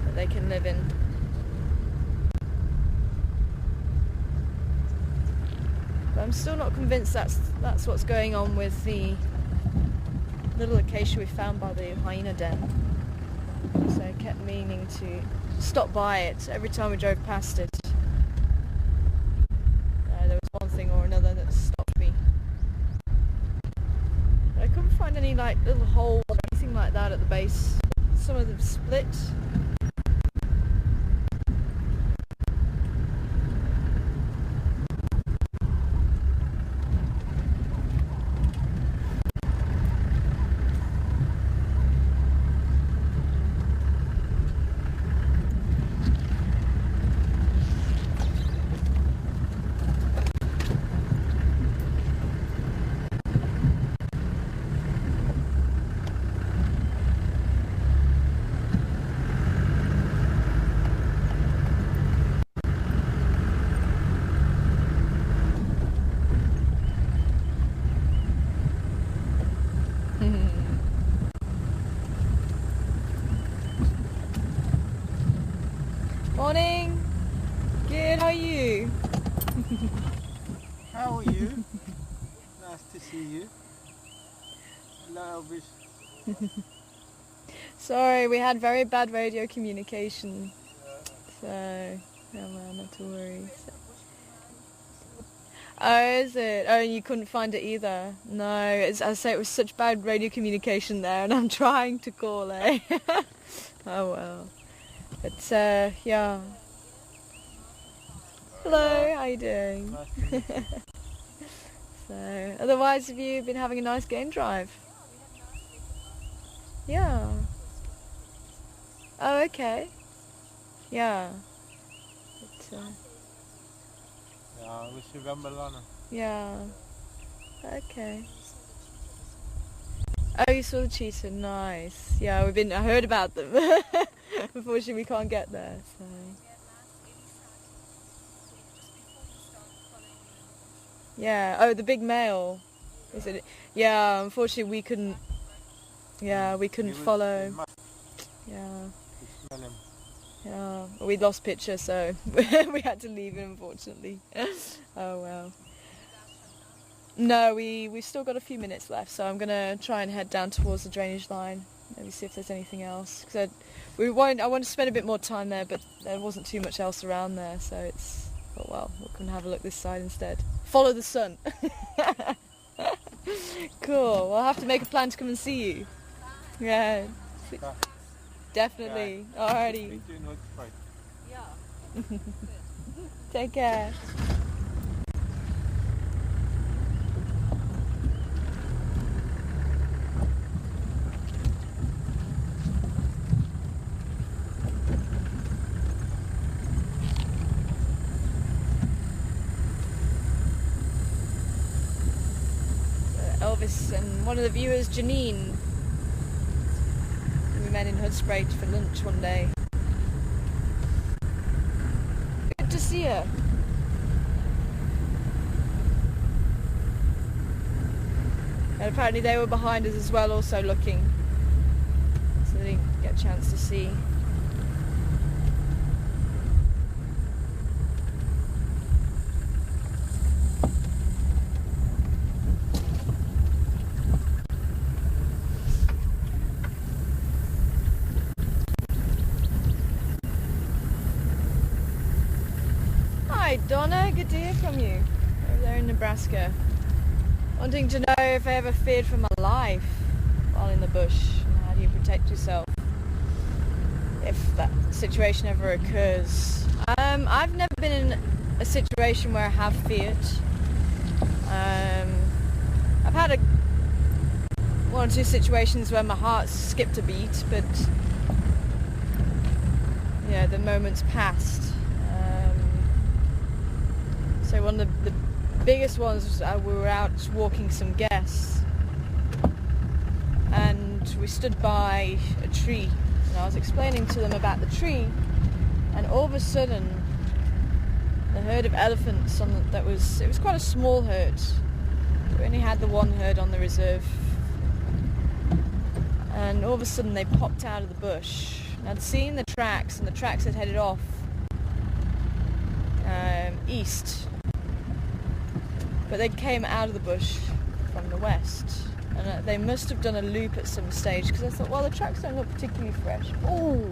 That they can live in. But I'm still not convinced that's what's going on with the little acacia we found by the hyena den. So I kept meaning to stop by it every time we drove past it. There was one thing or another that stopped me. But I couldn't find any like little holes or anything like that at the base. Some of them split. Morning. Good, how are you? How are you? Nice to see you. Hello, Elvis. Sorry, we had very bad radio communication. So, oh well, not to worry. Oh, is it? Oh, you couldn't find it either? No, as I say, it was such bad radio communication there, and I'm trying to call, eh? Oh well. But, yeah. Hello, how you doing? Nice to meet you. So, otherwise, have you been having a nice game drive? Yeah. Oh, okay. Yeah. But, Ja, I wish you Rambalana. yeah. Okay. Oh, you saw the cheetah. Nice. Yeah, I heard about them. Unfortunately, we can't get there, so. Yeah. Oh, the big male. Is it? Yeah. Unfortunately, we couldn't. Yeah, we couldn't follow. Yeah. You smell him. Yeah. We lost picture, so we had to leave it. Unfortunately. Oh well. No, we've still got a few minutes left, so I'm gonna try and head down towards the drainage line. Maybe see if there's anything else. Because I want to spend a bit more time there, but there wasn't too much else around there, so it's. Oh well, we can have a look this side instead. Follow the sun. Cool. Well, I'll have to make a plan to come and see you. Yeah. Definitely. Alrighty. Speak to you next Friday. Take care. Elvis and one of the viewers, Janine, who we met in Hoedspruit for lunch one day. Good to see her. And apparently they were behind us as well, also looking, so they didn't get a chance to see. Hi Donna, good to hear from you over there in Nebraska. Wanting to know if I ever feared for my life while in the bush. How do you protect yourself if that situation ever occurs? I've never been in a situation where I have feared. I've had one or two situations where my heart skipped a beat, but yeah, the moments passed. So one of the biggest ones was we were out walking some guests, and we stood by a tree, and I was explaining to them about the tree, of a sudden, the herd of elephants it was quite a small herd. We only had the one herd on the reserve. And all of a sudden they popped out of the bush. And I'd seen the tracks, and the tracks had headed off east. But they came out of the bush from the west. And they must have done a loop at some stage, because I thought, well, the tracks don't look particularly fresh. Oh,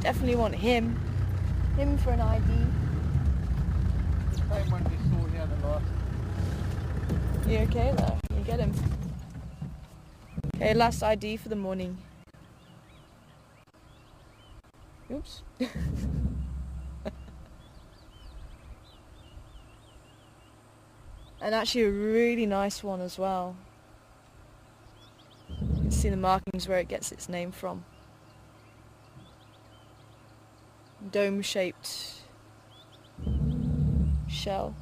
definitely want him for an ID. The same one we saw here the last. You okay there? You get him. Okay, last ID for the morning. Oops. And actually a really nice one as well. You can see the markings where it gets its name from. Dome-shaped shell.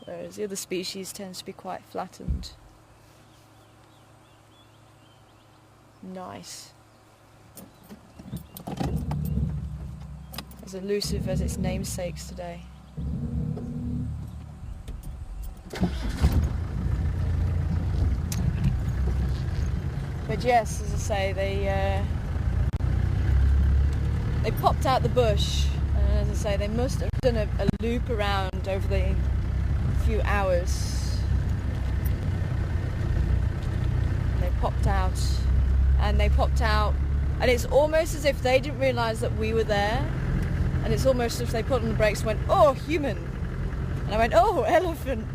Whereas the other species tends to be quite flattened. Nice. As elusive as its namesakes today. But yes, as I say, they popped out the bush, and as I say, they must have done a loop around over the few hours. And they popped out, and it's almost as if they didn't realise that we were there, and it's almost as if they put on the brakes and went, oh, human, and I went, oh, elephant.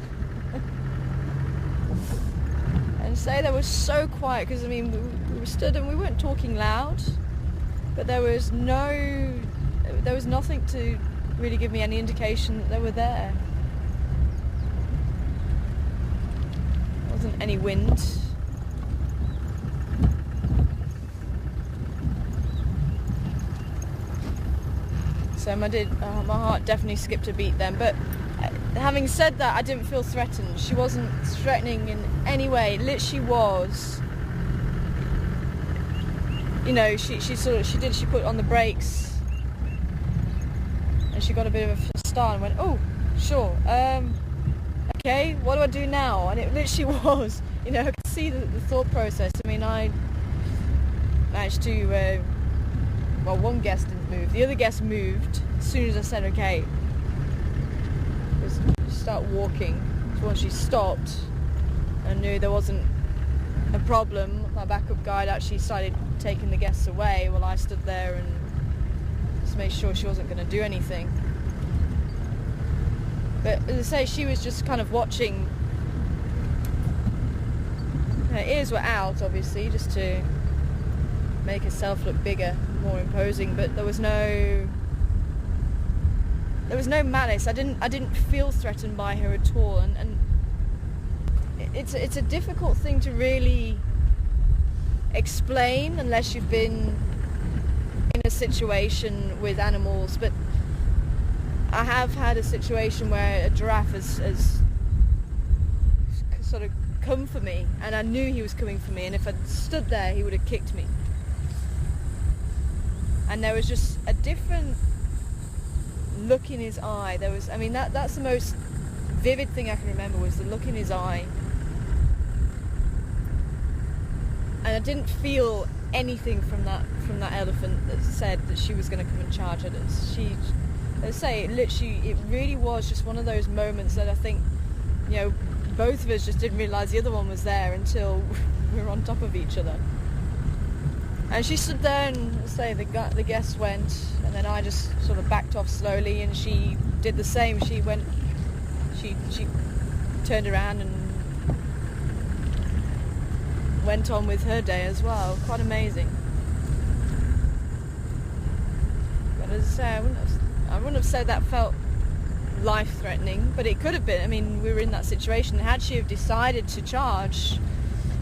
And say they were so quiet, because I mean we were stood and we weren't talking loud, but there was nothing to really give me any indication that they were there. There wasn't any wind. So my heart definitely skipped a beat then, but having said that, I didn't feel threatened. She wasn't threatening in any way. It literally was. You know, she put on the brakes, and she got a bit of a start and went, oh, sure, okay, what do I do now? And it literally was, you know, I could see the thought process. I mean, I managed to, well, one guest didn't move. The other guest moved as soon as I said, okay, start walking. So once she stopped, I knew there wasn't a problem. My backup guide actually started taking the guests away while I stood there and just made sure she wasn't going to do anything. But as I say, she was just kind of watching. Her ears were out, obviously, just to make herself look bigger, more imposing, but there was no malice. I didn't feel threatened by her at all, and it's a difficult thing to really explain unless you've been in a situation with animals. But I have had a situation where a giraffe has sort of come for me, and I knew he was coming for me, and if I'd stood there he would have kicked me. And there was just a different look in his eye. That's the most vivid thing I can remember, was the look in his eye. And I didn't feel anything from that elephant that said that she was going to come and charge at us. As I say, it really was just one of those moments that I think, you know, both of us just didn't realise the other one was there until we were on top of each other. And she stood there, and as I say, the guests went, and then I just sort of backed off slowly, and she did the same. She turned around and went on with her day as well. Quite amazing. But as I say, I wouldn't have said that felt life-threatening, but it could have been. I mean, we were in that situation. Had she have decided to charge,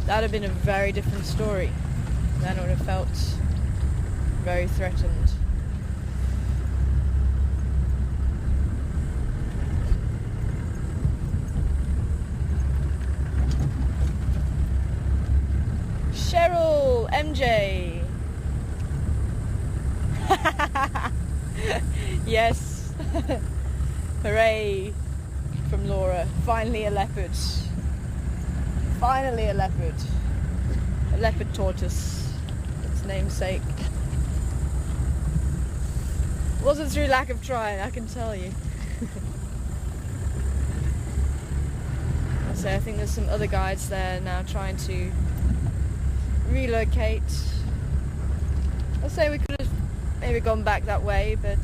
that would have been a very different story. Then I would have felt very threatened. Cheryl, MJ. Yes. Hooray from Laura. Finally a leopard. Finally a leopard. A leopard tortoise. Its namesake. Wasn't through lack of trying, I can tell you. So I think there's some other guides there now trying to relocate. I'll say we could have maybe gone back that way, but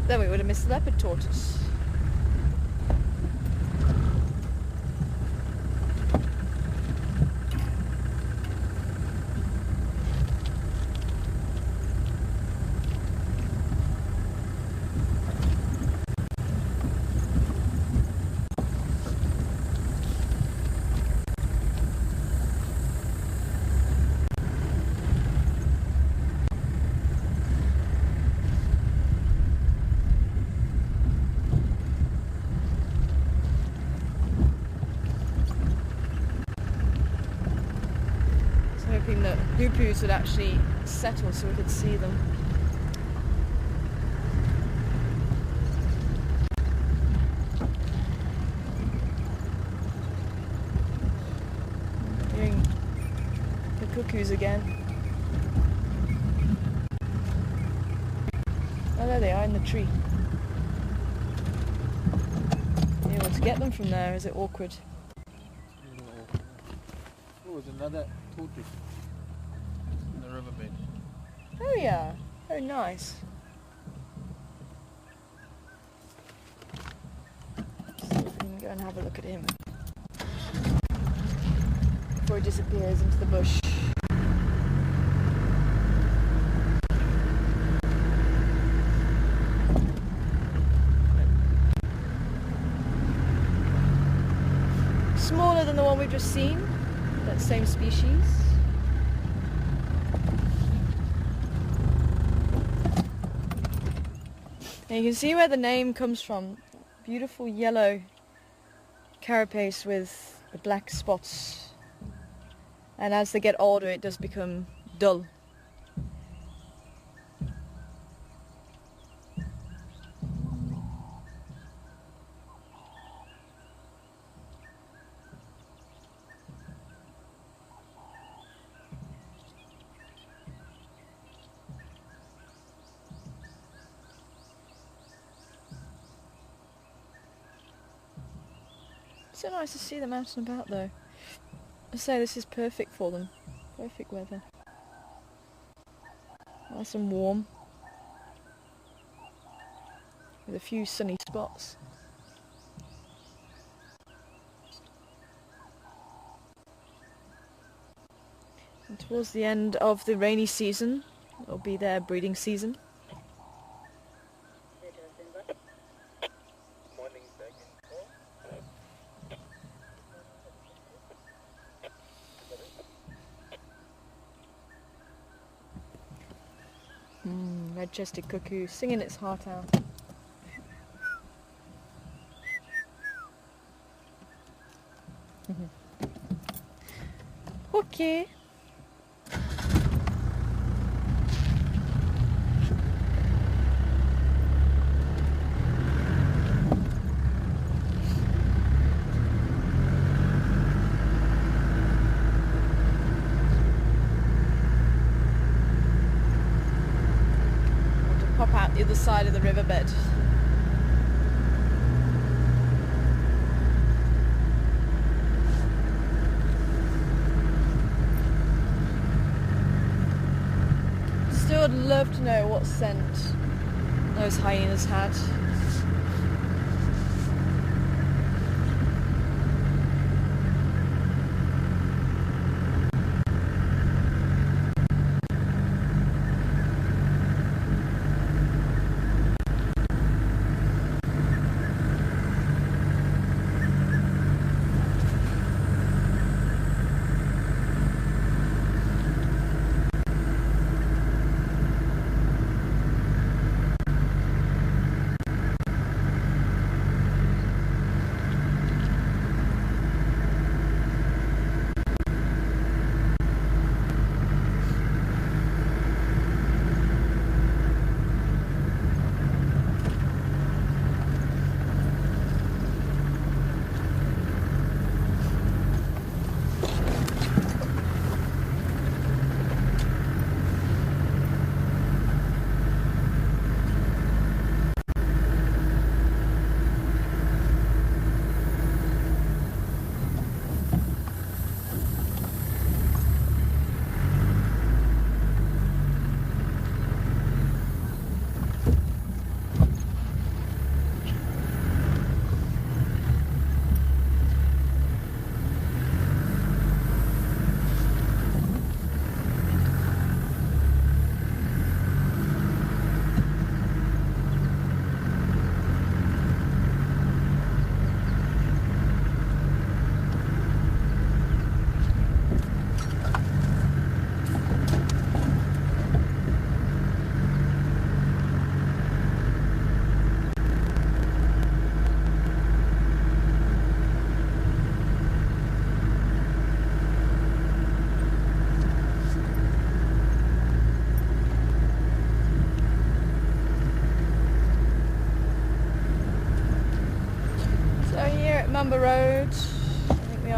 then we would have missed the leopard tortoise. Hoping that hoopoes would actually settle so we could see them. Hearing the cuckoos again. Oh, there they are in the tree. Able to get them from there, is it awkward? Oh, there's another tortoise in the riverbed. Oh yeah, very nice. See if we can go and have a look at him before he disappears into the bush. Smaller than the one we've just seen, that same species. And you can see where the name comes from. Beautiful yellow carapace with the black spots. And as they get older, it does become dull. So nice to see them out and about though. I say this is perfect for them. Perfect weather. Nice and warm. With a few sunny spots. And towards the end of the rainy season, it'll be their breeding season. Red-chested cuckoo singing its heart out. Okay. Pop out the other side of the riverbed. Still would love to know what scent those hyenas had.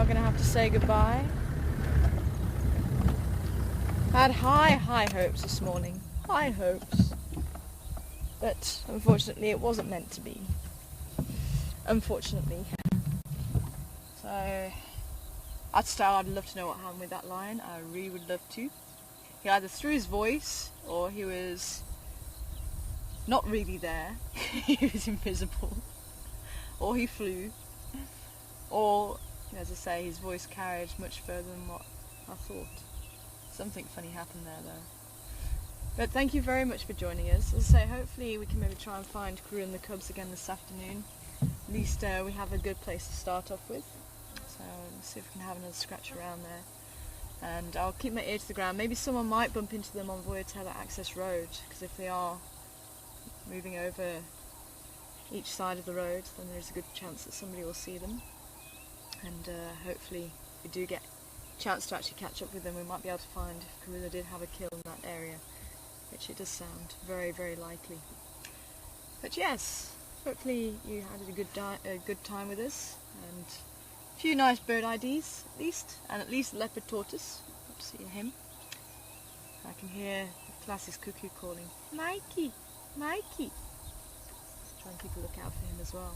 gonna have to say goodbye. I had high hopes this morning. High hopes. But unfortunately it wasn't meant to be. Unfortunately. So I'd love to know what happened with that lion. I really would love to. He either threw his voice or he was not really there. He was invisible. Or he flew. Or, as I say, his voice carried much further than what I thought. Something funny happened there though. But thank you very much for joining us. As I say, hopefully we can maybe try and find Karoo and the cubs again this afternoon. At least we have a good place to start off with. So let's see if we can have another scratch around there. And I'll keep my ear to the ground. Maybe someone might bump into them on Voyatella Access Road, because if they are moving over each side of the road, then there's a good chance that somebody will see them. And hopefully if we do get a chance to actually catch up with them, we might be able to find if Karoo did have a kill in that area, which it does sound very, very likely. But yes, hopefully you had a good time with us, and a few nice bird IDs at least, and at least leopard tortoise. Hope to see him. I can hear the classic cuckoo calling, Mikey, Mikey. Let's try and keep a lookout for him as well.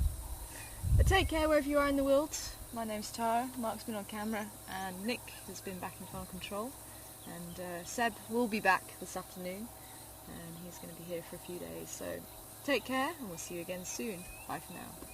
But take care wherever you are in the world. My name's Tara, Mark's been on camera, and Nick has been back in final control. And Seb will be back this afternoon, and he's going to be here for a few days. So take care, and we'll see you again soon. Bye for now.